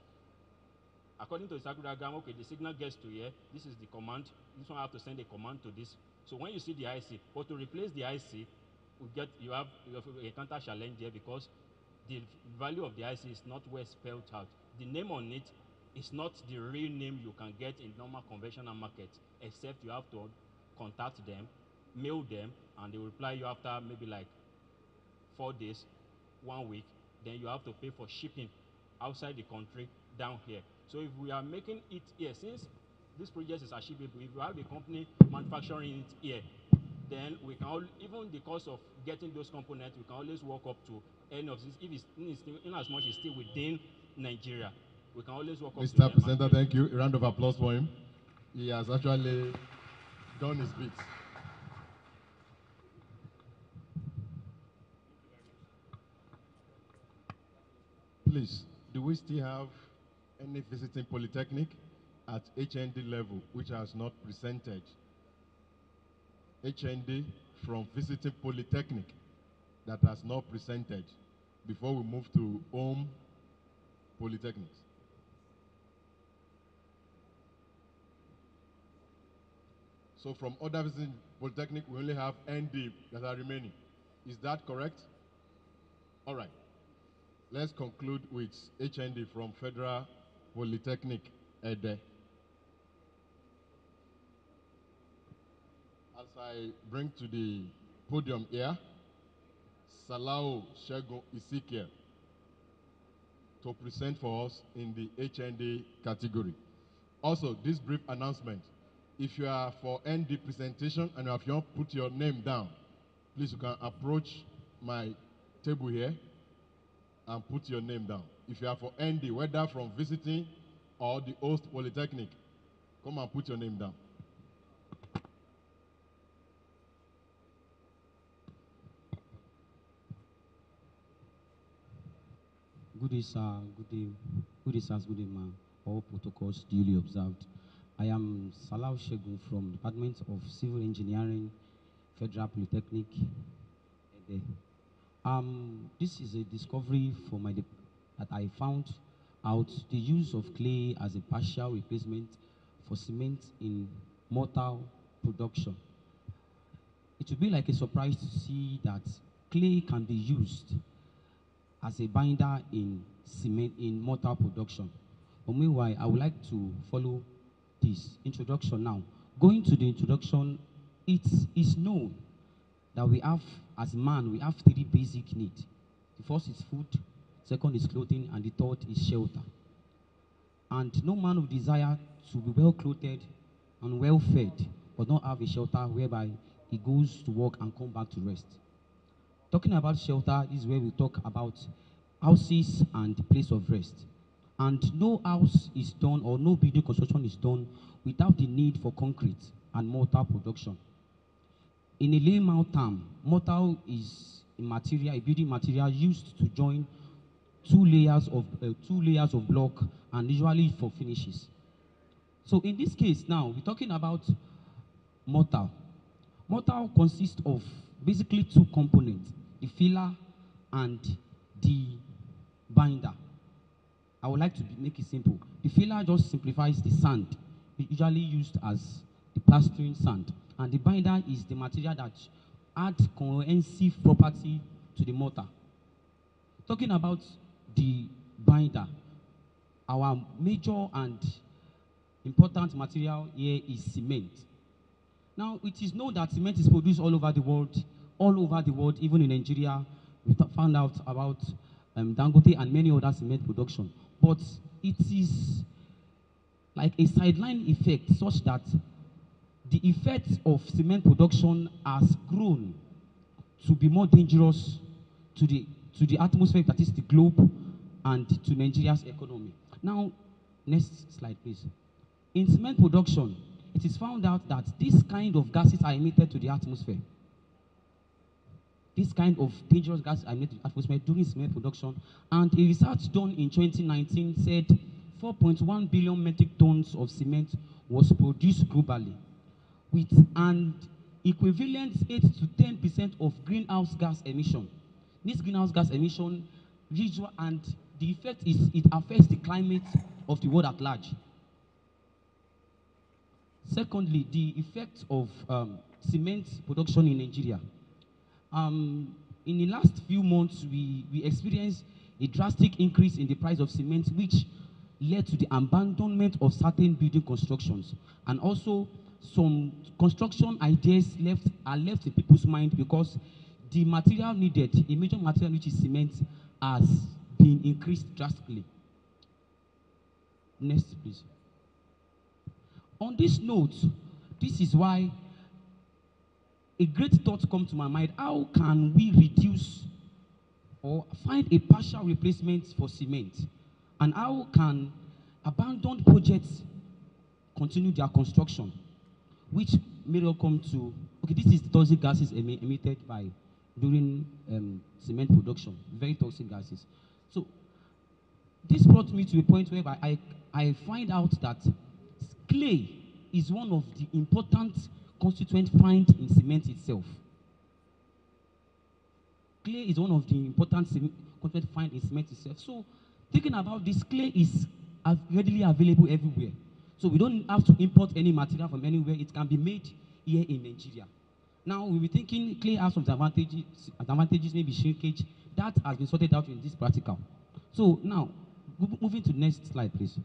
According to the circuit diagram, okay, the signal gets to here, this is the command, this one I have to send a command to this. So when you see the IC, but to replace the IC, you have a counter challenge here because the value of the IC is not well spelled out. The name on it is not the real name you can get in normal conventional market, except you have to contact them, mail them, and they will reply you after maybe like 4 days, 1 week. Then you have to pay for shipping outside the country down here. So if we are making it here, since this project is achievable, if you have a company manufacturing it here, then we can even the cost of getting those components, we can always walk up to any of this. If it's in as much as still within Nigeria, we can always walk up to them. Mr. Presenter, thank you. A round of applause for him. He has actually done his bit. Please, do we still have any visiting Polytechnic at HND level which has not presented? HND from visiting Polytechnic that has not presented before we move to home Polytechnics. So from other visiting Polytechnic, we only have ND that are remaining. Is that correct? All right. Let's conclude with HND from Federal Polytechnic, Ede. As I bring to the podium here, Salao Shegun Isikia to present for us in the HND category. Also, this brief announcement, if you are for ND presentation and if you want to put your name down, please you can approach my table here and put your name down. If you are for ND, whether from visiting or the host Polytechnic, come and put your name down. Good day, sir. Good day. Good day, sir. Good day, ma'am. All protocols duly observed. I am Salao Shegun from Department of Civil Engineering, Federal Polytechnic. This is a discovery for that I found out the use of clay as a partial replacement for cement in mortar production. It would be like a surprise to see that clay can be used as a binder in cement in mortar production. But meanwhile, I would like to follow this introduction now. Going to the introduction, it is known that we have, as man, we have 3 basic needs. The first is food, second is clothing, and the third is shelter. And no man would desire to be well clothed and well fed, but not have a shelter whereby he goes to work and come back to rest. Talking about shelter is where we talk about houses and the place of rest. And no house is done or no building construction is done without the need for concrete and mortar production. In a layman term, mortar is a building material used to join two layers of block and usually for finishes. So in this case now, we're talking about mortar. Mortar consists of basically 2 components, the filler and the binder. I would like to make it simple. The filler just simplifies the sand, usually used as the plastering sand. And the binder is the material that adds cohesive property to the mortar. Talking about the binder, our major and important material here is cement. Now, it is known that cement is produced all over the world, even in Nigeria. We found out about Dangote and many other cement production. But it is like a sideline effect such that the effect of cement production has grown to be more dangerous to the atmosphere, that is the globe, and to Nigeria's economy. Now, next slide, please. In cement production, it is found out that this kind of gases are emitted to the atmosphere. This kind of dangerous gases are emitted to the atmosphere during cement production. And a research done in 2019 said 4.1 billion metric tons of cement was produced globally, with an equivalent 8 to 10% of greenhouse gas emission. This greenhouse gas emission, and the effect is it affects the climate of the world at large. Secondly, the effect of cement production in Nigeria. In the last few months, we experienced a drastic increase in the price of cement, which led to the abandonment of certain building constructions. And also, some construction ideas are left in people's mind because the material needed, a major material which is cement, has been increased drastically. Next, please. On this note, this is why a great thought comes to my mind. How can we reduce or find a partial replacement for cement? And how can abandoned projects continue their construction? Which may all come to, okay, this is the toxic gases emitted during cement production, very toxic gases. So this brought me to a point where I find out that clay is one of the important constituent found in cement itself. Clay is one of the important constituent found in cement itself. So thinking about this, clay is readily available everywhere. So we don't have to import any material from anywhere. It can be made here in Nigeria. Now we'll be thinking clay has some advantages, maybe shrinkage. That has been sorted out in this practical. So now, moving to the next slide, please.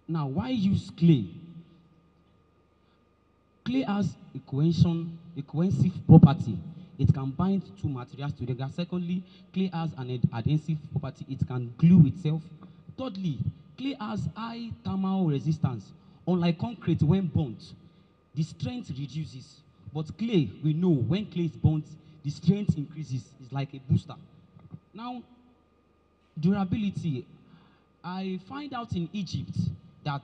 Now, why use clay? Clay has a cohesive property. It can bind two materials together. Secondly, clay has an adhesive property. It can glue itself. Thirdly, clay has high thermal resistance. Unlike concrete, when burnt, the strength reduces. But clay, we know, when clay is burnt, the strength increases. It's like a booster. Now, durability. I find out in Egypt that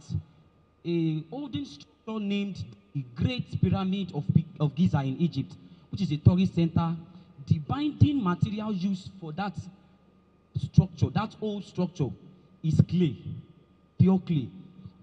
a olden structure named the Great Pyramid of Giza in Egypt, which is a tourist center, the binding material used for that structure, that old structure, is clay, pure clay.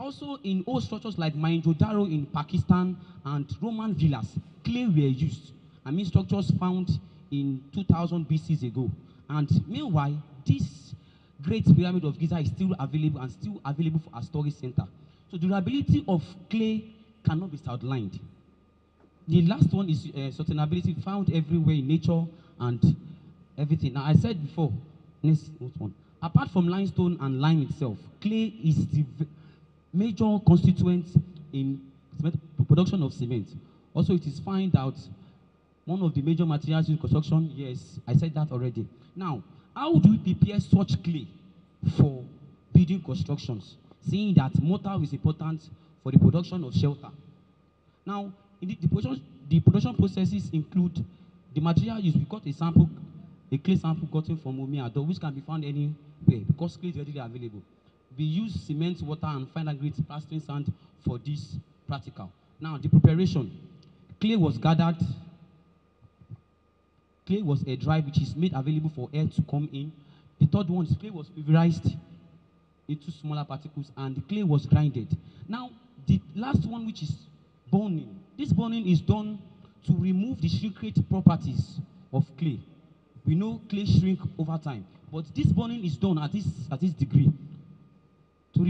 Also, in old structures like Mohenjo-daro in Pakistan and Roman villas, clay were used. I mean, structures found in 2000 BC ago. And meanwhile, this Great Pyramid of Giza is still available and still available for a storage center. So the durability of clay cannot be outlined. The last one is sustainability, found everywhere in nature and everything. Now, I said before, next one. Apart from limestone and lime itself, clay is the major constituent in production of cement. Also, it is found out one of the major materials in construction. Yes, I said that already. Now, how do we prepare such clay for building constructions, seeing that mortar is important for the production of shelter? Now, the production processes include the material used. We got a clay sample gotten from Omiado, which can be found anywhere because clay is readily available. We use cement, water, and finer grade plastering sand for this practical. Now, the preparation. Clay was gathered. Clay was a dry, which is made available for air to come in. The third one is clay was pulverized into smaller particles, and the clay was grinded. Now, the last one, which is burning. This burning is done to remove the shrinkage properties of clay. We know clay shrink over time, but this burning is done at this degree to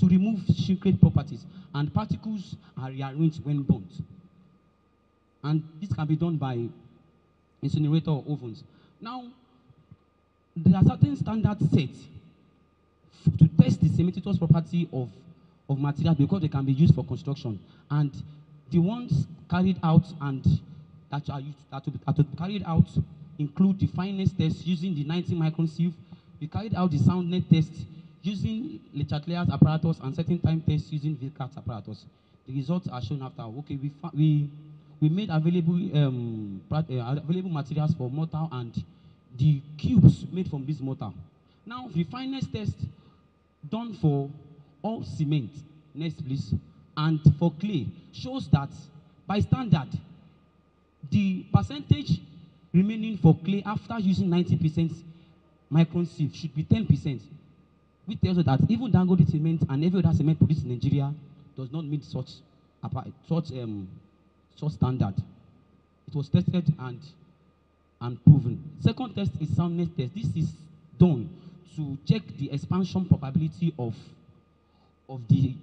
remove shrinkage properties, and particles are rearranged when burnt. And this can be done by incinerator or ovens. Now, there are certain standards set to test the cementitious property of materials because they can be used for construction. And the ones carried out and that are used that to be carried out include the fineness test using the 90 micron sieve. We carried out the soundness test using Le Chatelier's apparatus and certain time tests using Vilcat's apparatus. The results are shown after. Okay, we made available available materials for mortar and the cubes made from this mortar. Now, the fineness test done for all cement, next please, and for clay shows that by standard, the percentage remaining for clay after using 90% micron sieve should be 10%, which tells us that even Dangote cement and every other cement produced in Nigeria does not meet such standard. It was tested and proven. Second test is soundness test. This is done to check the expansion probability of the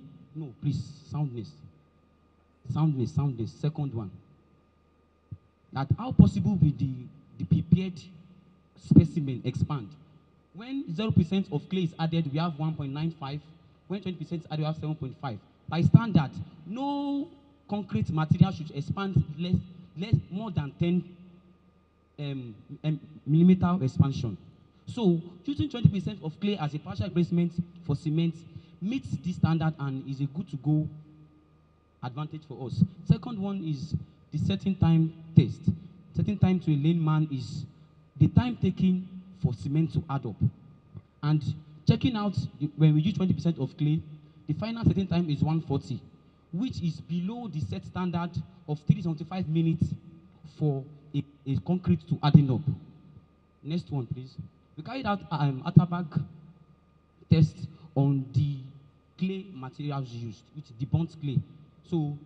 soundness. Second one. That how possible will the prepared specimen expand? When 0% of clay is added, we have 1.95. When 20% is added, we have 7.5. By standard, no concrete material should expand less more than 10 millimeter expansion. So using 20% of clay as a partial replacement for cement meets this standard and is a good to go advantage for us. Second one is the setting time test. Setting time to a layman is the time taken for cement to add up. And checking out when we use 20% of clay, the final setting time is 140, which is below the set standard of 375 minutes for a concrete to adding up. Next one, please. We carried out Atterbag test on the clay materials used, which is the burnt clay. So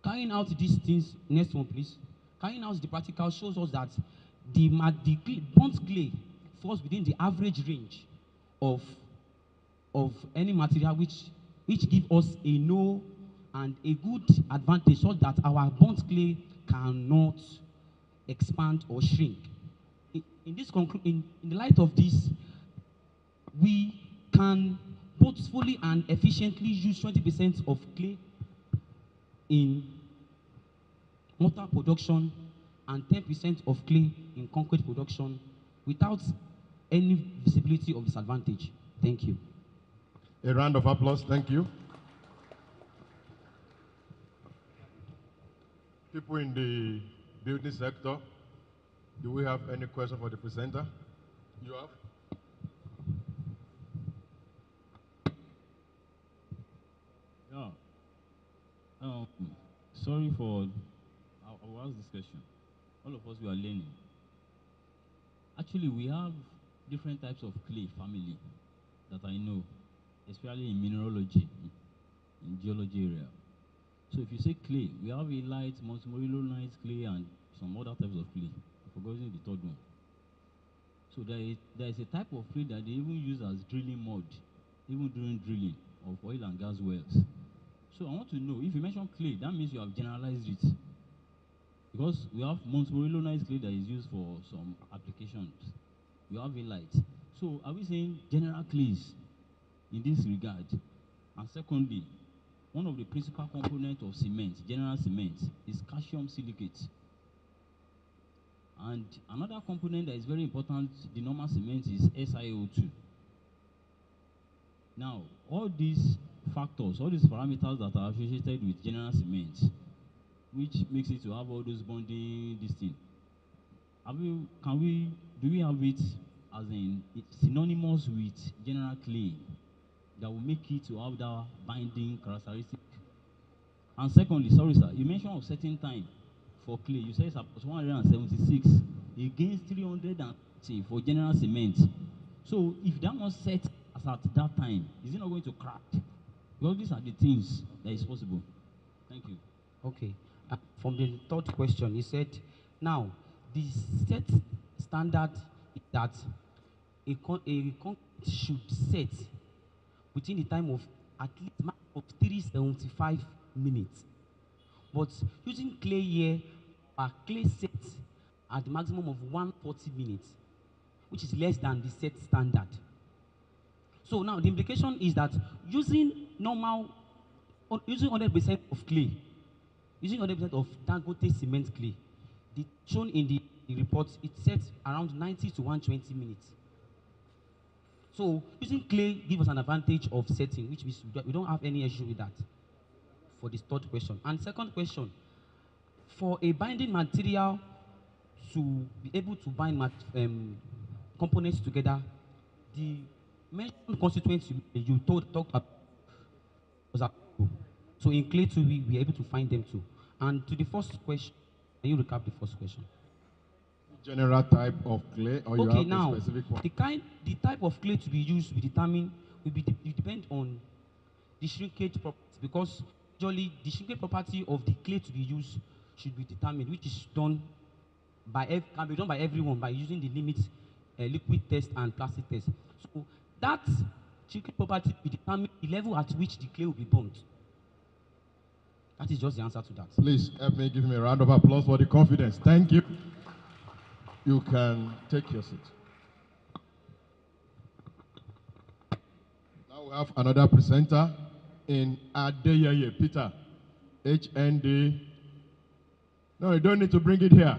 carrying out these things, next one, please. Carrying out the practical shows us that the burnt clay falls within the average range of any material which give us a no and a good advantage so that our burnt clay cannot expand or shrink. In the light of this, we can both fully and efficiently use 20% of clay in mortar production and 10% of clay in concrete production without any visibility of disadvantage. Thank you. A round of applause. Thank you. People in the building sector, do we have any question for the presenter? You have? Yeah. Sorry for, I will ask this question. All of us, we are learning. Actually, we have different types of clay family that I know, especially in mineralogy, in geology area. So if you say clay, we have a light, multimorillonite clay, and some other types of clay. I've forgotten the third one. So there is a type of clay that they even use as drilling mud, even during drilling of oil and gas wells. So I want to know, if you mention clay, that means you have generalized it. Because we have multimorillonite clay that is used for some applications. We have a light. So are we saying general clays in this regard? And secondly, one of the principal components of cement, general cement, is calcium silicate. And another component that is very important, the normal cement, is SiO2. Now, all these factors, all these parameters that are associated with general cement, which makes it to have all those bonding, this thing, do we have it as in it's synonymous with general clay that will make it to have that binding characteristic? And secondly, sorry sir, you mentioned a certain time for clay. You said it's about 176 against 330 for general cement. So if that was set as at that time, is it not going to crack? Well, these are the things that is possible. Thank you. Okay. From the third question, he said, now, the set standard is that a concrete should set within the time of at least 375 minutes. But using clay here, our clay sets at the maximum of 140 minutes. which is less than the set standard. So now the implication is that using 100% of clay, using 100% of Dangote cement clay, shown in the report, it sets around 90 to 120 minutes. So using clay gives us an advantage of setting, which means we don't have any issue with that for this third question. And second question, for a binding material to be able to bind components together, the mentioned constituents you talked about was applicable. So in clay too, we are able to find them too. And to the first question, can you recap the first question? General type of clay, or you have now, a specific one? The type of clay to be used will depend on the shrinkage properties, because usually the shrinkage property of the clay to be used should be determined, which is done can be done by everyone by using the limit liquid test and plastic test. So that shrinkage property will determine the level at which the clay will be burnt. That is just the answer to that. Please help me, give me a round of applause for the confidence. Thank you. You can take your seat. Now we have another presenter in Adeyeye Peter, HND. No, you don't need to bring it here.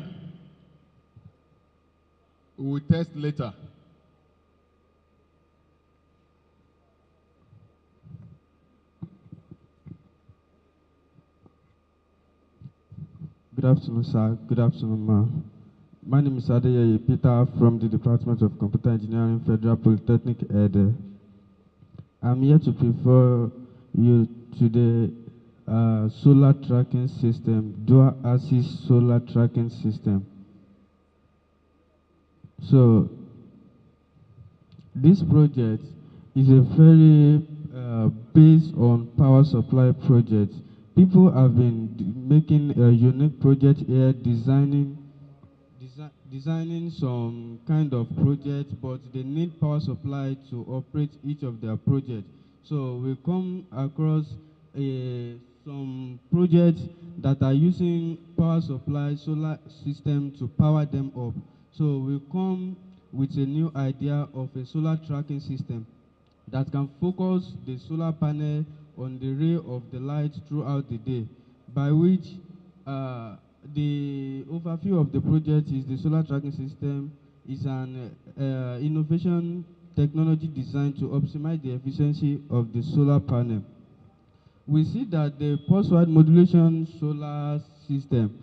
We will test later. Good afternoon, sir. Good afternoon, ma. My name is Adeyeye Peter from the Department of Computer Engineering, Federal Polytechnic, Ede. I'm here to prefer you to the solar tracking system, dual axis solar tracking system. So, this project is a very based on power supply project. People have been making a unique project here, designing some kind of project, but they need power supply to operate each of their projects. So we come across some projects that are using power supply solar system to power them up. So we come with a new idea of a solar tracking system that can focus the solar panel on the ray of the light throughout the day, by which the overview of the project is the solar tracking system is an innovation technology designed to optimize the efficiency of the solar panel. We see that the pulse-wide modulation solar system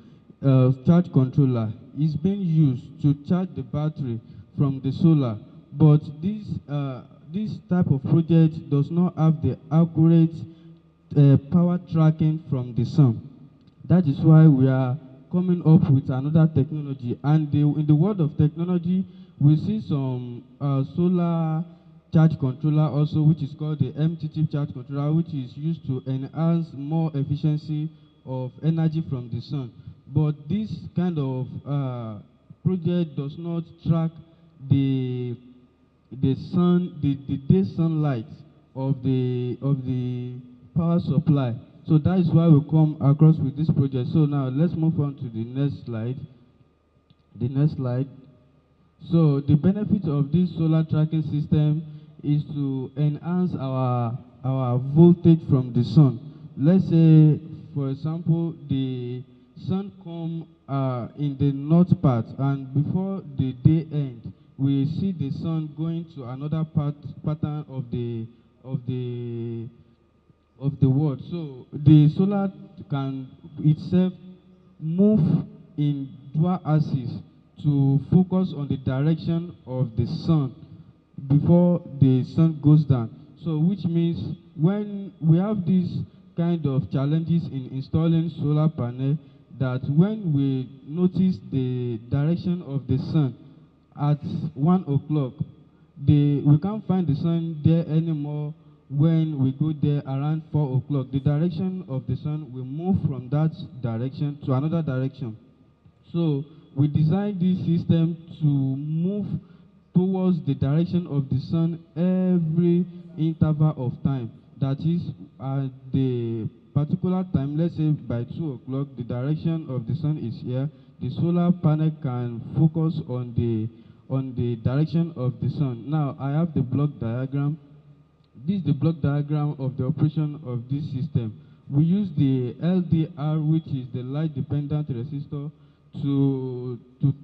charge controller is being used to charge the battery from the solar, but this type of project does not have the accurate power tracking from the sun. That is why we are coming up with another technology. And in the world of technology, we see some solar charge controller also, which is called the MTT charge controller, which is used to enhance more efficiency of energy from the sun. But this kind of project does not track the day sunlight of the power supply. So that is why we come across with this project. So now let's move on to the next slide. The next slide. So the benefit of this solar tracking system is to enhance our voltage from the sun. Let's say, for example, the sun come in the north part, and before the day end, we see the sun going to another pattern of the world. So the solar can itself move in dual axis to focus on the direction of the sun before the sun goes down. So which means when we have these kind of challenges in installing solar panel, that when we notice the direction of the sun at 1 o'clock, we can't find the sun there anymore. When we go there around 4 o'clock, the direction of the sun will move from that direction to another direction. So we designed this system to move towards the direction of the sun every interval of time. That is, at the particular time, let's say by 2 o'clock, the direction of the sun is here. The solar panel can focus on on the direction of the sun. Now, I have the block diagram. This is the block diagram of the operation of this system. We use the LDR, which is the light dependent resistor, to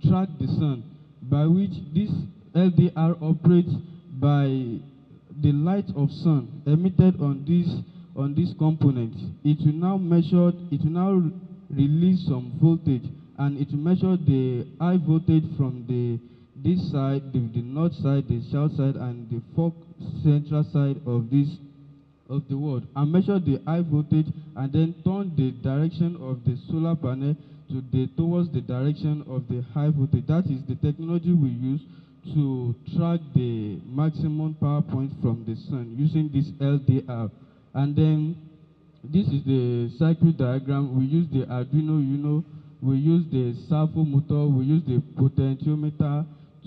track the sun, by which this LDR operates by the light of sun emitted on this component. It will now measure, it will now release some voltage, and it will measure the high voltage from this side, the north side, the south side, and the fourth central side of the world, and measure the high voltage, and then turn the direction of the solar panel towards the direction of the high voltage. That is the technology we use to track the maximum power point from the sun using this LDR. And then this is the circuit diagram. We use the Arduino Uno, we use the servo motor, we use the potentiometer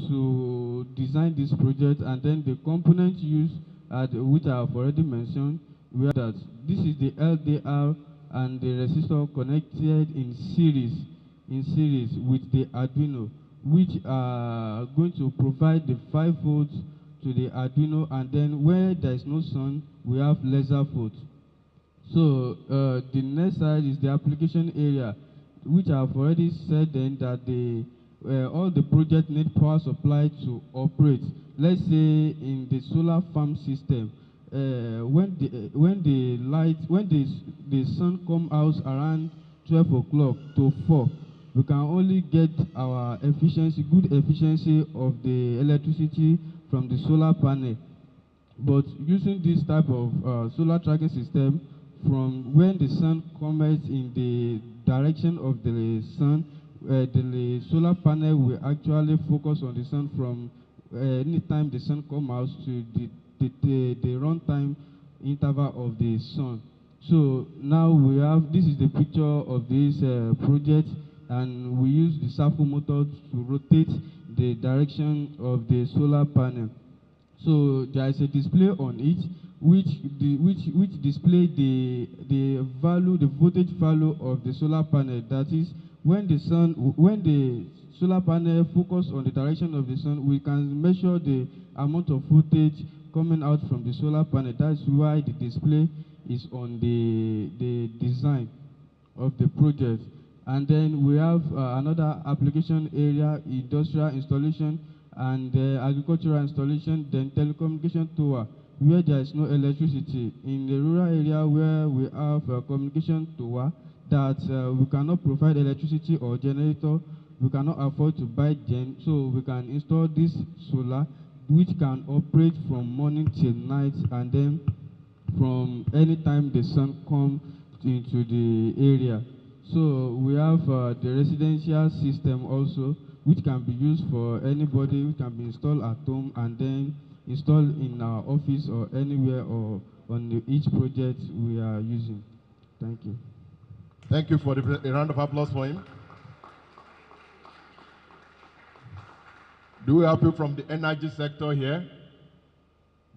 to design this project, and then the components used, which I have already mentioned, where that this is the LDR and the resistor connected in series with the Arduino, which are going to provide the 5 volts to the Arduino, and then where there is no sun, we have laser volts. So the next slide is the application area, which I have already said then that all the projects need power supply to operate. Let's say in the solar farm system, when the sun comes out around 12 o'clock to 4, we can only get our good efficiency of the electricity from the solar panel. But using this type of solar tracking system, from when the sun comes in the direction of the sun, the solar panel will actually focus on the sun from any time the sun comes out to the runtime interval of the sun. So now we have, this is the picture of this project, and we use the servo motor to rotate the direction of the solar panel. So there is a display on it which display the voltage value of the solar panel. That is, when the solar panel focus on the direction of the sun, we can measure the amount of voltage coming out from the solar panel. That's why the display is on the design of the project. And then we have another application area, industrial installation and agricultural installation, then telecommunication tower, where there is no electricity. In the rural area where we have a communication tower that we cannot provide electricity or generator, we cannot afford to buy gen, so we can install this solar, which can operate from morning till night, and then from any time the sun comes into the area. So we have the residential system also, which can be used for anybody, which can be installed at home and then installed in our office or anywhere or on each project we are using. Thank you. Thank you for a round of applause for him. Do we have people from the energy sector here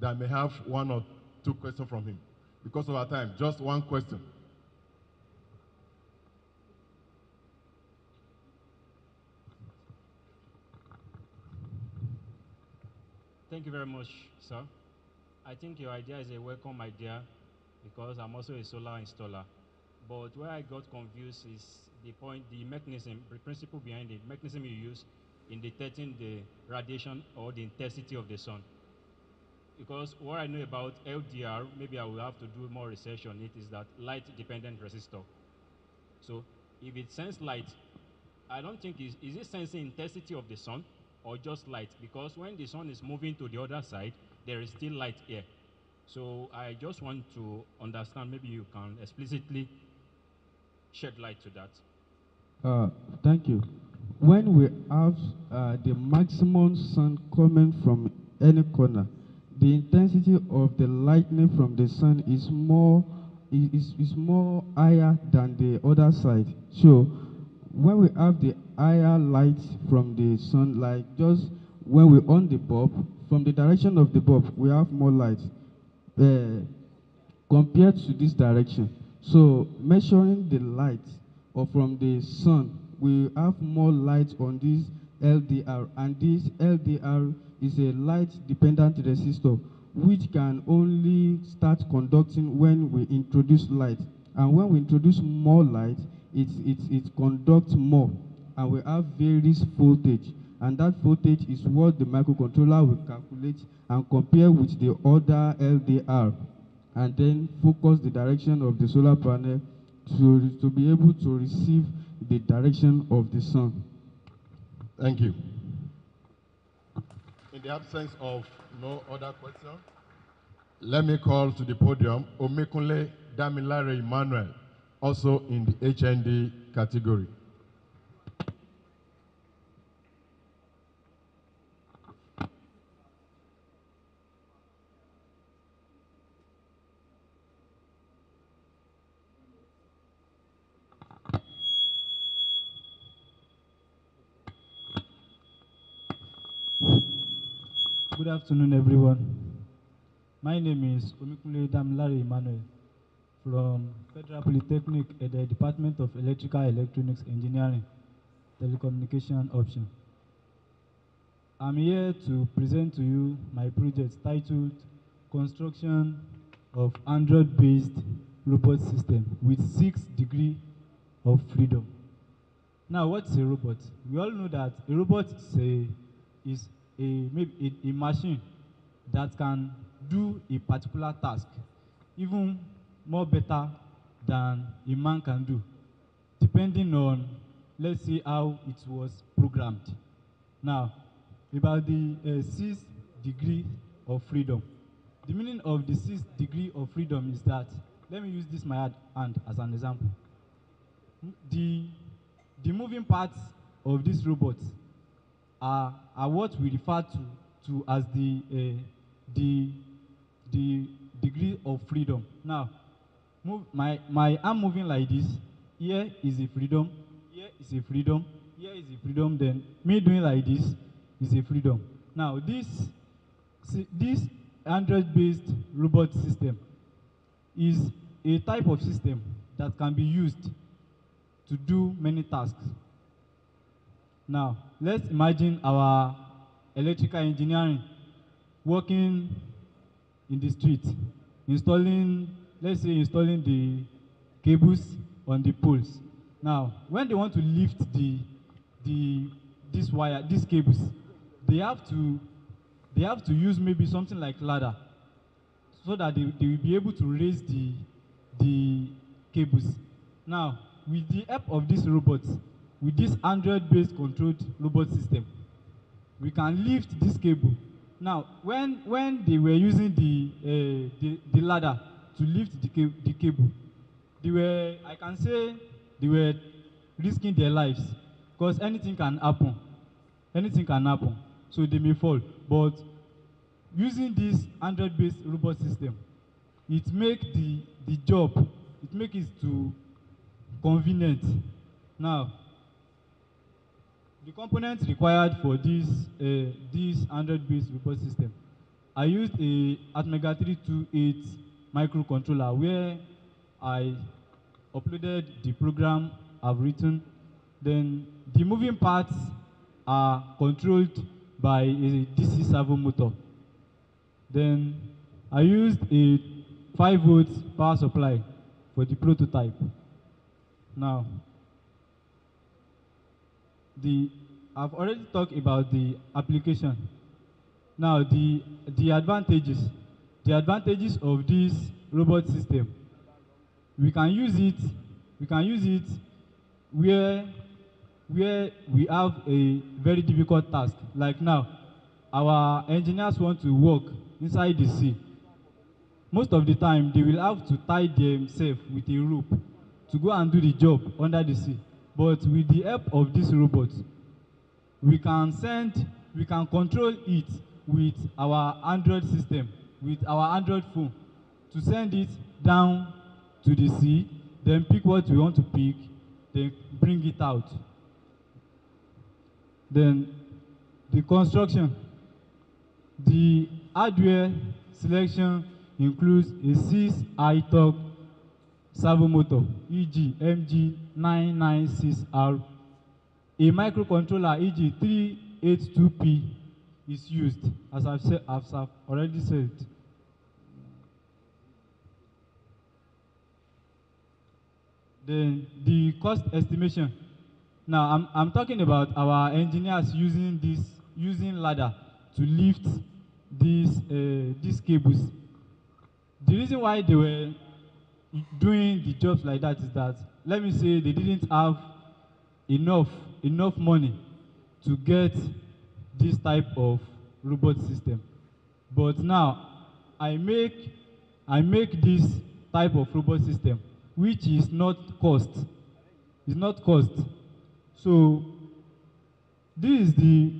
that may have 1 or 2 questions from him? Because of our time, just 1 question. Thank you very much, sir. I think your idea is a welcome idea because I'm also a solar installer. But where I got confused is the mechanism, the principle behind the mechanism you use in detecting the radiation or the intensity of the sun. Because what I know about LDR, maybe I will have to do more research on it, is that light-dependent resistor. So if it sends light, I don't think, is it sensing intensity of the sun or just light? Because when the sun is moving to the other side, there is still light here. So I just want to understand, maybe you can explicitly shed light to that. Thank you. When we have the maximum sun coming from any corner, the intensity of the lightning from the sun is more higher than the other side. So when we have the higher light from the sun, like just when we on the bulb, from the direction of the bulb, we have more light compared to this direction. So measuring the light or from the sun, we have more light on this LDR, and this LDR is a light-dependent resistor which can only start conducting when we introduce light. And when we introduce more light, it conducts more, and we have various voltage. And that voltage is what the microcontroller will calculate and compare with the other LDR, and then focus the direction of the solar panel to be able to receive the direction of the sun. Thank you. In the absence of no other question, let me call to the podium Omekunle Damilare Emmanuel, also in the HND category. Good afternoon, everyone. My name is Omekunle Damilare Emmanuel from Federal Polytechnic at the Department of Electrical Electronics Engineering, Telecommunication Option. I'm here to present to you my project titled Construction of Android-based Robot System with 6 degrees of freedom. Now, what's a robot? We all know that a robot is maybe a machine that can do a particular task even more better than a man can do, depending on, let's say, how it was programmed. Now, about the 6 degrees of freedom. The meaning of the 6 degrees of freedom is that, let me use this my hand as an example. The moving parts of this robot are what we refer to as the degree of freedom. Now, my arm moving like this, here is a freedom, here is a freedom, here is a freedom, then me doing like this is a freedom. Now, this Android-based robot system is a type of system that can be used to do many tasks. Now, let's imagine our electrical engineering working in the street, let's say installing the cables on the poles. Now, when they want to lift these cables, they have to use maybe something like ladder, so that they will be able to raise the cables. Now, with the help of this robot, with this Android-based controlled robot system, we can lift this cable. Now, when they were using the ladder to lift the cable, I can say they were risking their lives, because anything can happen. Anything can happen, so they may fall. But using this Android-based robot system, it makes the job, it makes it too convenient. Now, the components required for this Android-based robot system, I used a Atmega 328 microcontroller where I uploaded the program I've written. Then the moving parts are controlled by a DC servo motor. Then I used a 5-volt power supply for the prototype. Now, I've already talked about the application. Now, the advantages of this robot system, we can use it where we have a very difficult task. Like now, our engineers want to work inside the sea. Most of the time, they will have to tie themselves with a rope to go and do the job under the sea. But with the help of this robot, we can control it with our Android system, with our Android phone, to send it down to the sea, then pick what we want to pick, then bring it out. Then the construction. The hardware selection includes a 6-i-torque servo motor, e.g. MG996R, a microcontroller, e.g. 382P, is used, as I've already said. Then the cost estimation. Now I'm talking about our engineers using ladder to lift these cables. The reason why they were doing the jobs like that is that, let me say, they didn't have enough money to get this type of robot system. But now I make this type of robot system, which is not cost. It's not cost. So this is the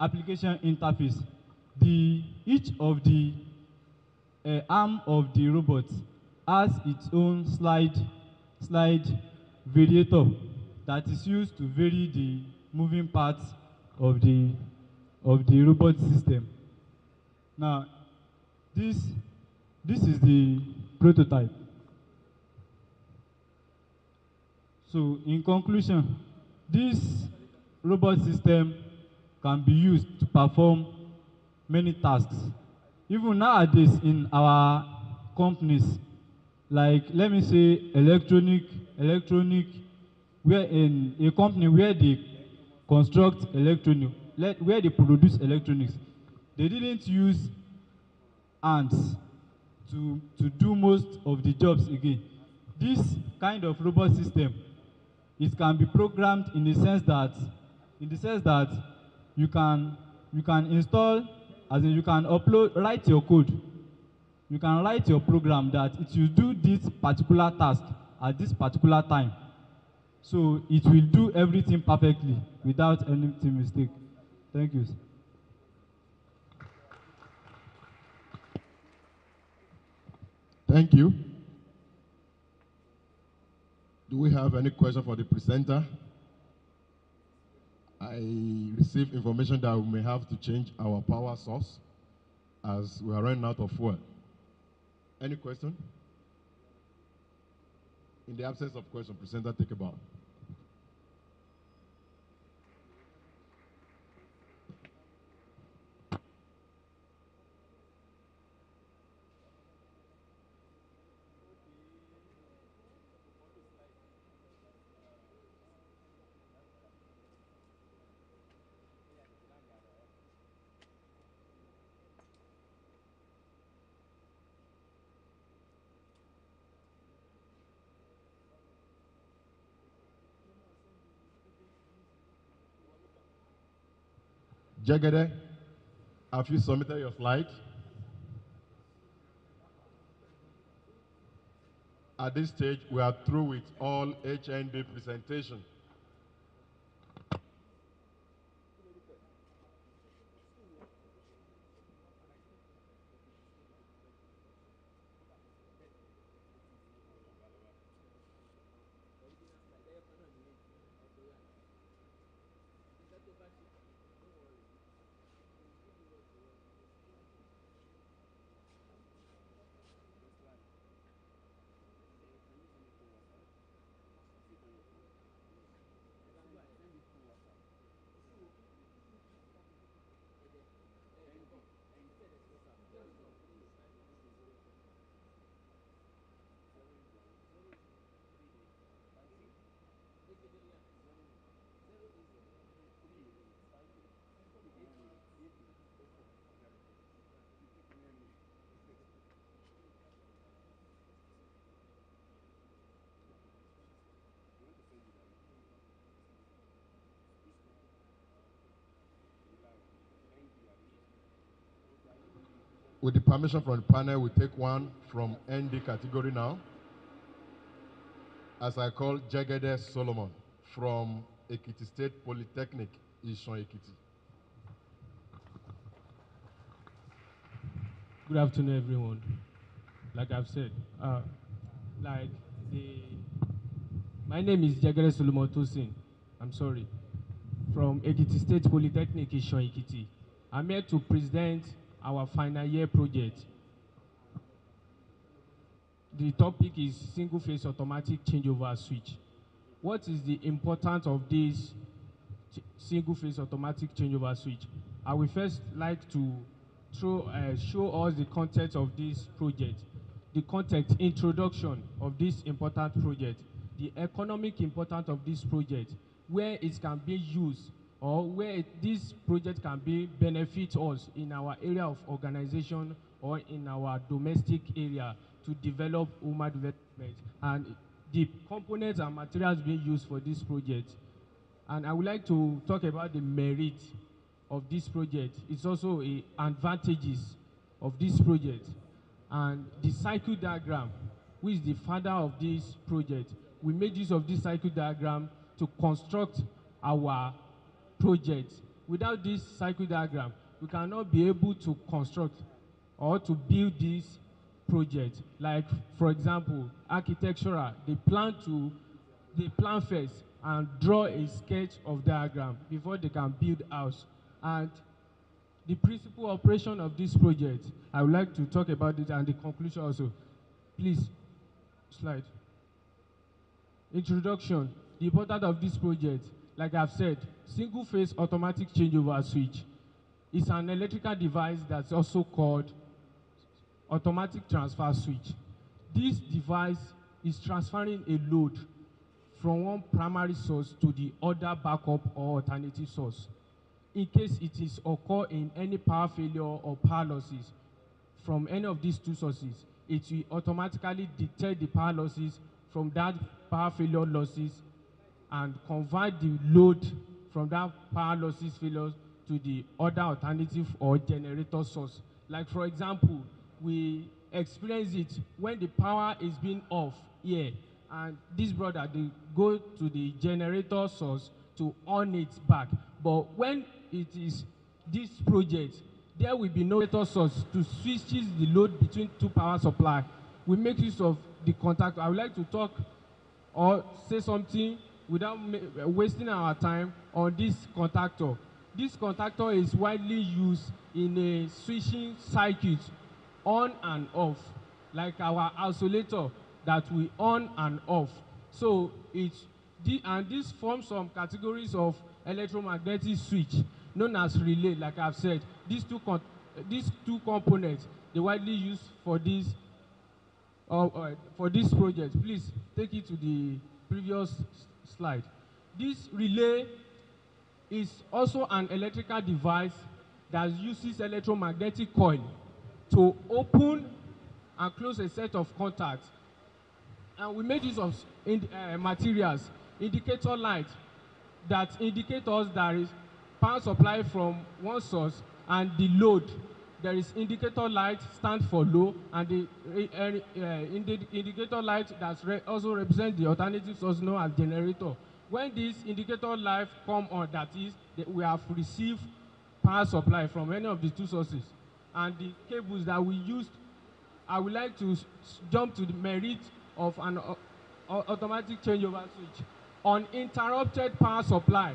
application interface. Each of the arm of the robot has its own slide variator that is used to vary the moving parts of the robot system. Now, this is the prototype. So, in conclusion, this robot system can be used to perform many tasks. Even nowadays in our companies, like, let me say, electronic, where in a company where they construct electronic, where they produce electronics, they didn't use hands to do most of the jobs again. This kind of robot system, it can be programmed in the sense that you can install, as in you can write your code. You can write your program that it will do this particular task at this particular time. So it will do everything perfectly without anything mistake. Thank you. Thank you. Do we have any question for the presenter? I received information that we may have to change our power source as we are running out of fuel. Any question? In the absence of question, presenter, take a bow. Jagede, have you submitted your slide? At this stage, we are through with all HND presentation. With the permission from the panel, we take one from ND category now. As I call Jagede Solomon from Ekiti State Polytechnic, Ishon Ekiti. Good afternoon, everyone. Like I've said, my name is Jagede Solomon Tosin. I'm sorry. From Ekiti State Polytechnic, Ishon Ekiti. I'm here to present our final year project. The topic is single phase automatic changeover switch. What is the importance of this single-phase automatic changeover switch. I will first like to show us the context of this project, the context, introduction of this important project, the economic importance of this project, where it can be used or where this project can be benefit us in our area of organization or in our domestic area to develop human development, and the components and materials being used for this project. And I would like to talk about the merit of this project. It's also a advantages of this project. And the cycle diagram, who is the father of this project. We made use of this cycle diagram to construct our project. Without this cycle diagram, we cannot be able to construct or to build this project. Like, for example, architectural, they plan first and draw a sketch of diagram before they can build house. And the principal operation of this project, I would like to talk about it and the conclusion also. Please, slide. Introduction. The importance of this project, like I've said, single-phase automatic changeover switch is an electrical device that's also called automatic transfer switch. This device is transferring a load from one primary source to the other backup or alternative source. In case it is occur in any power failure or power losses from any of these two sources, it will automatically detect the power losses from that power failure losses and convert the load from that power losses failure to the other alternative or generator source. Like, for example, we experience it when the power is being off here, and this brother, they go to the generator source to on it back. But when it is this project, there will be no generator source to switch the load between two power supply. We make use of the contactor. I would like to talk or say something without wasting our time on this contactor. This contactor is widely used in a switching circuit on and off, like our isolator that we on and off. So this forms some categories of electromagnetic switch known as relay. Like I've said, these two components, they widely used for this project. Please take it to the previous slide. This relay is also an electrical device that uses electromagnetic coil to open and close a set of contacts. And we made use of materials, indicator light, that indicate us there is power supply from one source and the load. There is indicator light stand for low, and the indicator light that also represents the alternative source known as generator. When this indicator light come on, that is, we have received power supply from any of the two sources. And the cables that we used, I would like to jump to the merit of an automatic changeover switch. Uninterrupted power supply.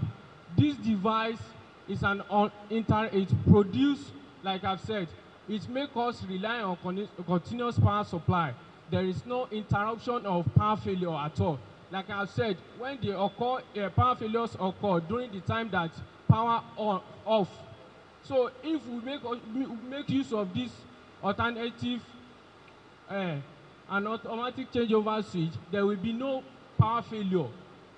This device is it produces, like I've said, it makes us rely on continuous power supply. There is no interruption of power failure at all. Like I've said, when power failures occur during the time that power off. So if we make use of this alternative an automatic changeover switch, there will be no power failure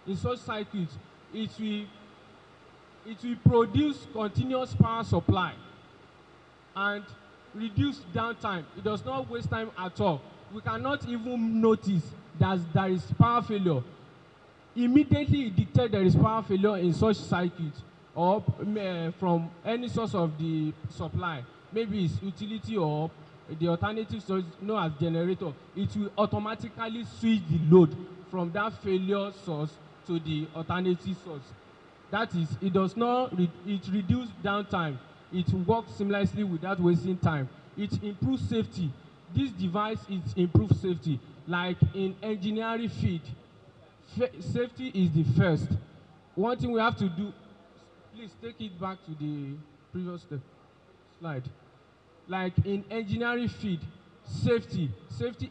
in such circuits. It will produce continuous power supply and reduce downtime. It does not waste time at all. We cannot even notice that there is power failure. Immediately it detects there is power failure in such circuits or from any source of the supply. Maybe it's utility or the alternative source known as generator. It will automatically switch the load from that failure source to the alternative source. That is, it does not, it reduces downtime. It works seamlessly without wasting time. It improves safety. This device improves safety. Like in engineering field, safety is the first. One thing we have to do, please take it back to the previous slide. Like in engineering field, safety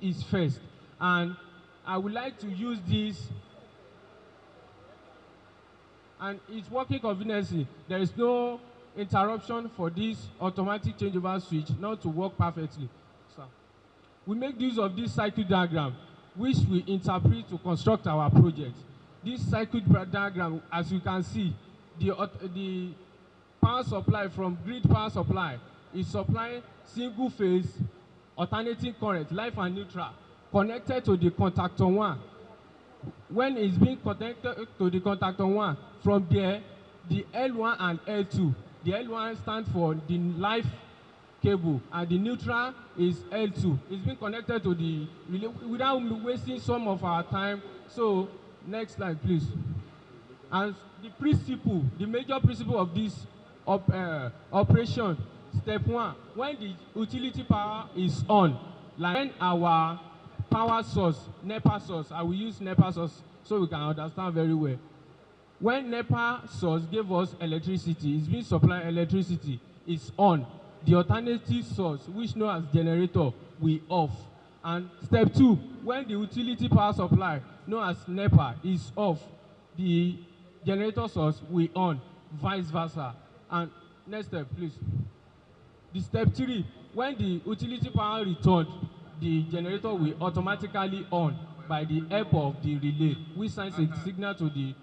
is first. And I would like to use this and it's working conveniently. There is no interruption for this automatic changeover switch not to work perfectly. So, we make use of this circuit diagram, which we interpret to construct our project. This circuit diagram, as you can see, the power supply from grid power supply is supplying single phase alternating current, live and neutral, connected to the contactor 1. When it's being connected to the contactor 1, from there, the L1 and L2. The L1 stands for the live cable, and the neutral is L2. It's been connected to the relay without wasting some of our time. So, next slide, please. And the major principle of this operation, step 1, when the utility power is on, like when our power source, NEPA source, I will use NEPA source so we can understand very well. When NEPA source gave us electricity, it's been supplying electricity, it's on. The alternative source, which known as generator, we off. And step 2, when the utility power supply, known as NEPA, is off, the generator source we on, vice versa. And next step, please. The step 3, when the utility power returned, the generator will automatically on by the help of the relay, which sends a signal to the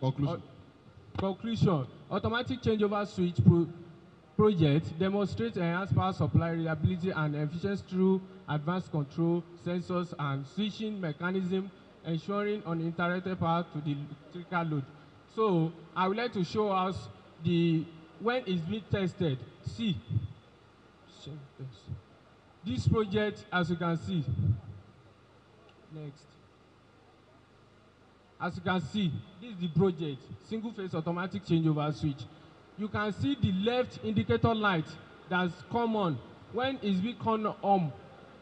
conclusion. Automatic changeover switch project demonstrates enhanced power supply reliability and efficiency through advanced control, sensors, and switching mechanism, ensuring uninterrupted power to the electrical load. So I would like to show us when it's being tested. See, this project, as you can see, next. As you can see, this is the project, single phase automatic changeover switch. You can see the left indicator light that's common when it's being turned on.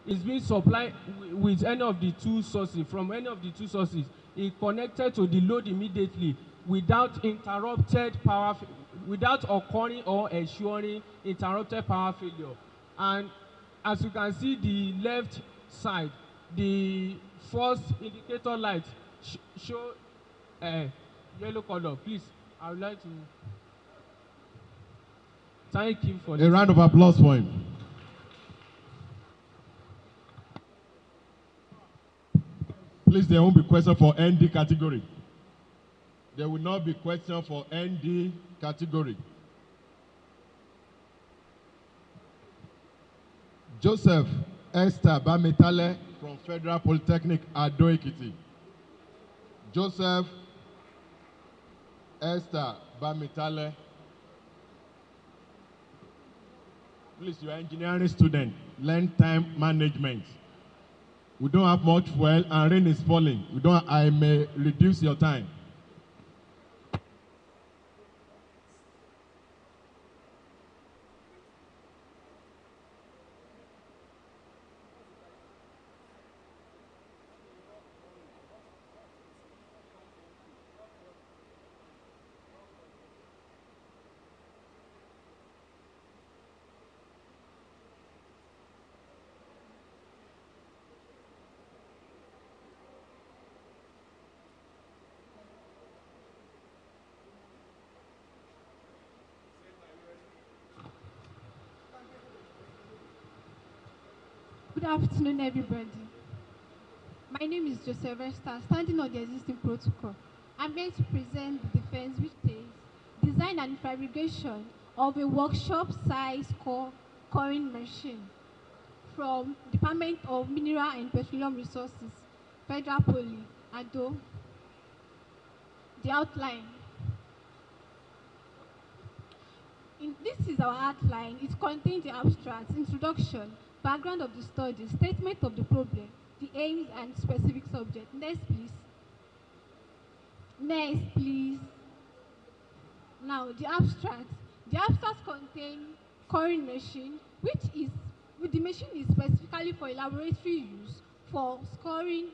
It's being supplied with any of the two sources. From any of the two sources, it's connected to the load immediately without without occurring or ensuring interrupted power failure. And as you can see, the left side, the first indicator light show yellow color. Please, I would like to thank him for a round of applause for him. Please, there won't be question for ND category. There will not be question for ND category. Joseph Esther Bamitale from Federal Polytechnic, Ado Ekiti. Joseph Esther Bamitale. Please, you are engineering student. Learn time management. We don't have much fuel and rain is falling. I may reduce your time. Good afternoon, everybody. My name is Joseph Esther, standing on the existing protocol. I'm going to present the defense, which says design and fabrication of a workshop-size coring machine from Department of Mineral and Petroleum Resources, Federal Poly, Ado. The outline. This is our outline. It contains the abstract, introduction, background of the study, statement of the problem, the aims and specific subject. Next, please. Next, please. Now, the abstract. The abstract contains coring machine, the machine is specifically for laboratory use for scoring.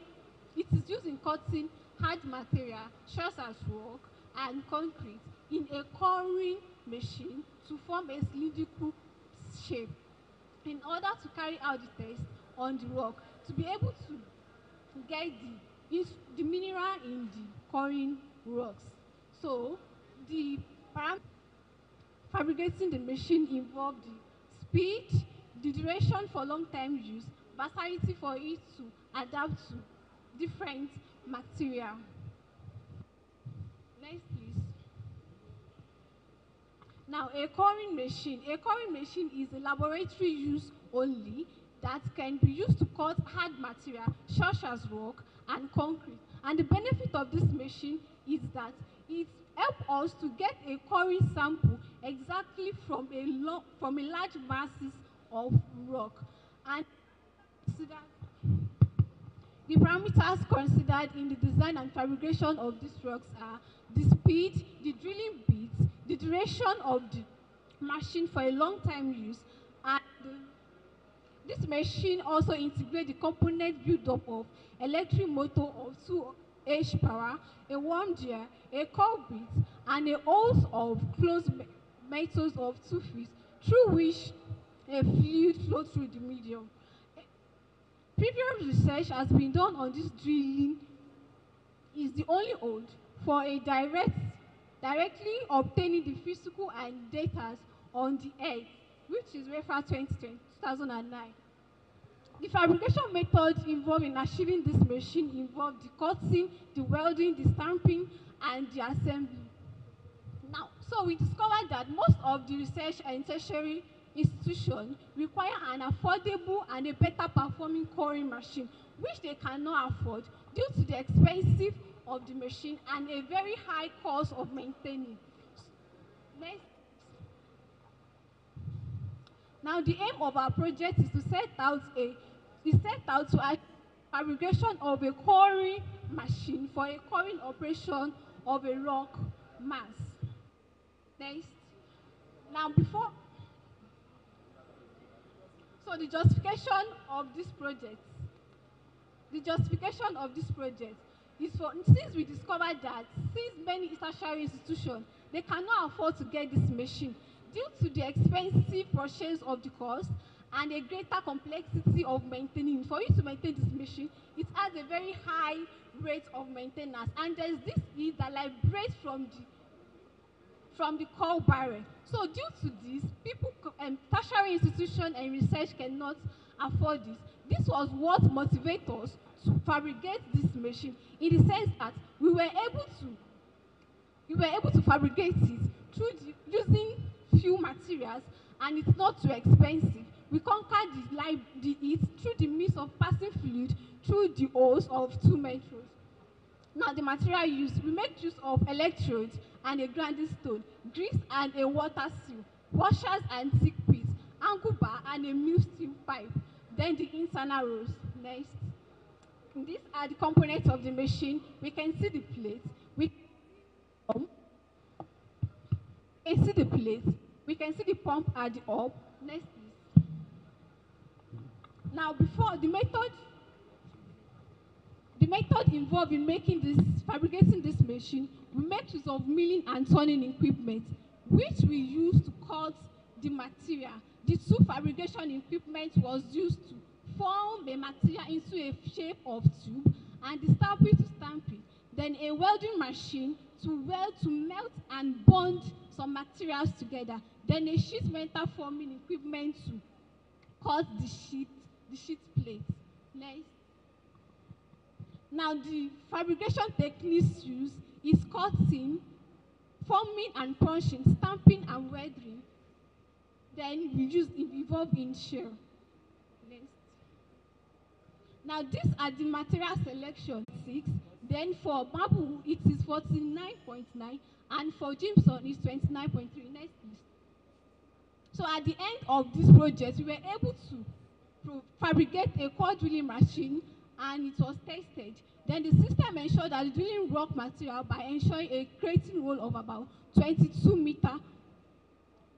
It is used in cutting hard material, such as rock and concrete, in a coring machine to form a cylindrical shape, in order to carry out the test on the rock, to be able to get the mineral in the coring rocks. So, The fabricating the machine involved the speed, the duration for long-term use, versatility for it to adapt to different material. Next, please. Now, a coring machine. A coring machine is a laboratory use only that can be used to cut hard material such as rock and concrete. And the benefit of this machine is that it helps us to get a coring sample exactly from a large masses of rock. And the parameters considered in the design and fabrication of these rocks are the speed, the drilling bits, the duration of the machine for a long time use, and this machine also integrates the component build-up of electric motor of 2 horsepower, a worm gear, a coil bit, and a hose of closed metals of 2 feet, through which a fluid flows through the medium. Previous research has been done on this drilling is the only hold for a directly obtaining the physical and data on the Earth, which is referred to in 2009. The fabrication methods involved in achieving this machine involve the cutting, the welding, the stamping, and the assembly. Now, so we discovered that most of the research and tertiary institutions require an affordable and a better performing coring machine, which they cannot afford due to the expensive of the machine and a very high cost of maintaining. Next. Now, the aim of our project is to set out to fabrication of a coring machine for a coring operation of a rock mass. Next. Now, so the justification of this project. Is since we discovered that since many tertiary institutions, they cannot afford to get this machine due to the expensive purchase of the cost and a greater complexity of maintaining. For you to maintain this machine, it has a very high rate of maintenance, and there's this heat that liberates from the coal barrel. So due to this, tertiary institutions and research cannot afford this. This was what motivated us to fabricate this machine, in the sense that we were able to fabricate it through using few materials, and it's not too expensive. We conquered the heat through the means of passing fluid through the holes of 2 metals. Now, the material used, we make use of electrodes and a grinding stone, grease and a water seal, washers and thick pits, angle bar and a mill steel pipe. Then the internal rows. Next. These are the components of the machine. We can see the plates. We can see the plates. We can see the pump at the up. Next, please. Now, before the method involved in fabricating this machine, we make use of milling and turning equipment, which we use to cut the material. The 2 fabrication equipment was used to form a material into a shape of tube, and the stamping to stamp it. Then a welding machine to melt and bond some materials together. Then a sheet metal forming equipment to cut the sheet plate. Next. Now, the fabrication techniques used is cutting, forming and punching, stamping and welding. Then we involve in shear. Next. Now, these are the material selection 6. Then for marble, it is 49.9, and for gypsum, it's 29.3. Next, please. So at the end of this project, we were able to fabricate a core drilling machine, and it was tested. Then the system ensured that the drilling rock material by ensuring a creating hole of about 22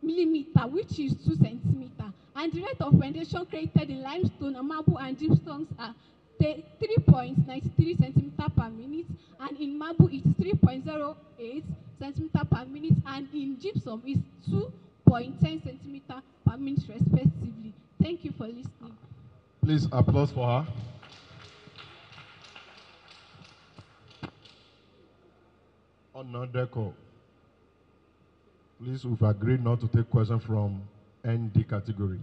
millimeter, which is 2 centimeter. And the rate of penetration created in limestone, marble, and gypsum are 3.93 centimeter per minute, and in marble it is 3.08 centimeter per minute, and in gypsum is 2.10 centimeter per minute respectively. Thank you for listening. Please applause for her. On deco. Please, we've agreed not to take questions from ND category.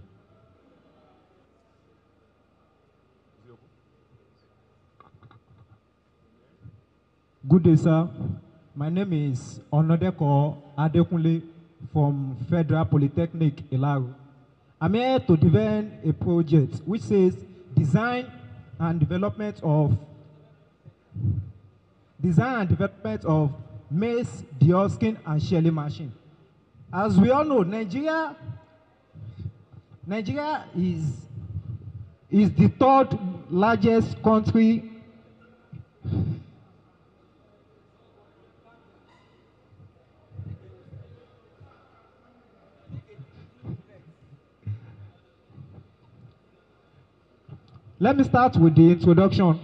Good day, sir. My name is Onodeko Adekunle from Federal Polytechnic, Ilaru. I'm here to develop a project which says design and development of maize, dehusking, and shelling machine. As we all know, Nigeria is the third largest country . Let me start with the introduction.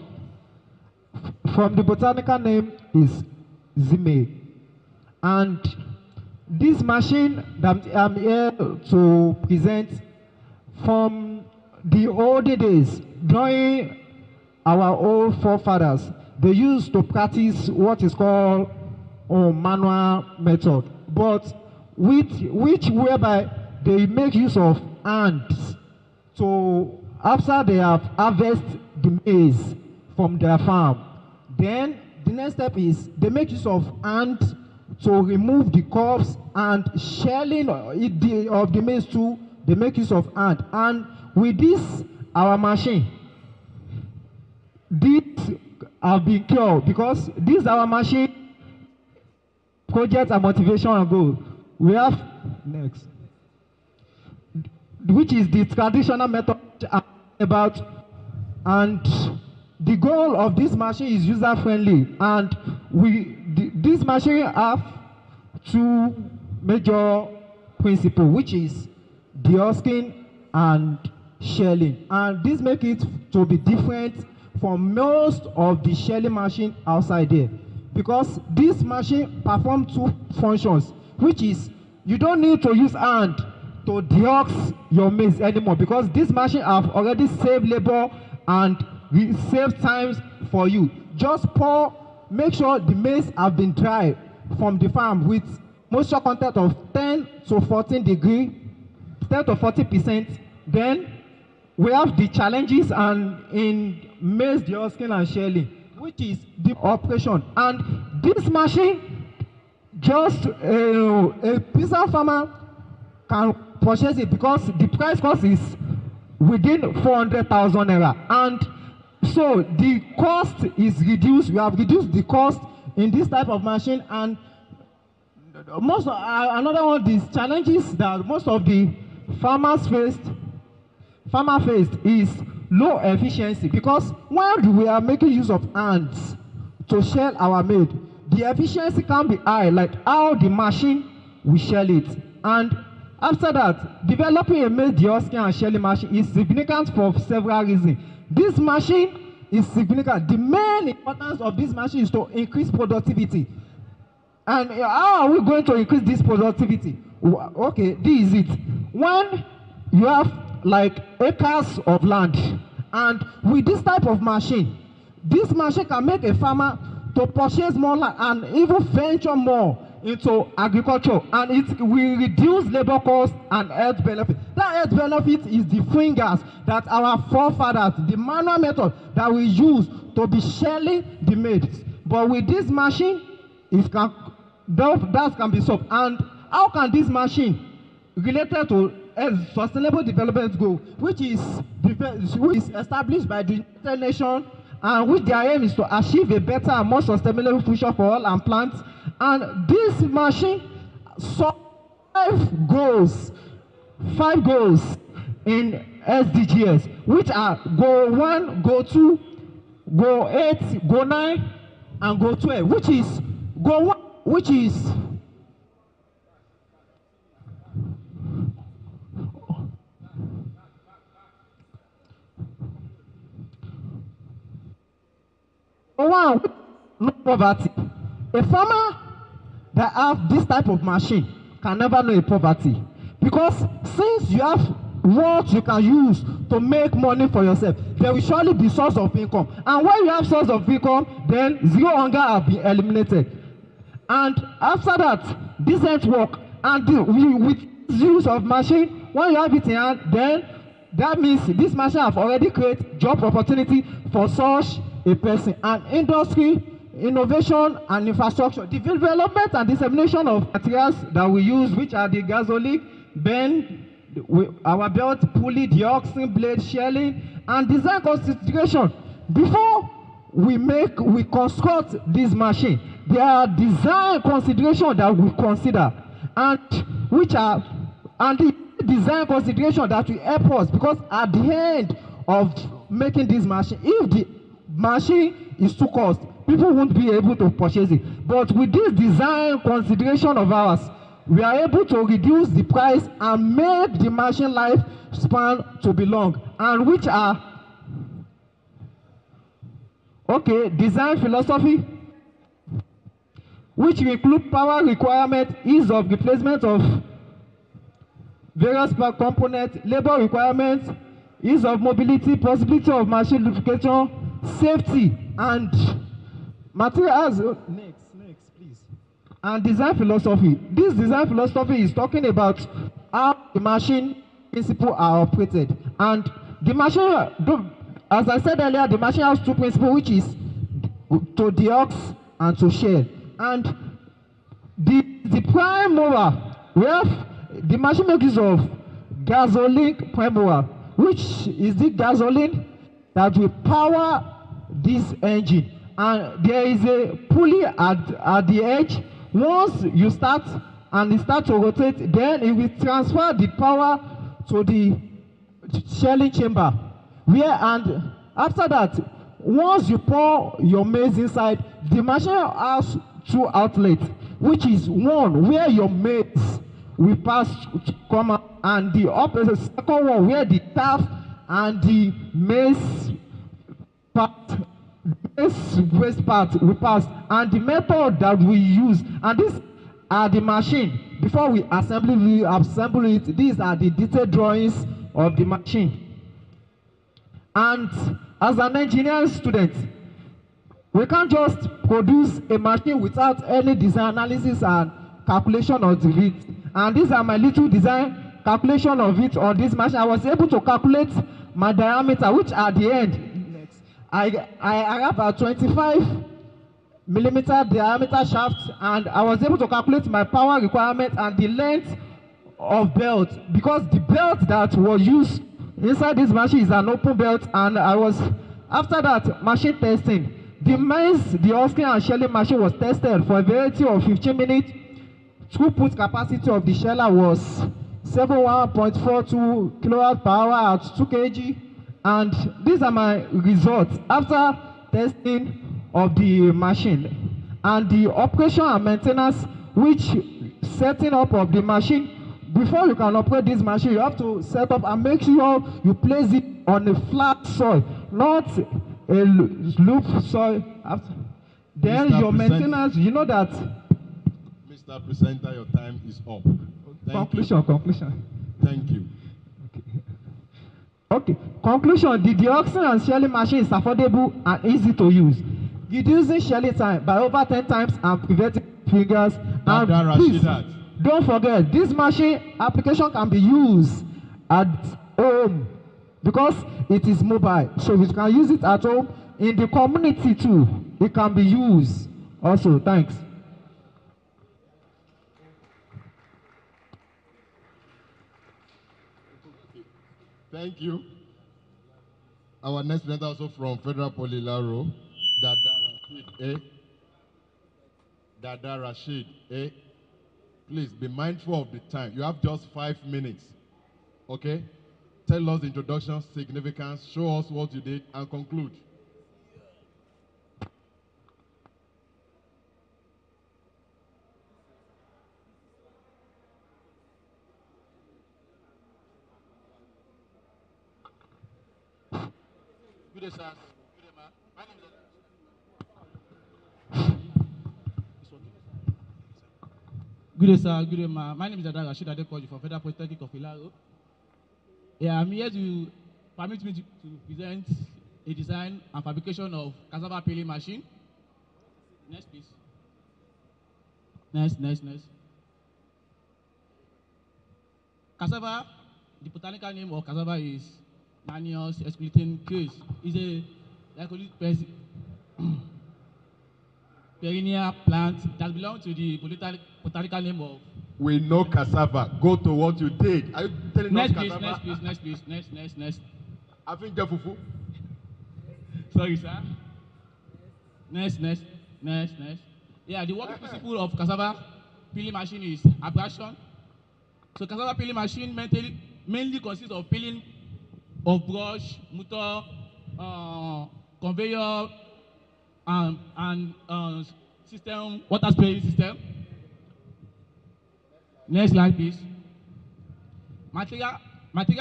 From the botanical name is Zime. And this machine that I'm here to present, from the olden days, during our old forefathers, they used to practice what is called manual method, but whereby they make use of hands. So after they have harvested the maize from their farm, then the next step is they make use of hands to remove the cobs, and shelling of the maize too, they make use of hand. And with this, our machine, this have been cured because this our machine project and motivation and goal. We have next, which is the traditional method about, and the goal of this machine is user friendly, and this machine have two major principles, which is dehusking and shelling, and this makes it to be different from most of the shelling machine outside there, because this machine performs two functions, which is you don't need to use hand to dehusk your maize anymore, because this machine have already saved labor and save times for you. Just pour, make sure the maize have been dry from the farm with moisture content of 10 to 14 degree, 10 to 40%. Then we have the challenges and in maize dehusking and shelling, which is the operation. And this machine, just a peasant farmer can purchase it because the price cost is within 400,000 naira, and so the cost is reduced. We have reduced the cost in this type of machine. And another one, these challenges that most of the farmer faced is low efficiency, because when we are making use of hands to shell our maize, the efficiency can be high, like how the machine will shell it. And after that, developing a maize dehusking and shelling machine is significant for several reasons. This machine is significant. The main importance of this machine is to increase productivity. And how are we going to increase this productivity? Okay, this is it. When you have like acres of land, and with this type of machine, this machine can make a farmer to purchase more land and even venture more into agriculture, and it will reduce labor costs and health benefit. That health benefit is the fingers that our forefathers, the manual method that we use to be shelling the maize. But with this machine, that can be solved. And how can this machine related to a sustainable development goal, which is established by the United Nations, and which their aim is to achieve a better and more sustainable future for all and plants. And this machine solves 5 goals in SDGs, which are goal 1, goal 2, goal 8, goal 9, and goal 12, which is goal 1, which is no poverty. A farmer that have this type of machine can never know a poverty, because since you have what you can use to make money for yourself, there will surely be source of income. And when you have source of income, then zero hunger have been eliminated. And after that, decent work And with use of machine, when you have it in hand, then that means this machine have already created job opportunity for such a person. And industry, innovation and infrastructure, the development and dissemination of materials that we use, which are the gasoline, bend, our belt, pulley, the oxen, blade, shelling, and design consideration. Before we construct this machine, there are design considerations that we consider, and the design consideration that will help us, because at the end of making this machine, if the machine is too cost, people won't be able to purchase it. But with this design consideration of ours, we are able to reduce the price and make the machine lifespan to be long, and which are design philosophy, which include power requirement, ease of replacement of various components, labor requirements, ease of mobility, possibility of machine lubrication, safety, and materials. Next, please. And design philosophy. This design philosophy is talking about how the machine principles are operated. And the machine, as I said earlier, the machine has two principles, which is to deox and to shell. And the prime mover, we have the machine makes use of gasoline prime mover, which is the gasoline that will power this engine. And there is a pulley at the edge. Once you start and it starts to rotate, then it will transfer the power to the shelling chamber. And after that, once you pour your maize inside, the machine has two outlets, which is one where your maize will pass to come out, and the opposite second one where the chaff and the maize waste part will pass. And the method that we use, and these are the machine. Before we assemble it, these are the detailed drawings of the machine. And as an engineering student, we can't just produce a machine without any design analysis and calculation of it. And these are my little design calculation of it on this machine. I was able to calculate my diameter, which at the end, I have a 25mm diameter shaft, and I was able to calculate my power requirement and the length of belt, because the belt that was used inside this machine is an open belt. And after that machine testing, the husking and shelling machine was tested for a variety of 15 minutes. Throughput capacity of the sheller was 71.42 kilowatt per hour at 2 kg. And these are my results after testing of the machine. And the operation and maintenance, which setting up of the machine. Before you can operate this machine, you have to set up and make sure you place it on a flat soil, not a loop soil. Then your maintenance, you know that. Mr. Presenter, your time is up. Conclusion. Thank you. Okay. Conclusion. The deoxing and shelling machine is affordable and easy to use, reducing shelling time by over 10 times and preventing fingers. And please, don't forget, this machine application can be used at home because it is mobile. So we can use it at home. In the community too, it can be used also. Thanks. Thank you. Our next presenter also from Federal Poly Laro, Dada Rashid A. Please be mindful of the time. You have just 5 minutes. Okay? Tell us the introduction, significance, show us what you did, and conclude. Good day, sir. Good day, ma'am. My name is Good day, sir. Good day, ma'am. My name is Dada Rashid Adekoji from Federal Polytechnic of Ilaro. Yeah, I'm here to permit me to present a design and fabrication of cassava peeling machine. Next, please. Next. cassava, the botanical name of cassava is Manius esculentae case. It's a perennial plant that belongs to the botanical name of. We know cassava. Go to what you did. Are you telling Next, us please, cassava? next. I think fufu. Sorry, sir. Next. Yeah, the working principle of cassava peeling machine is abrasion. So cassava peeling machine mainly consists of peeling of brush, motor, conveyor, and system, water spraying system. Next slide, please. Materials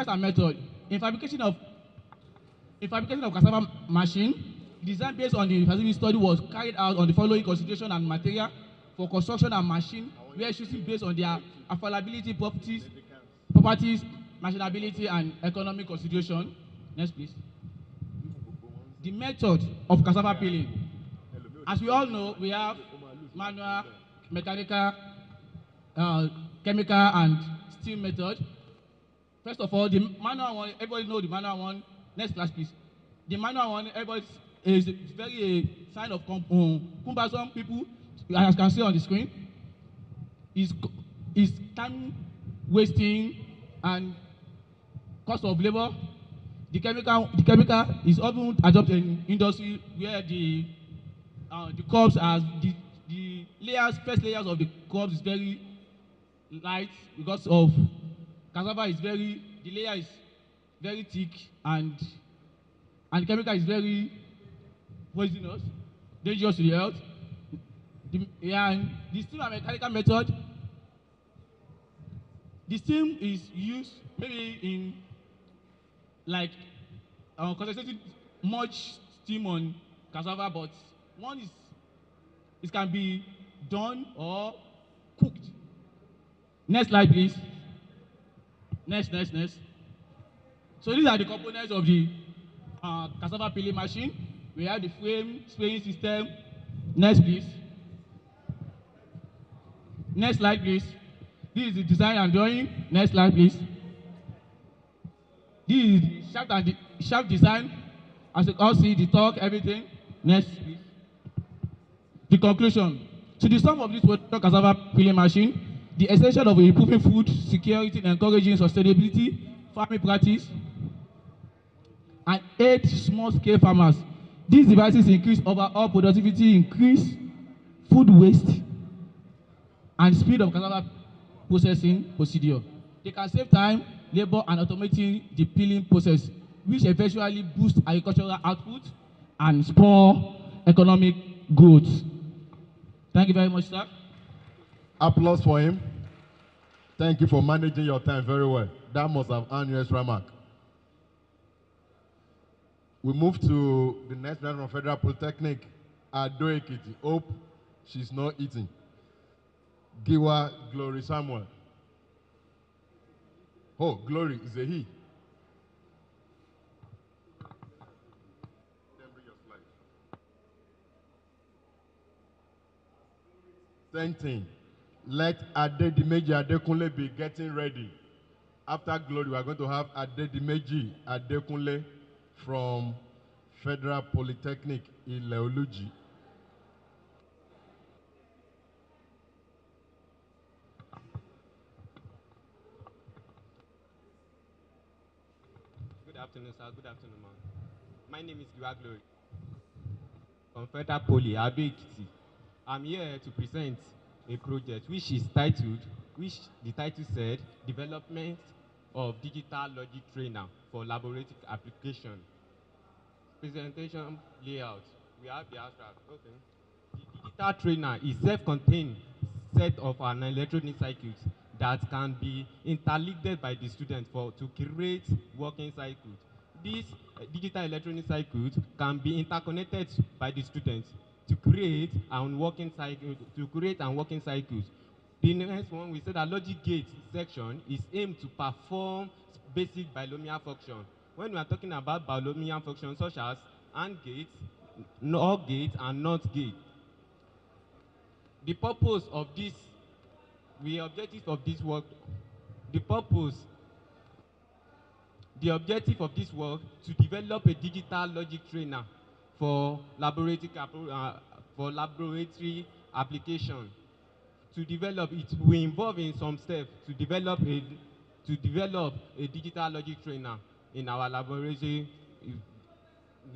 and method. In fabrication of cassava machine, design based on the facility study was carried out on the following consideration and material for construction and machine, where choosing based on their affordability, properties, machinability, and economic consideration. Next, please. The method of cassava peeling. As we all know, we have manual, mechanical, chemical, and steam method. First of all, the manual one, everybody know the manual one. Next class, please. The manual one, everybody is very a sign of cumbersome people, as you can see on the screen. Is time wasting and cost of labor. The chemical is often adopted in industry where the crops as the first layers of the crops is very light because of cassava is the layer is very thick and the chemical is very poisonous, dangerous to the health. And the steam and mechanical method, the steam is used maybe in like concentrating much steam on cassava, but it can be done or cooked. Next slide, please. Next. So these are the components of the cassava peeling machine. We have the frame, spraying system. Next, please. Next slide, please. This is the design and drawing. Next slide, please. This is the shaft design. As you all see, the torque, everything. Next, please. The conclusion. To the sum of this cassava peeling machine, the essential of improving food security and encouraging sustainability, farming practice, and aid small-scale farmers. These devices increase overall productivity, increase food waste, and speed of cassava processing procedure. They can save time, labor, and automating the peeling process, which eventually boosts agricultural output and spur economic growth. Thank you very much, sir. Applause for him. Thank you for managing your time very well. That must have earned you extra mark. We move to the next round of Federal Polytechnic, Ado Ekiti. Hope she's not eating. Giwa Glory Samuel. Oh, Glory is a he. Same thing. Let Adedimeji Adekunle be getting ready. After Glory, we are going to have Adedimeji Adekunle from Federal Polytechnic Ile-Oluji. Good afternoon, sir. Good afternoon, ma'am. My name is Giwa Glory from Federal Poly, Ado Ekiti. I'm here to present a project which the title said, Development of Digital Logic Trainer for Laboratory Application. Presentation layout. We have the abstract. Okay. The digital trainer is self-contained set of an electronic circuits that can be interlinked by the student to create working circuits. These digital electronic circuits can be interconnected by the students to create and working cycles. The next one, we said that logic gate section is aimed to perform basic binomial function. When we are talking about binomial functions such as AND gate, NOR gate, and NOT gate. The purpose of this, the objective of this work The purpose, the objective of this work to develop a digital logic trainer for laboratory application. To develop it, we involve in some steps to develop a digital logic trainer in our laboratory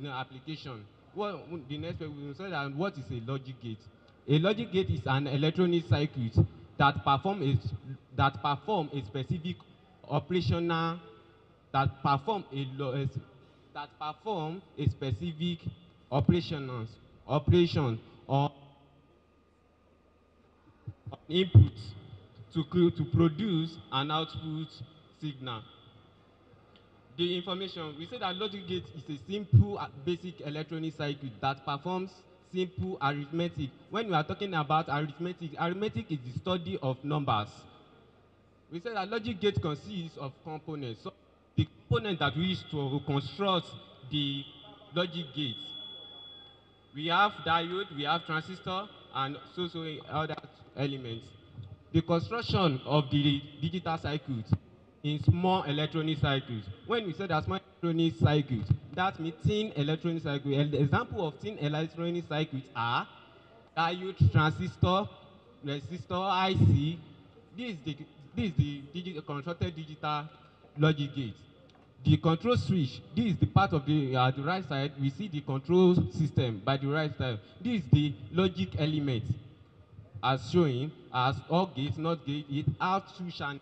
application. Well, the next step we will say that what is a logic gate? A logic gate is an electronic circuit that perform a specific operational that perform a specific operation or input to produce an output signal. The information, we say that logic gate is a simple basic electronic circuit that performs simple arithmetic. When we are talking about arithmetic, arithmetic is the study of numbers. We say that logic gate consists of components. So the component that we use to construct the logic gate, we have diode, we have transistor, and so other elements. The construction of the digital circuit in small electronic circuits. When we say that small electronic circuits, that means thin electronic circuit. And the example of thin electronic circuits are diode, transistor, resistor, IC. This is the constructed digital logic gate. The control switch, this is the part of the right side. We see the control system by the right side. This is the logic element, as showing as OR gate, NOT gate. It has two channels.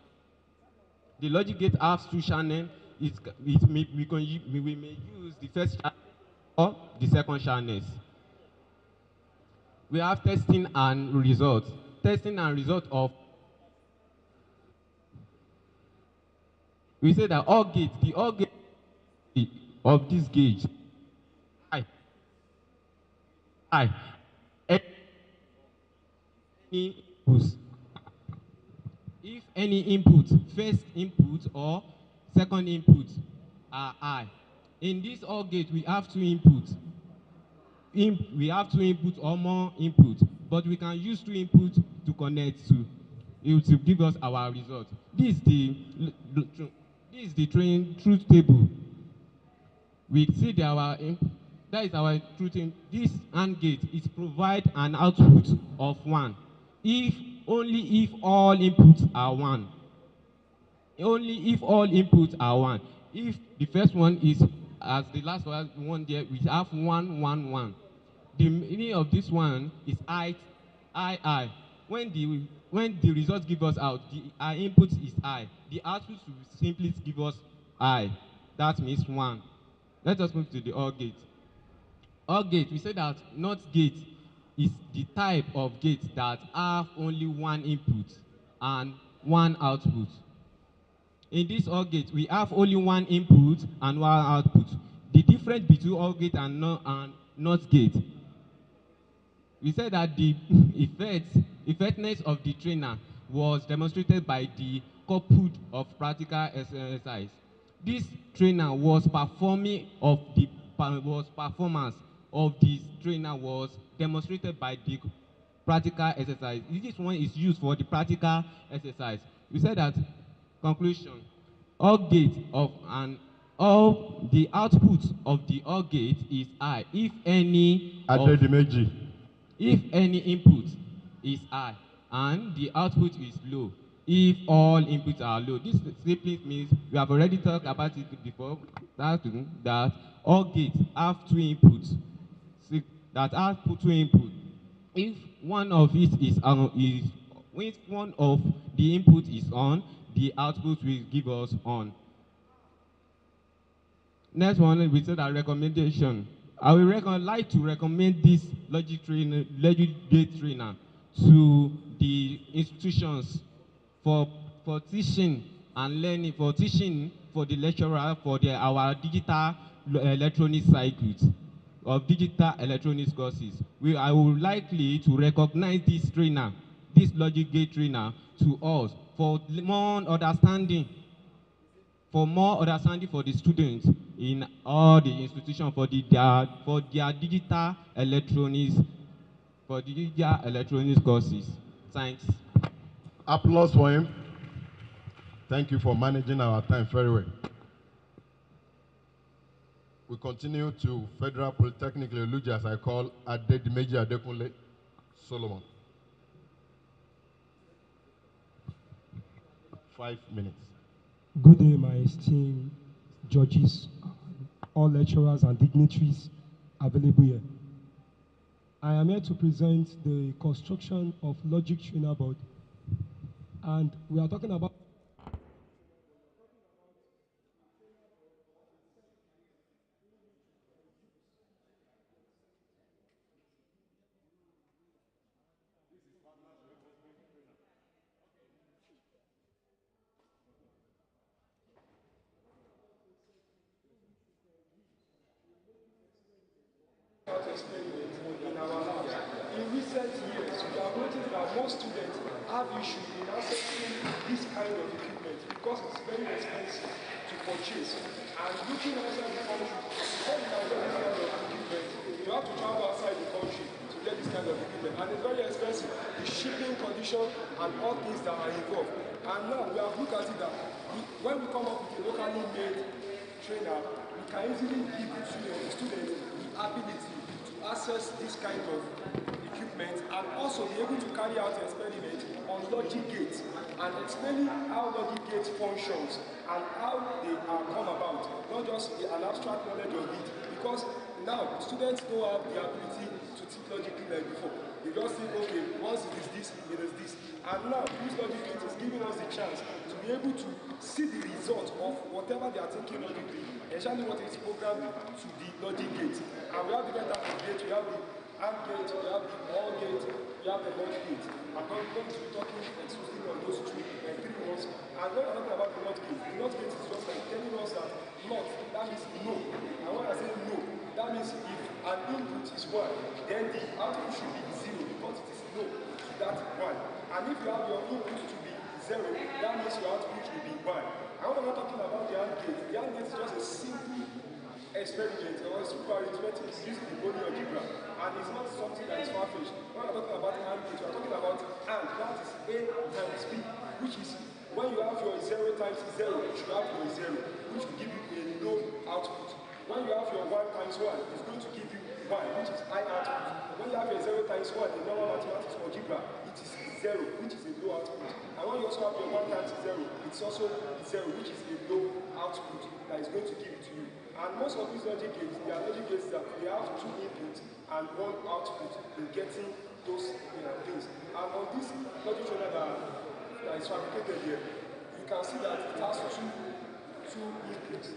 The logic gate has two channels. We may use the first channel or the second channels. We have testing and results. Testing and result of. We say that OR gate, the OR gate of this gauge, if any input, first input or second input are I. In this OR gate, we have two inputs. We have two inputs or more inputs, but we can use two inputs to connect to. It will give us our result. This is the truth table. We see that is our truth table. This AND gate is provide an output of 1. Only if all inputs are 1. Only if all inputs are 1. If the first one is as the last one there, we have 1, 1, 1. The meaning of this one is I. When the results give us out, our input is I. The output will simply give us I. That means 1. Let us move to the OR gate. OR gate, we say that NOT gate is the type of gate that have only one input and one output. In this OR gate, we have only one input and one output. The difference between OR gate and NOT gate, we said that the effectiveness of the trainer was demonstrated by the output of practical exercise. This trainer was performance of this trainer was demonstrated by the practical exercise. This one is used for the practical exercise. We said that conclusion, OR gate the output of the OR gate is I. If any input is I and the output is low, if all inputs are low. This simply means we have already talked about it before that OR gates have two inputs that have two inputs. If one of it is if one of the input is on, the output will give us on. Next one, we said our recommendation. I would like to recommend this logic gate trainer to the institutions for teaching and learning, for teaching for the lecturer for our digital electronic circuits of digital electronics courses. I would likely to recognize this trainer, this logic gate trainer, to us for more understanding for the students in all the institutions for their digital electronics courses. Thanks. Applause for him. Thank you for managing our time very well. We continue to Federal Polytechnic Leoluji, as I call Adedimeji Adekunle Solomon. 5 minutes. Good day, my esteemed judges, all lecturers and dignitaries available here. I am here to present the construction of logic trainer board, and we are talking about experiment in our labs. In recent years, we have noticed that most students have issues in accessing this kind of equipment because it's very expensive to purchase. And looking outside the country, before you can get this kind of equipment, you have to travel outside the country to get this kind of equipment. And it's very expensive. The shipping condition and all things that are involved. And now we have looked at it that when we come up with a locally made trainer, we can easily give the students the ability to access this kind of equipment and also be able to carry out experiments on logic gates and explaining how logic gates functions and how they are come about, not just an abstract knowledge of it, because now students don't have the ability to teach logically like before. They just think, okay, once it is this, it is this. And now this logic gate is giving us the chance to be able to see the result of whatever they are thinking logically, especially what is programmed to the logic gate. And we have the different types of gates. We have the AND gate, we have the OR gate, we have the NOT gate. And we're going to be talking exclusively on those three ones. And when we're talking about the NOT gate is just like telling us that NOT, that means no. And when I say no, that means if an input is 1, then the output should be 0 because it is no to that 1. And if you have your input to be 0, that means your output will be 1. And when we're talking about the AND gate is just a simple experiment or super arithmetic using the body algebra, and it's not something that is far-fetched. When we're talking about AND gate, we're talking about AND, that is A times B, which is when you have your 0 times 0, you should have your 0, which will give you a low output. When you have your 1 times 1, it's going to give you 1, which is high output. When you have your 0 times 1 in normal mathematics algebra, it is 0, which is a low output. And when you also have your 1 times 0, it's also 0, which is a low output that is going to give it to you. And most of these logic gates, they are logic gates that they have 2 inputs and 1 output in getting those things. And on this logic trainer that is fabricated here, you can see that it has two inputs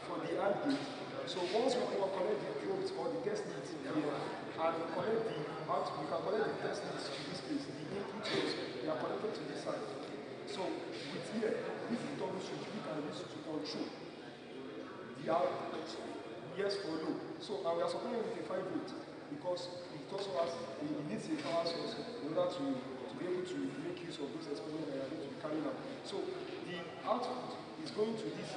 for the AND gate. So once we can connect the probes or the test leads here and connect the output, we can connect the test leads to this place. The input probes, they are connected to this side. So with here, this is toggle switch we can use to control the output, yes or no. So and we are supplying with a 5 volt because it also has it needs a power source in order to be able to make use of those experiments that are going to be carried out. So the output is going to this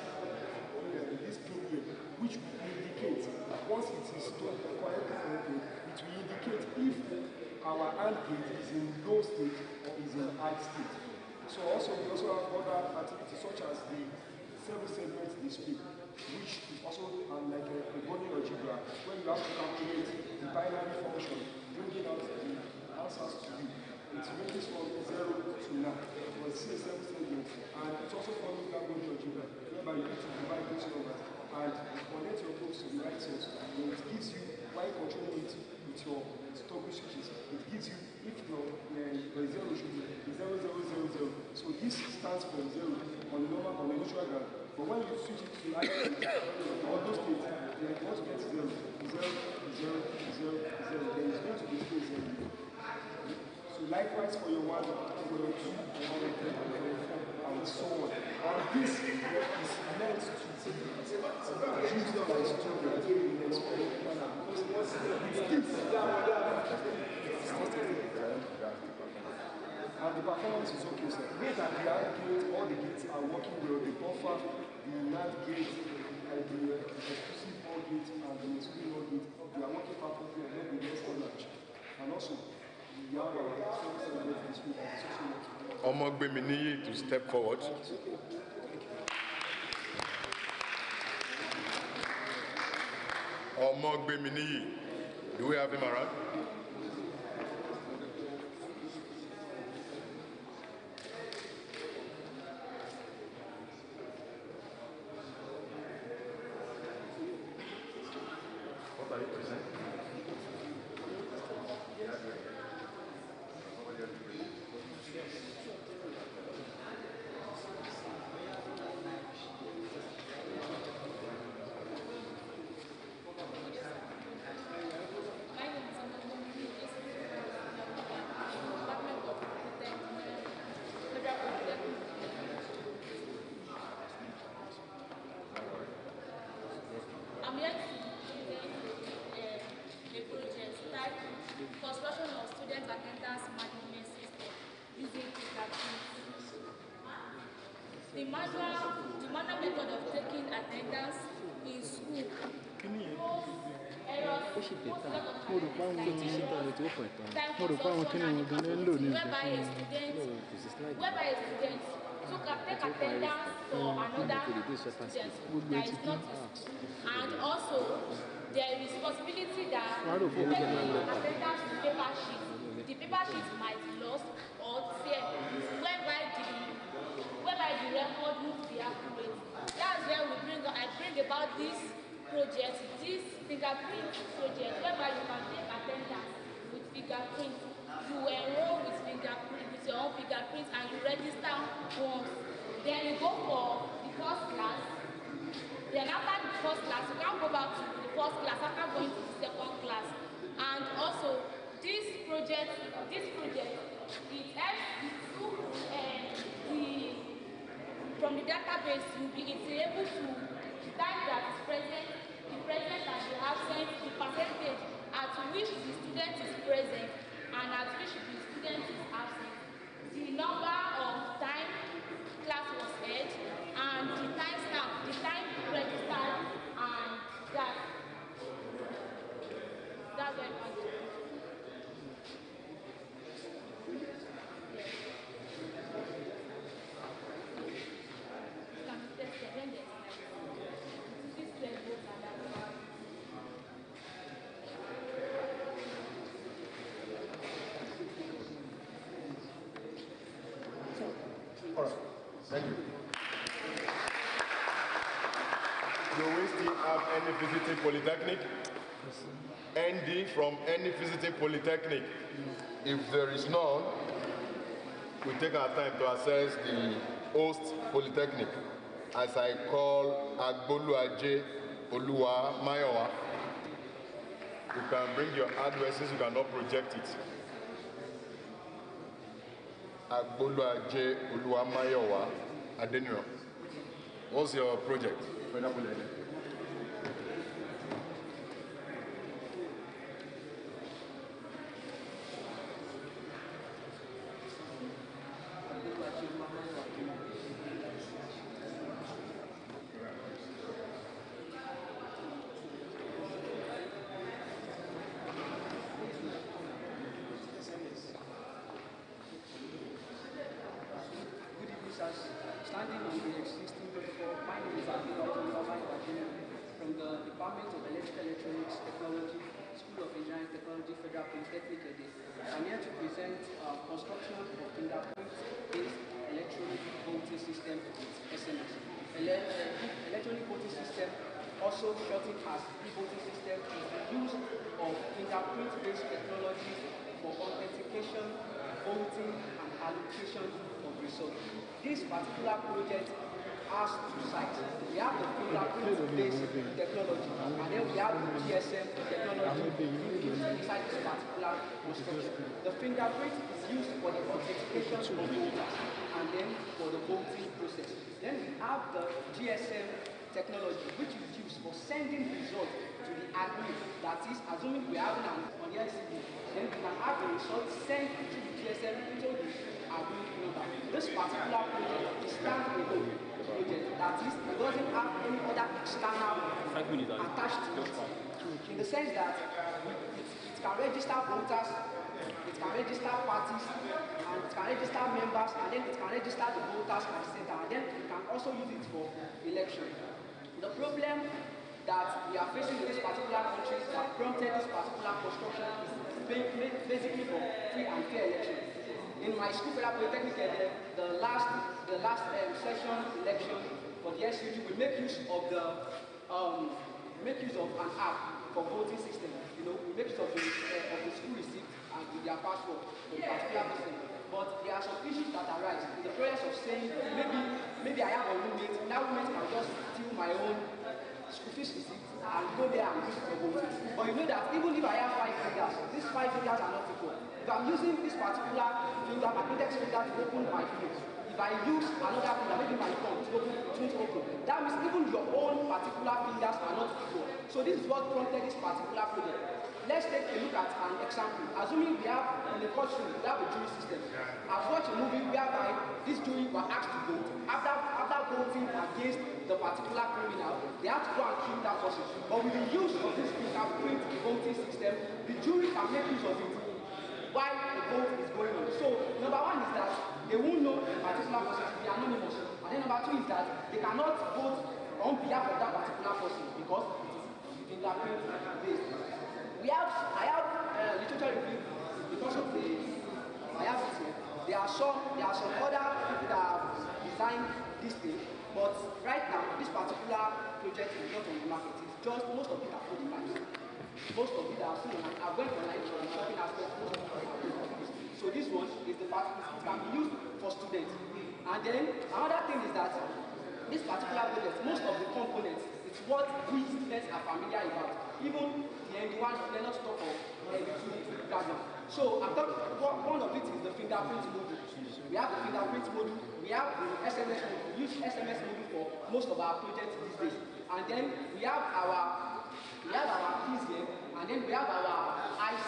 pin here, which will indicate once it is correctly connected, it will indicate if our AND gate is in low state or is in high state. So also we also have other activities such as the 7-segment display, which is also like a body algebra, where you have to calculate the binary function, bringing out the answers to you. It ranges from 0 to 9 for a 7-segment, and it's also following that body algebra, whereby you need to divide those numbers and connect your probes to the right source. And it gives you, while controlling it with your toggle switches, it gives you if your 0 should be 0, 0, 0, 0. So this stands for 0 on the normal, on the neutral ground. But when you switch it to the right state, or those states, then you want to get 0, 0, 0, 0, 0, then it's going to display 0. So likewise for your 1, for your 2, for your 3, for your 4, and so on. And this is meant to use them as students in the experimental because and the performance is okay, sir. Note that the AND gate, all the gates are working well. The buffer, the NAND gate, and the exclusive OR gate, and the exclusive OR gate, they are working perfectly and not with less knowledge. And also, the YAML, service element display, is also working. Omogbeminiyi to step forward. Omogbeminiyi. Do we have him around? What are you presenting? I'm here to present a project titled Construction of Student Attendance Management System using fingerprints. The manual method of taking attendance in school whereby a student take attendance for another student that is not in school, and also there is possibility that attendance to paper sheet, the paper sheet might lost or tear, whereby the record won't be accurate. That's where I bring about this project, this fingerprint project, whereby you can take attendance with fingerprint. You enroll with fingerprint, with your own fingerprint, and you register once. Then you go for the first class. Then after the first class, you can go back to the first class after going to the second class. And also, this project, it helps you from the database, you'll be able to type that is present, the present and the absent, the percentage at which the student is present and at which the student is absent, the number of time class was held, and the time stamp, the time registered, and that's very important. All right, thank you. Do we still have any visiting polytechnic? ND from any visiting polytechnic? If there is none, we take our time to assess the host polytechnic. As I call Agboluaje Oluwa Mayowa. You can bring your addresses, you cannot project it. Agboluaje Oluwa Mayowa Adeniro. What's your project? Standing on the existing protocol, my name is from the Department of Electrical Electronics Technology, School of Engineering Technology, Federal Polytechnic Ede. I'm here to present construction of fingerprint-based electronic voting system with SMS. Electronic voting system, also shortened as e-voting system, is the use of fingerprint-based technology for authentication, voting, and allocation of results. This particular project has two sides. We have the fingerprint-based technology, and then we have the GSM technology inside this particular construction. The fingerprint is used for the authentication of voters, and then for the voting process. Then we have the GSM technology, which is used for sending results to the admin. That is, assuming we have an on the LCD, then we can have the results sent to the GSM into the admin number. This particular project is standalone project. That is, it doesn't have any other external attached to it. In the sense that it can register voters it can register parties, and it can register members, and then it can register the voters at the center, and then it can also use it for election. The problem that we are facing in this particular country that prompted this particular construction is basically for free and fair election. In my school, Federal Polytechnic, the last session election for the SUG, we make use of an app for voting system. You know, we make use of the school receipt and with their password for the particular person. But there are some issues that arise in the process of saying maybe I have a roommate. That roommate can just steal my own school fees receipt and go there and use it for voting. But you know that even if I have 5 fingers, these 5 fingers are not equal. If I'm using this particular finger, my index finger to open my phone, if I use another finger, maybe my thumb to open, it won't open. That means even your own particular fingers are not equal. So this is what prompted this particular project. Let's take a look at an example. Assuming we have, in the courtroom, we have a jury system. I've watched a movie whereby this jury were asked to vote. After voting against the particular criminal, they have to go and kill that person. But with the use of this fingerprint voting system, the jury can make use of it while the vote is going on. So, number one is that they won't know the particular person to be anonymous. And then number two is that they cannot vote on behalf of that particular person because it is fingerprint based. I have literature review because of I have it here. There are some other people that have designed this thing, but right now this particular project is not on the market. It's just most of it are prototypes. Most of it are seen online. I went online for the shopping aspect. Most of it are prototypes. So this one is the particular. It can be used for students. And then another thing is that this particular project, most of the components, it's what we students are familiar about. Even the ND1, they're not talk of ND2 background. So I'm talking, one of it is the fingerprint module. We have the fingerprint module, we have the SMS module. We use SMS module for most of our projects these days. And then we have our PCM, and then we have our IC.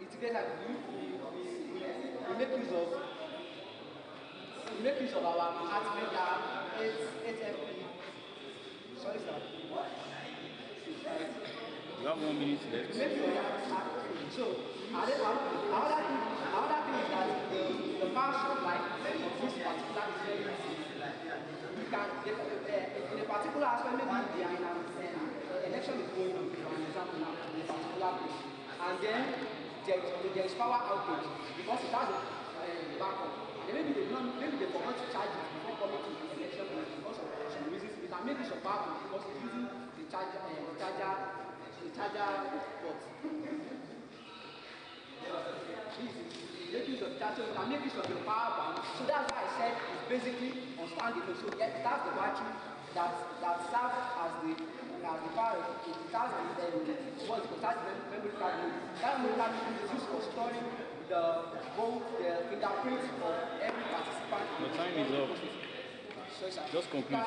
It's together. We make use of our Atmega 8MP. Sorry, sir. You have 1 minute left. So, another thing is that the power supply of this particular is very easy. You can, in a particular aspect, maybe they are in an election is going on, for an example now, in a particular place. And then there is power outage because it has a backup. And maybe they forgot to charge it before coming to the election because of some reasons. We can make use of backup because it's using the charger port. Make use of charger, you can make use of your power bank. So that's why I said it's basically on standalone. So yes, that's the battery that serves as the power. It has the memory card. That memory card is used for storing the fingerprint of every participant. Your time is up. Just conclude.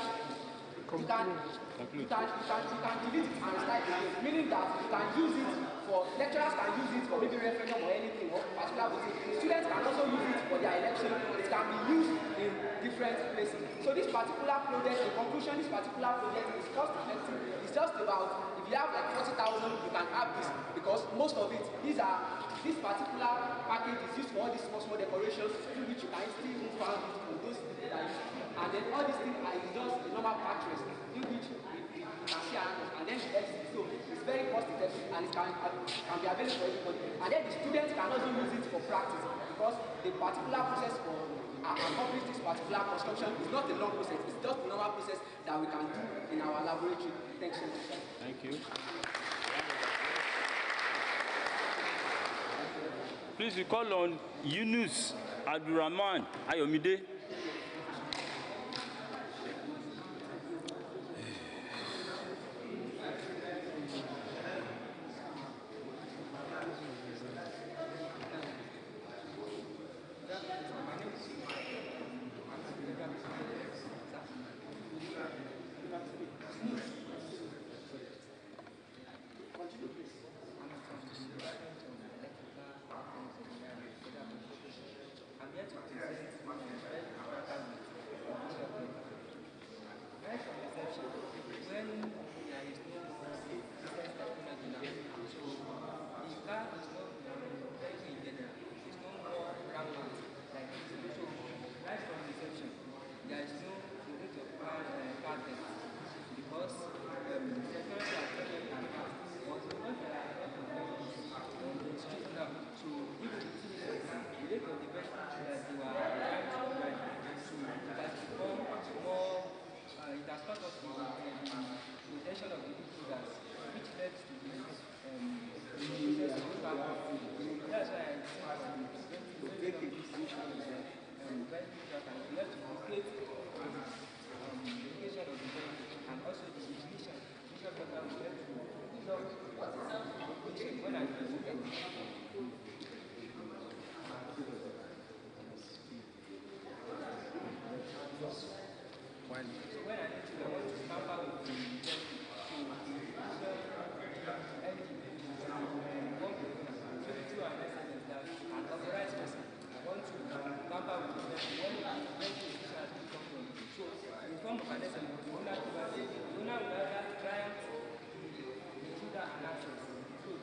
You can delete it and start again, meaning that you can use it for, lecturers can use it for maybe referendum or anything, or particular voting. Students can also use it for their election. It can be used in different places. So this particular project, in conclusion, this particular project is cost effective. It's just about, if you have like 40,000, you can have this, because most of it, this particular package is used for all these small decorations, through which you can still move around it for those people that use. And then all these things are just the normal patches in which you can see around us. And then the FC. So it's very cost effective and it can be available for everybody. And then the students can also use it for practice because the particular process for accomplish this particular construction is not a long process. It's just a normal process that we can do in our laboratory. Thanks so much. Thank you. Please, we call on Yunus Abdurrahman Ayomide. I'm here to present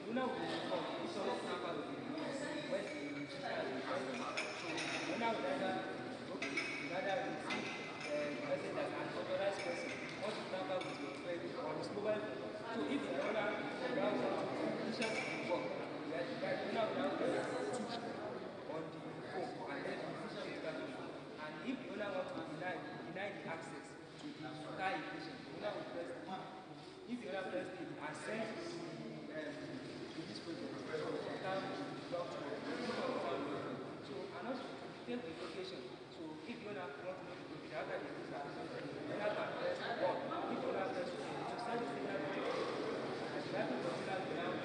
owner will inform if someone tamper with the when the system is working. So the owner will either receive message as an authorized person want to tamper with your credit on his mobile phone. So if the owner now wants to initiate the work, the owner will now press 2 on the phone and then the official will start working. And if the owner wants to deny the access to the car ignition, the owner will press 3. If the owner press 3 and send to this project, so the car will belong to so and also to take the location. So if the owner wants to know the location after the user has sent, the owner can press 1. If the owner press 2, to send the signal to the and the microcontroller will now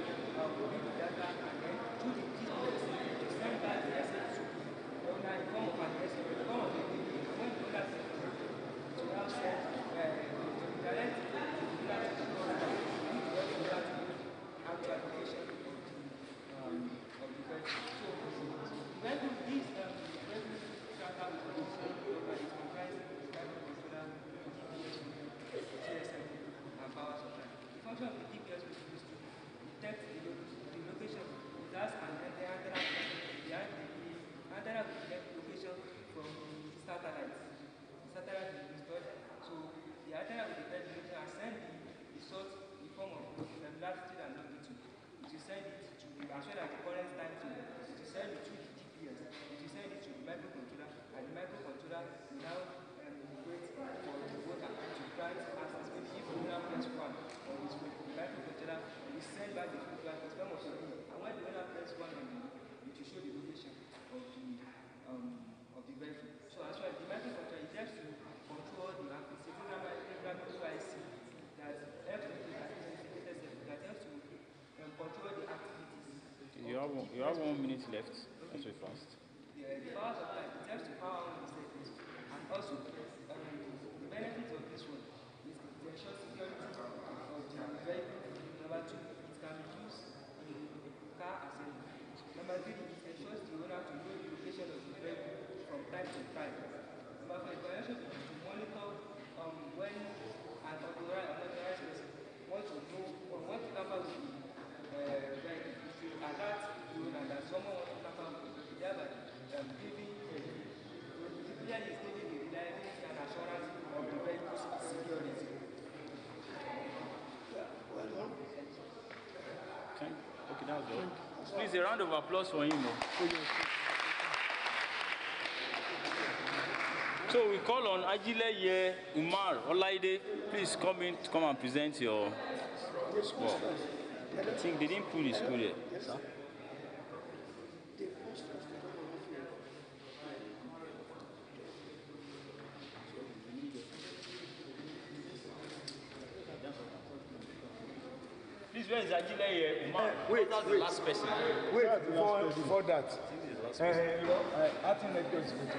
read the data and then through the GPS to send back the message to the owner in form of an SMS, in form of a video. And when the owner sends the video, to now send direct to the internet to the owner if the owner to actual location of the vehicle. So the vehicle, this vehicle tracker will also is comprised of the microcontroller, GPS, GSM, and power supply. The function of the GPS is used to detect the location. It has an antenna. The antenna will detect location from the satellite. The satellite will be installed. So the antenna will detect the location and send the source in form of latitude and longitude. It will send it to the as well as the current time zone. It will send it to the GPS. It will send it to the microcontroller, and the microcontroller will now wait for the voter to grant access. Maybe if the owner press 1 on his phone, the microcontroller will send back the feedback in form of a beep. And when the owner press 1 on the beep, it will show the location of the vehicle. So as well, the microcontroller is helps to control the programming IC that helps to control the activities. You have 1 minute left. That's very fast. The power supply, it helps to power on the circuit. And also, the benefit of this one is to ensure security of the vehicle. Number 2, it can be used in car assembly. Number 3, it ensures the owner to know the location of the vehicle from time to time. Number 4, it can also be used to monitor when an unauthorized person wants to know or wants to tamper with the vehicle. It will alert the owner that someone wants to tamper with it, thereby giving the player is giving the reliability and assurance of the vehicle's security. Well done. Okay, that was all. Please, a round of applause for him. So we call on Ajileye Umar Olaide. Please come and present your score. I think they didn't pull his score yet. Yes, sir. Please, where is Ajileye Umar? Wait, that's the last person. Wait, before that. I think that goes with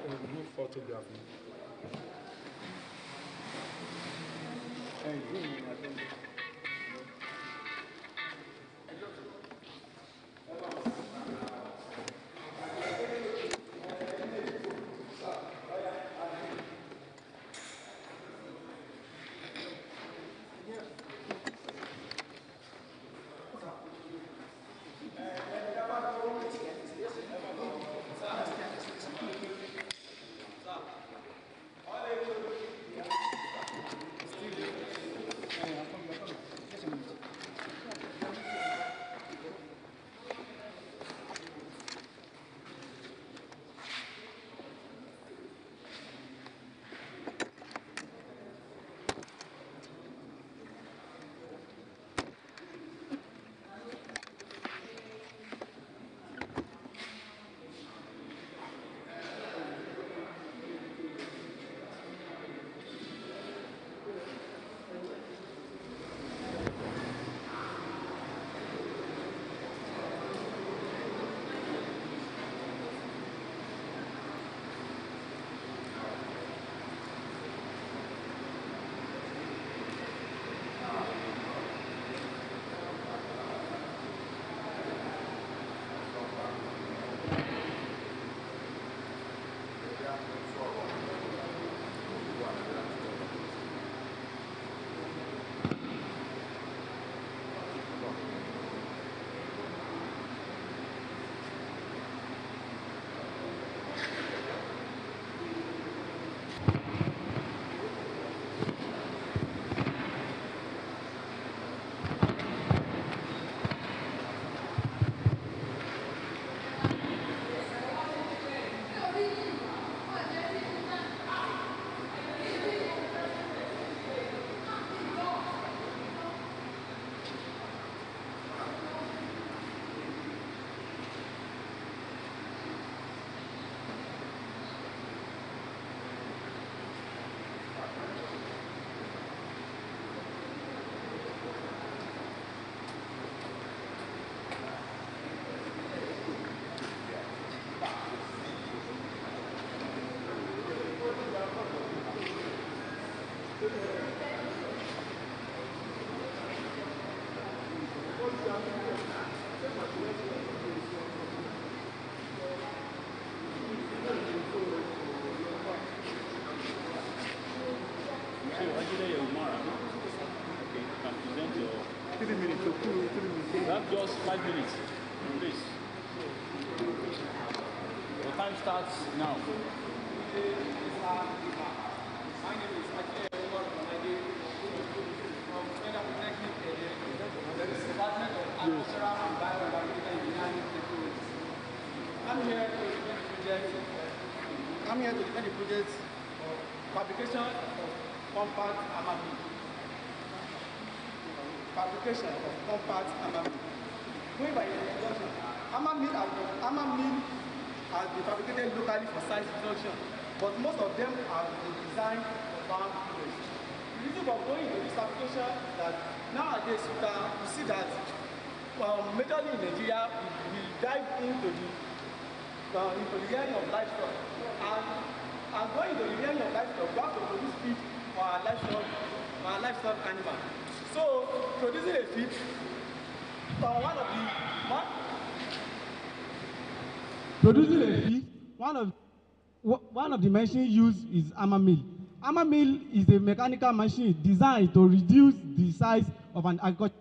a group photograph. Just 5 minutes on this. Your time starts now. My name is Akile from Federal Polytechnic, Department of Agricultural and Bioenvironmental Engineering Technology. I'm here to defend the project of fabrication of compact amamine. Fabrication of compact amamine. Going by introduction, amamine has been fabricated locally for size reduction, but most of them are designed for farm use. The reason for going into this application is that nowadays you see that majorly in Nigeria we dive into the rearing of livestock, and going into the rearing of livestock, we have to produce feed for our livestock animals. So producing a feed, producing a feed, one of the machines used is hammer mill. Hammer mill is a mechanical machine designed to reduce the size of an agriculture,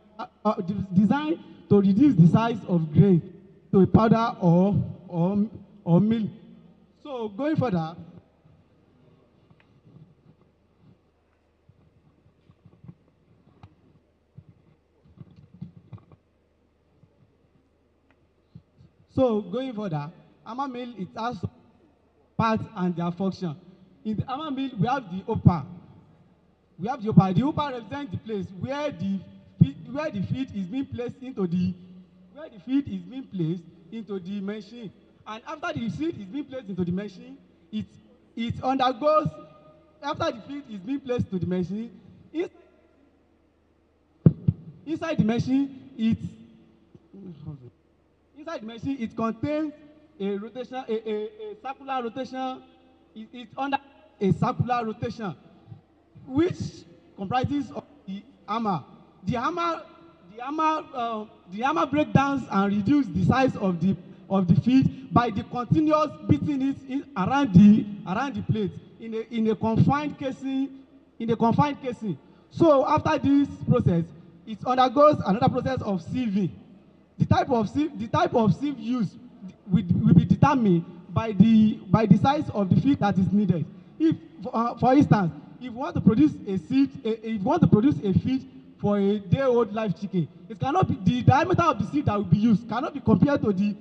designed to reduce the size of grain to a powder or mill. So going further, hammer mill, it has parts and their function. In the hammer mill, we have the upper. The upper represents the place where the feed is being placed into the machine. And after the feed is being placed into the machine, it undergoes. After the feed is being placed to the machine, inside the machine, it contains a rotation, a circular rotation. It's under a circular rotation, which comprises of the hammer. The hammer breaks down and reduces the size of the feed by the continuous beating it around the plate in a confined casing. So after this process, it undergoes another process of sieving. The type of sieve used will be determined by the size of the feed that is needed. If, for instance, if you want to produce a feed for a day-old live chicken, it cannot be, the diameter of the sieve that will be used cannot be compared to the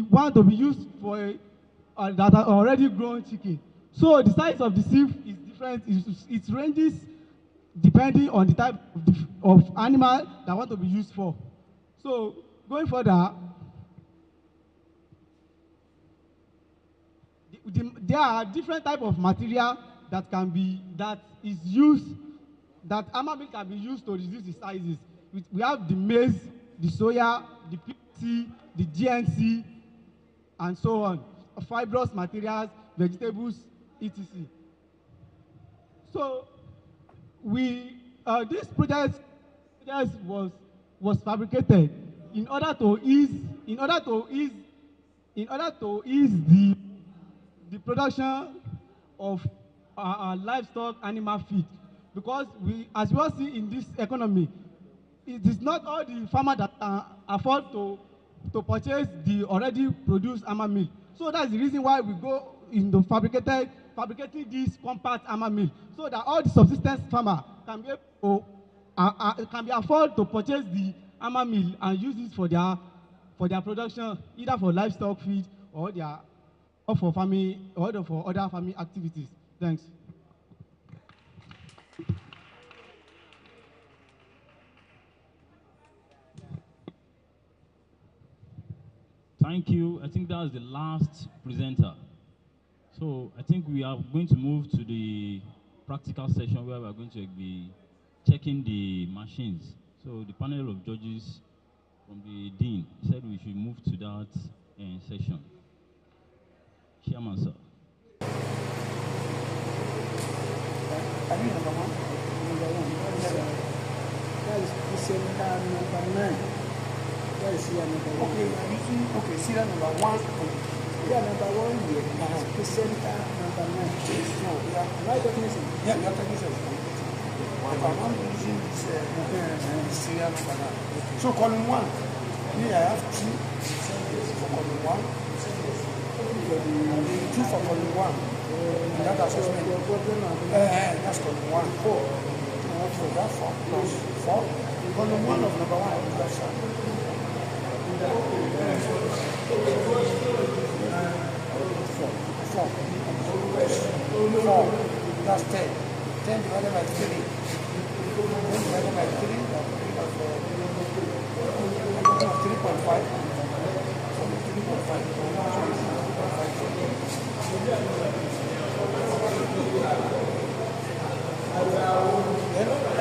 one to be used for that are already grown chicken. So the size of the sieve is different. It ranges depending on the type of animal that want to be used for. So going further, there are different types of material that is used, that hammer mill can be used to reduce the sizes. We have the maize, the soya, the PVC, the GNC, and so on. Fibrous materials, vegetables, etc. So this project was fabricated in order to ease the production of livestock animal feed, because as we all see in this economy, it is not all the farmers that can afford to purchase the already produced hammer mill. So that's the reason why we go into fabricating this compact hammer mill, so that all the subsistence farmer can be able to can be afford to purchase the hammer mill and use it for their production, either for livestock feed or for farming or for other farming activities. Thanks. Thank you. I think that was the last presenter. So I think we are going to move to the practical session where we are going to be checking the machines. So the panel of judges from the dean said we should move to that session. Chairman, sir. Are you number one? Number one. That is presenter number 9. That is serial number 1. Okay, I'm using serial number 1. Serial number 1 here. Presenter number 9. No, yeah. Am I talking this? Yeah, you're talking this. If I'm not using this serial number 9. So column 1. Here I have 2 for column 1. 2 for column 1. And that assessment. That's column 1. 4. So that 4 plus 4. Column 1 of number 1 is that side. 4. That's 10. 10 divided by 3. 10 divided by 3. That's 3.5. 3.5.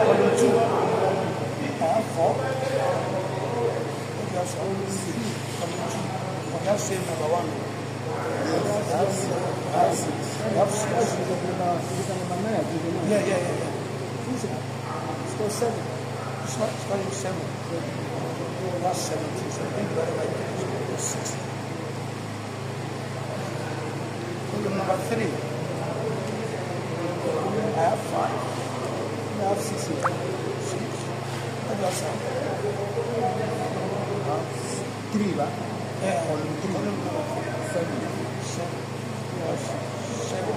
Column 2. I have 4. That's column 2. But that's same number 1. That's 6. Yeah. It's called 7. It's called 7. That's 17. 17 divided by 3 is 6. Column number 3. I have 5. I have 6 here. 6. What do I say? 3, right? Yeah. Column 3. Column number 7. 7.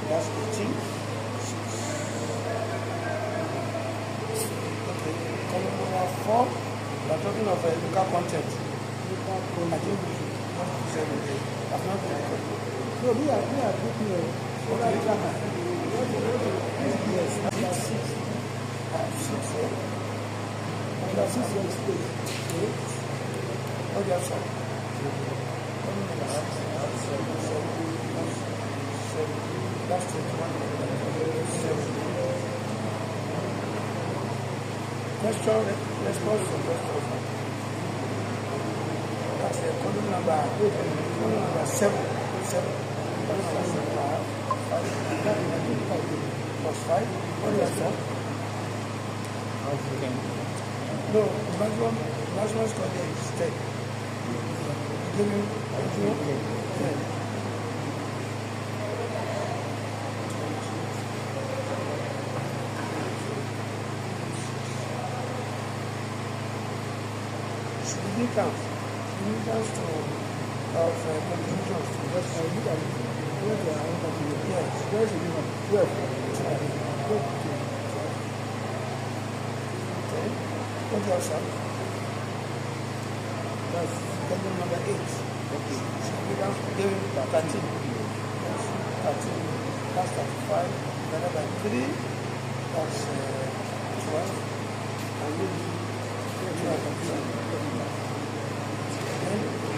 That's 18. 6. Okay. Column number 4. We're talking of local content. I think we should not put 7 there. I've not been recording. No, we are putting a solar tracker. Yes, that's 6. I have 6 here. That's 6 here is 8. What do you have, sir? 7. That's 21. 7. Question, response to question. That's the column number 7. 7. Column number 7. 5. Plus 5. What do you have, sir? No, the maximum score there is 10. Give me 10. Significance of contributions to that. Yes, there's a difference. 12. Okay. What do you have, sir? That's column number 8. Okay. Significance giving 13. Yes, 13. That's 35. Divided by 3. That's 12. And you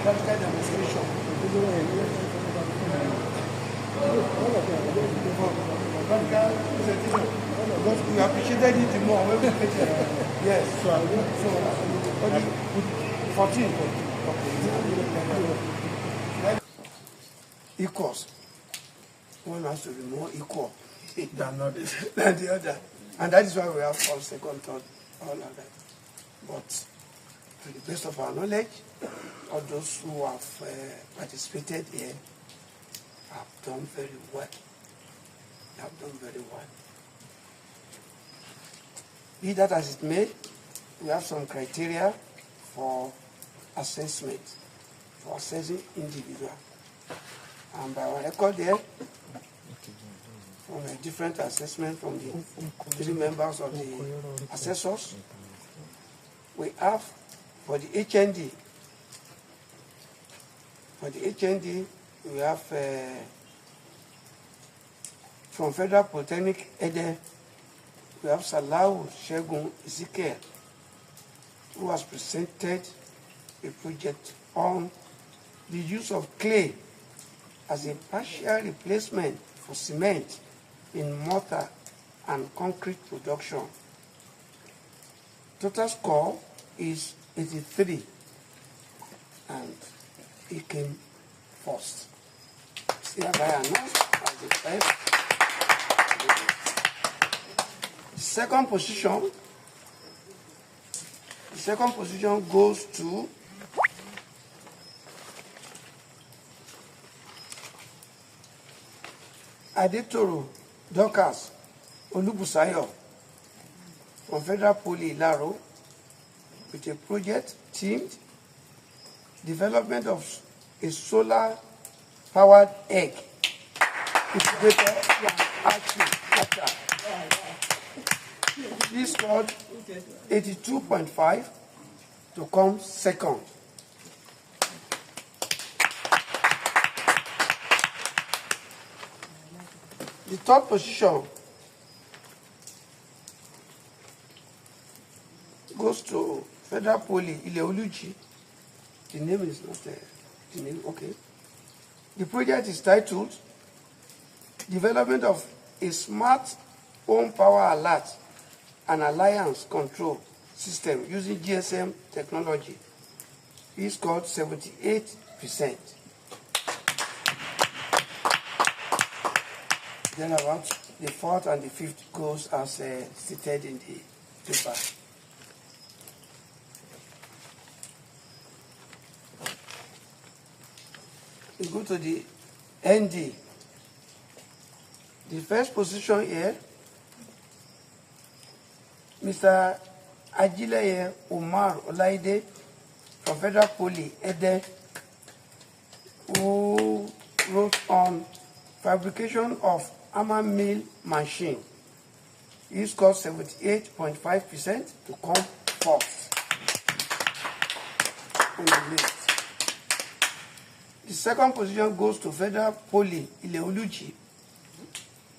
practical demonstration. Practical presentation. Because we appreciated it more when we get it. Yes. So 14. Okay. Equals. One has to be more equal than the other. And that is why we have first, second, third, all of that. But to the best of our knowledge, all those who have participated here have done very well. They have done very well. Be that as it may, we have some criteria for assessment, for assessing individual. And by our record there, from a different assessment from the 3 members of the assessors, we have for the HND. For the HND, we have from Federal Polytechnic Ede, we have Salau Shegun Ezekiel, who has presented a project on the use of clay as a partial replacement for cement in mortar and concrete production. Total score is 83, and he came first. Hereby announced as the first. second position goes to Adetoro Dorcas Olubusayo from Federal Poly Ilaro with a project themed development of a solar-powered egg incubator hatchery. She scored 82.5 to come second. The third position goes to Federal Poly Ileoluji. The name is not there. The name, okay. The project is titled Development of a Smart Home Power Alert and Alliance Control System using GSM technology. He scored 78%. Then about the fourth and the fifth goes as stated in the paper. We go to the ND. The first position here, Mr. Ajileye Umar Olaide from Federal Poly Ede, who wrote on fabrication of hammer mill machine. He scored 78.5% to come fourth on the list. The second position goes to Federal Poly Ileoluji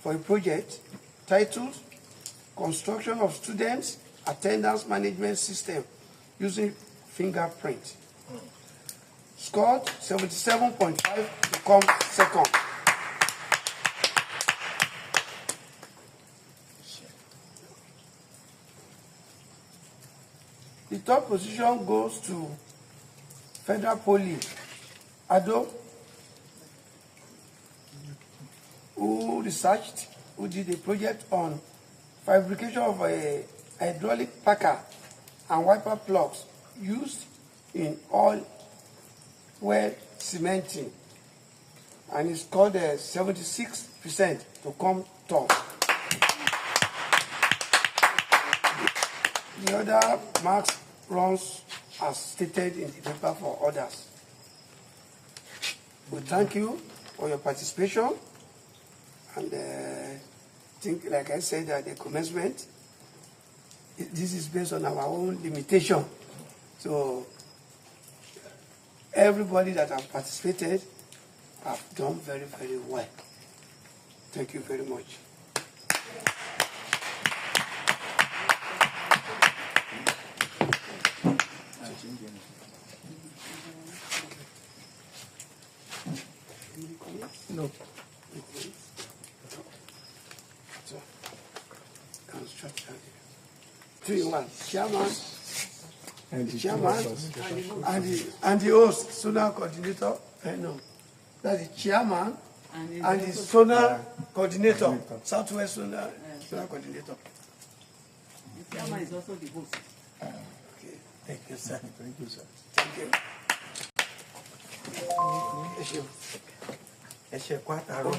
for a project titled Construction of Students Attendance Management System using fingerprint. Scored 77.5 to come second. The third position goes to Federal Poly Ado, who did a project on fabrication of a hydraulic packer and wiper plugs used in oil well cementing, and it's called 76% to come top. The other marks runs as stated in the paper for others. We thank you for your participation, and I think, like I said at the commencement, this is based on our own limitation. So everybody that have participated have done very, very well. Thank you very much. No. Construction. 3-1. Chairman and the host, zonal coordinator. No, that's the chairman and the zonal coordinator, Southwest zonal coordinator. The chairman is also the host. Okay, thank you, sir. Thank you, sir. Thank you. Ẹ ṣé. Ẹ ṣé, kú àtàárọ̀.